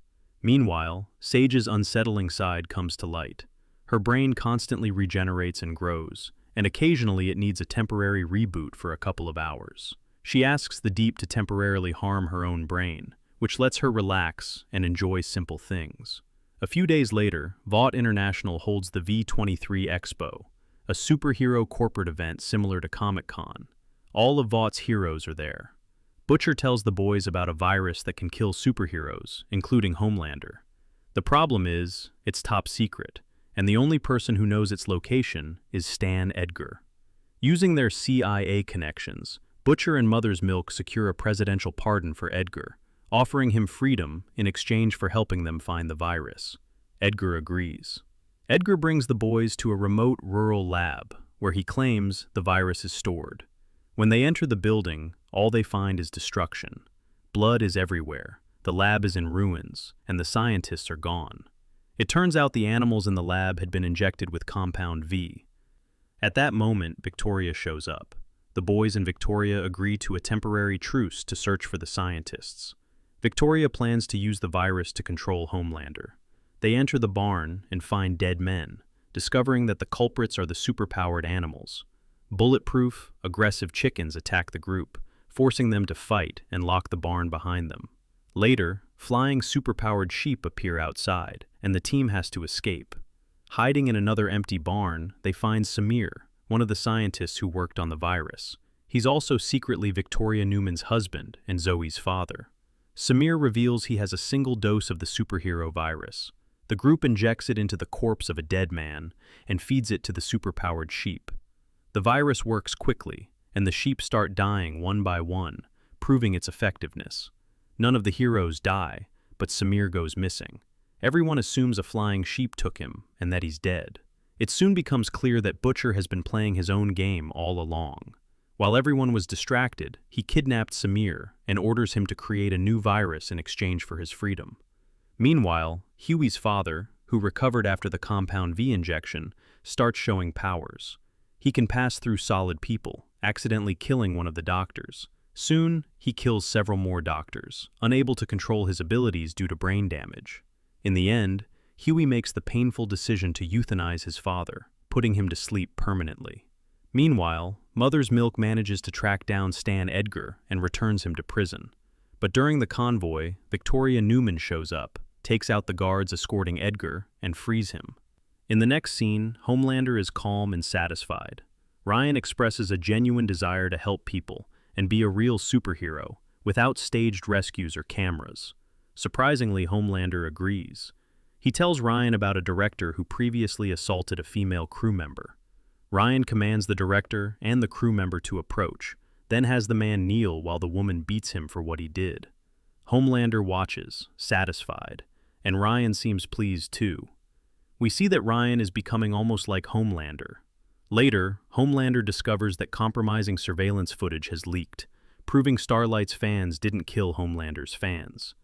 Meanwhile, Sage's unsettling side comes to light. Her brain constantly regenerates and grows, and occasionally it needs a temporary reboot for a couple of hours. She asks the Deep to temporarily harm her own brain, which lets her relax and enjoy simple things. A few days later, Vought International holds the V23 Expo, a superhero corporate event similar to Comic-Con. All of Vaught's heroes are there. Butcher tells the boys about a virus that can kill superheroes, including Homelander. The problem is, it's top secret, and the only person who knows its location is Stan Edgar. Using their CIA connections, Butcher and Mother's Milk secure a presidential pardon for Edgar, offering him freedom in exchange for helping them find the virus. Edgar agrees. Edgar brings the boys to a remote rural lab, where he claims the virus is stored. When they enter the building, all they find is destruction. Blood is everywhere, the lab is in ruins, and the scientists are gone. It turns out the animals in the lab had been injected with Compound V. At that moment, Victoria shows up. The boys and Victoria agree to a temporary truce to search for the scientists. Victoria plans to use the virus to control Homelander. They enter the barn and find dead men, discovering that the culprits are the superpowered animals. Bulletproof, aggressive chickens attack the group, forcing them to fight and lock the barn behind them. Later, flying superpowered sheep appear outside, and the team has to escape. Hiding in another empty barn, they find Samir, one of the scientists who worked on the virus. He's also secretly Victoria Newman's husband and Zoe's father. Samir reveals he has a single dose of the superhero virus. The group injects it into the corpse of a dead man and feeds it to the superpowered sheep. The virus works quickly, and the sheep start dying one by one, proving its effectiveness. None of the heroes die, but Samir goes missing. Everyone assumes a flying sheep took him and that he's dead. It soon becomes clear that Butcher has been playing his own game all along. While everyone was distracted, he kidnapped Samir and orders him to create a new virus in exchange for his freedom. Meanwhile, Hughie's father, who recovered after the Compound V injection, starts showing powers. He can pass through solid people, accidentally killing one of the doctors. Soon, he kills several more doctors, unable to control his abilities due to brain damage. In the end, Hughie makes the painful decision to euthanize his father, putting him to sleep permanently. Meanwhile, Mother's Milk manages to track down Stan Edgar and returns him to prison. But during the convoy, Victoria Newman shows up, takes out the guards escorting Edgar, and frees him. In the next scene, Homelander is calm and satisfied. Ryan expresses a genuine desire to help people and be a real superhero, without staged rescues or cameras. Surprisingly, Homelander agrees. He tells Ryan about a director who previously assaulted a female crew member. Ryan commands the director and the crew member to approach, then has the man kneel while the woman beats him for what he did. Homelander watches, satisfied, and Ryan seems pleased too. We see that Ryan is becoming almost like Homelander. Later, Homelander discovers that compromising surveillance footage has leaked, proving Starlight's fans didn't kill Homelander's fans.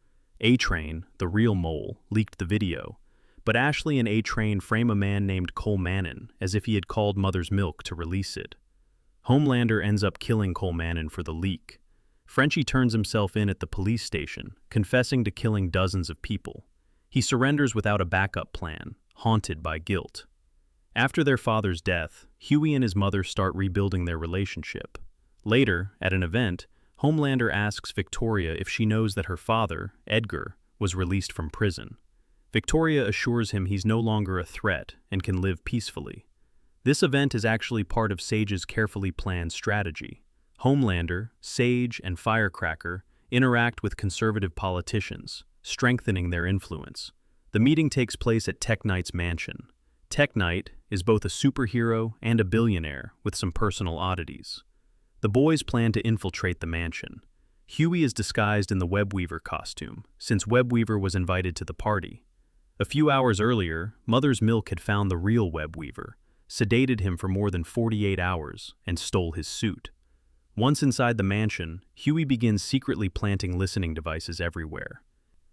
A-Train, the real mole, leaked the video, but Ashley and A-Train frame a man named Cole Mannon as if he had called Mother's Milk to release it. Homelander ends up killing Cole Mannon for the leak. Frenchie turns himself in at the police station, confessing to killing dozens of people. He surrenders without a backup plan, haunted by guilt. After their father's death, Hughie and his mother start rebuilding their relationship. Later, at an event, Homelander asks Victoria if she knows that her father, Edgar, was released from prison. Victoria assures him he's no longer a threat and can live peacefully. This event is actually part of Sage's carefully planned strategy. Homelander, Sage, and Firecracker interact with conservative politicians, strengthening their influence. The meeting takes place at Tech Knight's mansion. Tech Knight is both a superhero and a billionaire with some personal oddities. The boys plan to infiltrate the mansion. Hughie is disguised in the Webweaver costume, since Webweaver was invited to the party. A few hours earlier, Mother's Milk had found the real Webweaver, sedated him for more than 48 hours, and stole his suit. Once inside the mansion, Hughie begins secretly planting listening devices everywhere.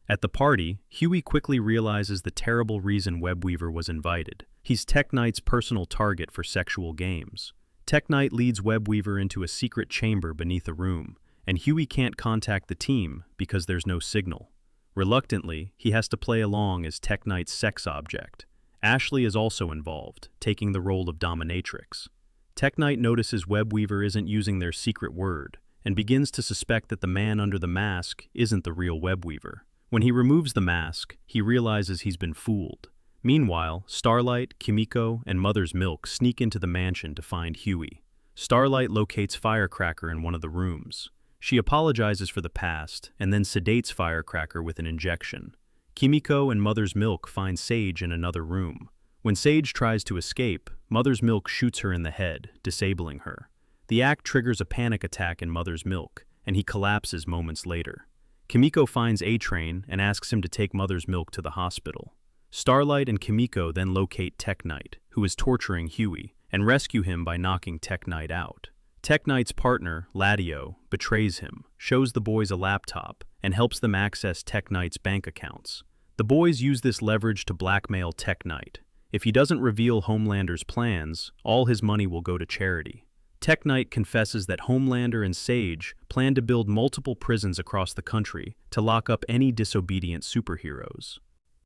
At the party, Hughie quickly realizes the terrible reason Webweaver was invited. He's Tech Knight's personal target for sexual games. Tech Knight leads Webweaver into a secret chamber beneath a room, and Hughie can't contact the team because there's no signal. Reluctantly, he has to play along as Tech Knight's sex object. Ashley is also involved, taking the role of dominatrix. Tech Knight notices Webweaver isn't using their secret word, and begins to suspect that the man under the mask isn't the real Webweaver. When he removes the mask, he realizes he's been fooled. Meanwhile, Starlight, Kimiko, and Mother's Milk sneak into the mansion to find Hughie. Starlight locates Firecracker in one of the rooms. She apologizes for the past, and then sedates Firecracker with an injection. Kimiko and Mother's Milk find Sage in another room. When Sage tries to escape, Mother's Milk shoots her in the head, disabling her. The act triggers a panic attack in Mother's Milk, and he collapses moments later. Kimiko finds A-Train and asks him to take Mother's Milk to the hospital. Starlight and Kimiko then locate Tech Knight, who is torturing Hughie, and rescue him by knocking Tech Knight out. Tech Knight's partner, Ladio, betrays him, shows the boys a laptop, and helps them access Tech Knight's bank accounts. The boys use this leverage to blackmail Tech Knight. If he doesn't reveal Homelander's plans, all his money will go to charity. Tech Knight confesses that Homelander and Sage plan to build multiple prisons across the country to lock up any disobedient superheroes.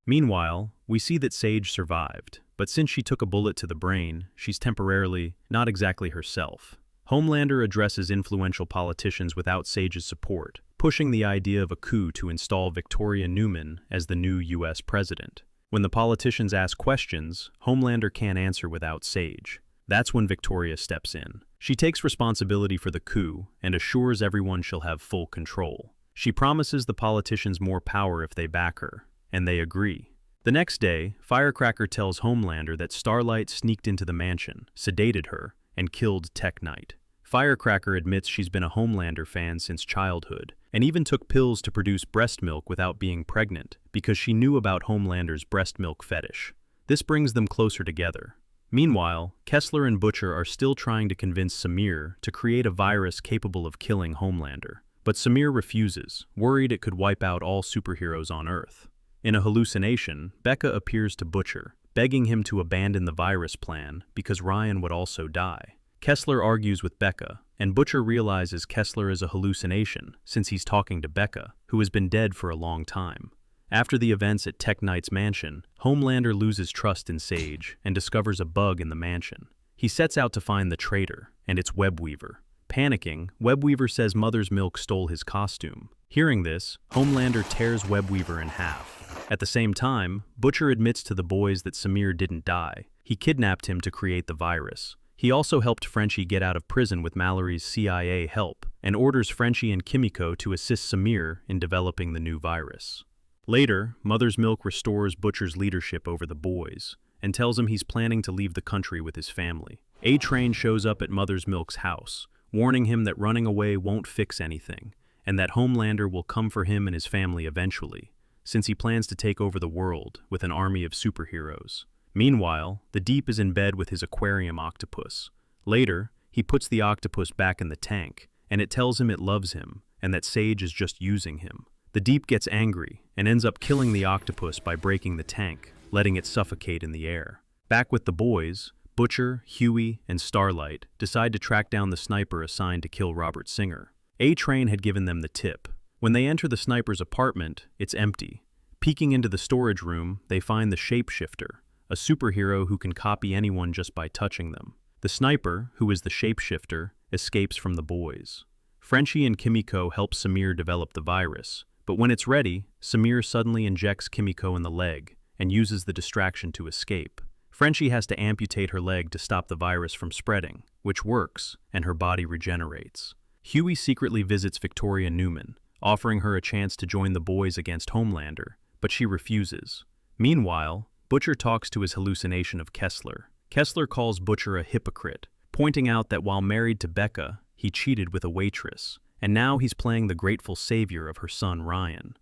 Meanwhile, we see that Sage survived, but since she took a bullet to the brain, she's temporarily not exactly herself. Homelander addresses influential politicians without Sage's support, pushing the idea of a coup to install Victoria Newman as the new U.S. president. When the politicians ask questions, Homelander can't answer without Sage. That's when Victoria steps in. She takes responsibility for the coup and assures everyone she'll have full control. She promises the politicians more power if they back her, and they agree. The next day, Firecracker tells Homelander that Starlight sneaked into the mansion, sedated her, and killed Tech Knight. Firecracker admits she's been a Homelander fan since childhood, and even took pills to produce breast milk without being pregnant, because she knew about Homelander's breast milk fetish. This brings them closer together. Meanwhile, Kessler and Butcher are still trying to convince Samir to create a virus capable of killing Homelander. But Samir refuses, worried it could wipe out all superheroes on Earth. In a hallucination, Becca appears to Butcher, begging him to abandon the virus plan because Ryan would also die. Kessler argues with Becca, and Butcher realizes Kessler is a hallucination since he's talking to Becca, who has been dead for a long time. After the events at Tech Knight's mansion, Homelander loses trust in Sage and discovers a bug in the mansion. He sets out to find the traitor, and it's Webweaver. Panicking, Webweaver says Mother's Milk stole his costume. Hearing this, Homelander tears Webweaver in half. At the same time, Butcher admits to the boys that Samir didn't die. He kidnapped him to create the virus. He also helped Frenchie get out of prison with Mallory's CIA help, and orders Frenchie and Kimiko to assist Samir in developing the new virus. Later, Mother's Milk restores Butcher's leadership over the boys, and tells him he's planning to leave the country with his family. A-Train shows up at Mother's Milk's house, warning him that running away won't fix anything, and that Homelander will come for him and his family eventually, since he plans to take over the world with an army of superheroes. Meanwhile, the Deep is in bed with his aquarium octopus. Later, he puts the octopus back in the tank, and it tells him it loves him, and that Sage is just using him. The Deep gets angry, and ends up killing the octopus by breaking the tank, letting it suffocate in the air. Back with the boys, Butcher, Hughie, and Starlight decide to track down the sniper assigned to kill Robert Singer. A-Train had given them the tip. When they enter the sniper's apartment, it's empty. Peeking into the storage room, they find the Shapeshifter, a superhero who can copy anyone just by touching them. The sniper, who is the Shapeshifter, escapes from the boys. Frenchie and Kimiko help Samir develop the virus, but when it's ready, Samir suddenly injects Kimiko in the leg and uses the distraction to escape. Frenchie has to amputate her leg to stop the virus from spreading, which works, and her body regenerates. Hughie secretly visits Victoria Newman, offering her a chance to join the boys against Homelander, but she refuses. Meanwhile, Butcher talks to his hallucination of Kessler. Kessler calls Butcher a hypocrite, pointing out that while married to Becca, he cheated with a waitress, and now he's playing the grateful savior of her son Ryan.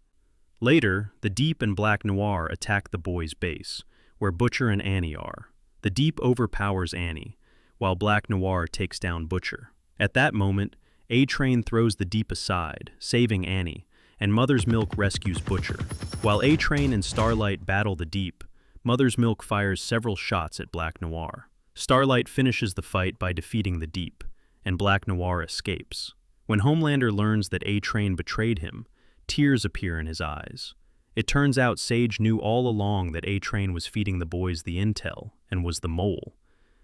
Later, the Deep and Black Noir attack the boys' base, where Butcher and Annie are. The Deep overpowers Annie, while Black Noir takes down Butcher. At that moment, A-Train throws the Deep aside, saving Annie, and Mother's Milk rescues Butcher. While A-Train and Starlight battle the Deep, Mother's Milk fires several shots at Black Noir. Starlight finishes the fight by defeating the Deep, and Black Noir escapes. When Homelander learns that A-Train betrayed him, tears appear in his eyes. It turns out Sage knew all along that A-Train was feeding the boys the intel and was the mole,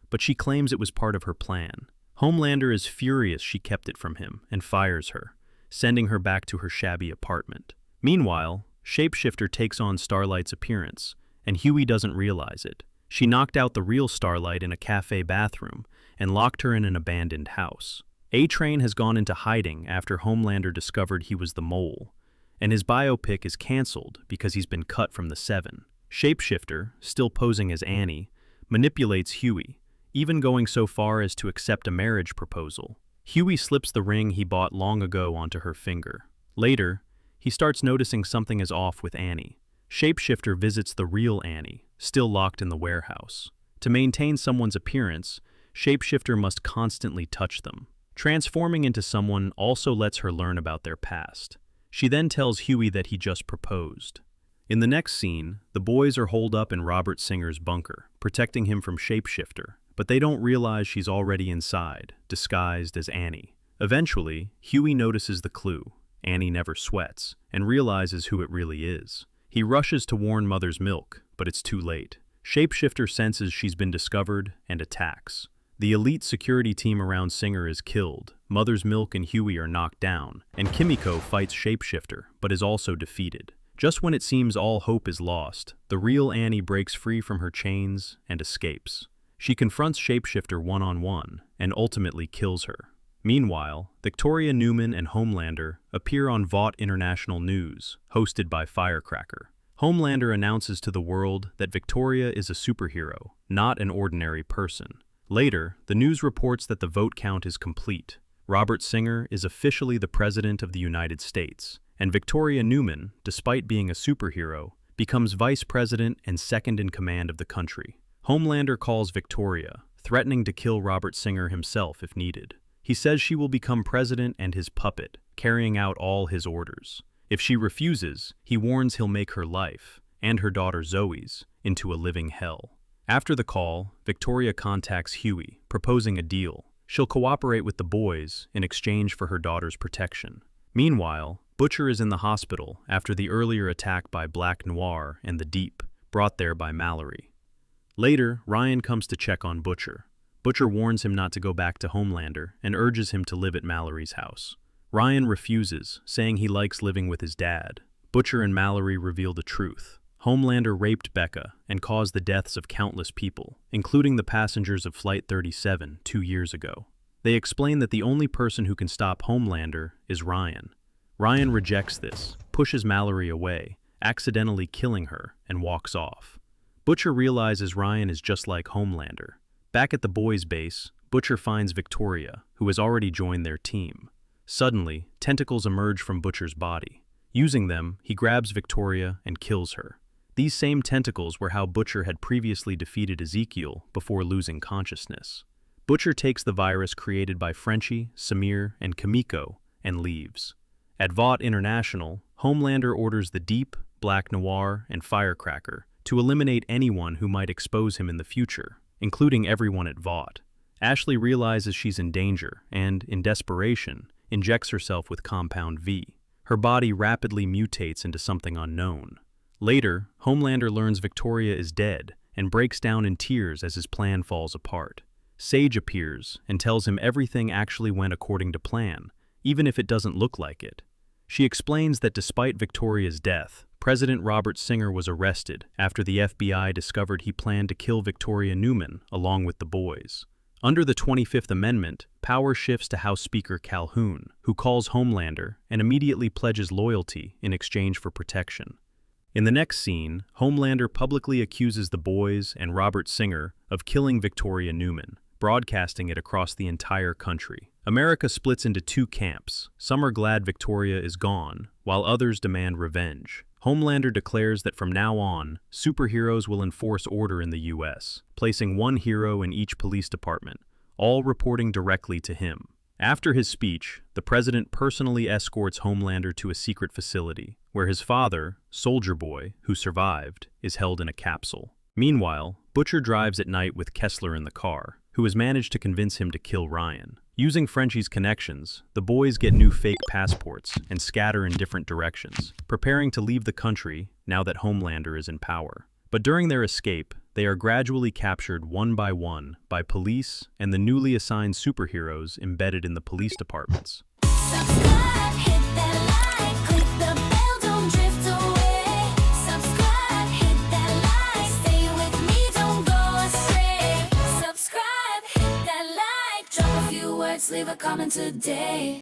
but she claims it was part of her plan. Homelander is furious she kept it from him and fires her, sending her back to her shabby apartment. Meanwhile, Shapeshifter takes on Starlight's appearance, and Hughie doesn't realize it. She knocked out the real Starlight in a cafe bathroom and locked her in an abandoned house. A-Train has gone into hiding after Homelander discovered he was the mole, and his biopic is cancelled because he's been cut from the Seven. Shapeshifter, still posing as Annie, manipulates Hughie, even going so far as to accept a marriage proposal. Hughie slips the ring he bought long ago onto her finger. Later, he starts noticing something is off with Annie. Shapeshifter visits the real Annie, still locked in the warehouse. To maintain someone's appearance, Shapeshifter must constantly touch them. Transforming into someone also lets her learn about their past. She then tells Hughie that he just proposed. In the next scene, the boys are holed up in Robert Singer's bunker, protecting him from Shapeshifter, but they don't realize she's already inside, disguised as Annie. Eventually, Hughie notices the clue, Annie never sweats, and realizes who it really is. He rushes to warn Mother's Milk, but it's too late. Shapeshifter senses she's been discovered and attacks. The elite security team around Singer is killed, Mother's Milk and Hughie are knocked down, and Kimiko fights Shapeshifter, but is also defeated. Just when it seems all hope is lost, the real Annie breaks free from her chains and escapes. She confronts Shapeshifter one-on-one and ultimately kills her. Meanwhile, Victoria Newman and Homelander appear on Vought International News, hosted by Firecracker. Homelander announces to the world that Victoria is a superhero, not an ordinary person. Later, the news reports that the vote count is complete. Robert Singer is officially the President of the United States, and Victoria Newman, despite being a superhero, becomes Vice President and second in command of the country. Homelander calls Victoria, threatening to kill Robert Singer himself if needed. He says she will become president and his puppet, carrying out all his orders. If she refuses, he warns he'll make her life, and her daughter Zoe's, into a living hell. After the call, Victoria contacts Hughie, proposing a deal. She'll cooperate with the boys in exchange for her daughter's protection. Meanwhile, Butcher is in the hospital after the earlier attack by Black Noir and the Deep, brought there by Mallory. Later, Ryan comes to check on Butcher. Butcher warns him not to go back to Homelander and urges him to live at Mallory's house. Ryan refuses, saying he likes living with his dad. Butcher and Mallory reveal the truth. Homelander raped Becca and caused the deaths of countless people, including the passengers of Flight 37 2 years ago. They explain that the only person who can stop Homelander is Ryan. Ryan rejects this, pushes Mallory away, accidentally killing her, and walks off. Butcher realizes Ryan is just like Homelander. Back at the boys' base, Butcher finds Victoria, who has already joined their team. Suddenly, tentacles emerge from Butcher's body. Using them, he grabs Victoria and kills her. These same tentacles were how Butcher had previously defeated Ezekiel before losing consciousness. Butcher takes the virus created by Frenchie, Samir, and Kimiko and leaves. At Vought International, Homelander orders the Deep, Black Noir, and Firecracker to eliminate anyone who might expose him in the future, including everyone at Vought. Ashley realizes she's in danger and, in desperation, injects herself with Compound V. Her body rapidly mutates into something unknown. Later, Homelander learns Victoria is dead and breaks down in tears as his plan falls apart. Sage appears and tells him everything actually went according to plan, even if it doesn't look like it. She explains that despite Victoria's death, President Robert Singer was arrested after the FBI discovered he planned to kill Victoria Newman along with the boys. Under the 25th Amendment, power shifts to House Speaker Calhoun, who calls Homelander and immediately pledges loyalty in exchange for protection. In the next scene, Homelander publicly accuses the boys and Robert Singer of killing Victoria Newman, broadcasting it across the entire country. America splits into two camps. Some are glad Victoria is gone, while others demand revenge. Homelander declares that from now on, superheroes will enforce order in the U.S., placing one hero in each police department, all reporting directly to him. After his speech, the president personally escorts Homelander to a secret facility, where his father, Soldier Boy, who survived, is held in a capsule. Meanwhile, Butcher drives at night with Kessler in the car, who has managed to convince him to kill Ryan. Using Frenchie's connections, the boys get new fake passports and scatter in different directions, preparing to leave the country now that Homelander is in power. But during their escape, they are gradually captured one by police and the newly assigned superheroes embedded in the police departments. Subscribe, hit that like, click the bell, don't drift away. Subscribe, hit that like, stay with me, don't go astray. Subscribe, hit that like, drop a few words, leave a comment today.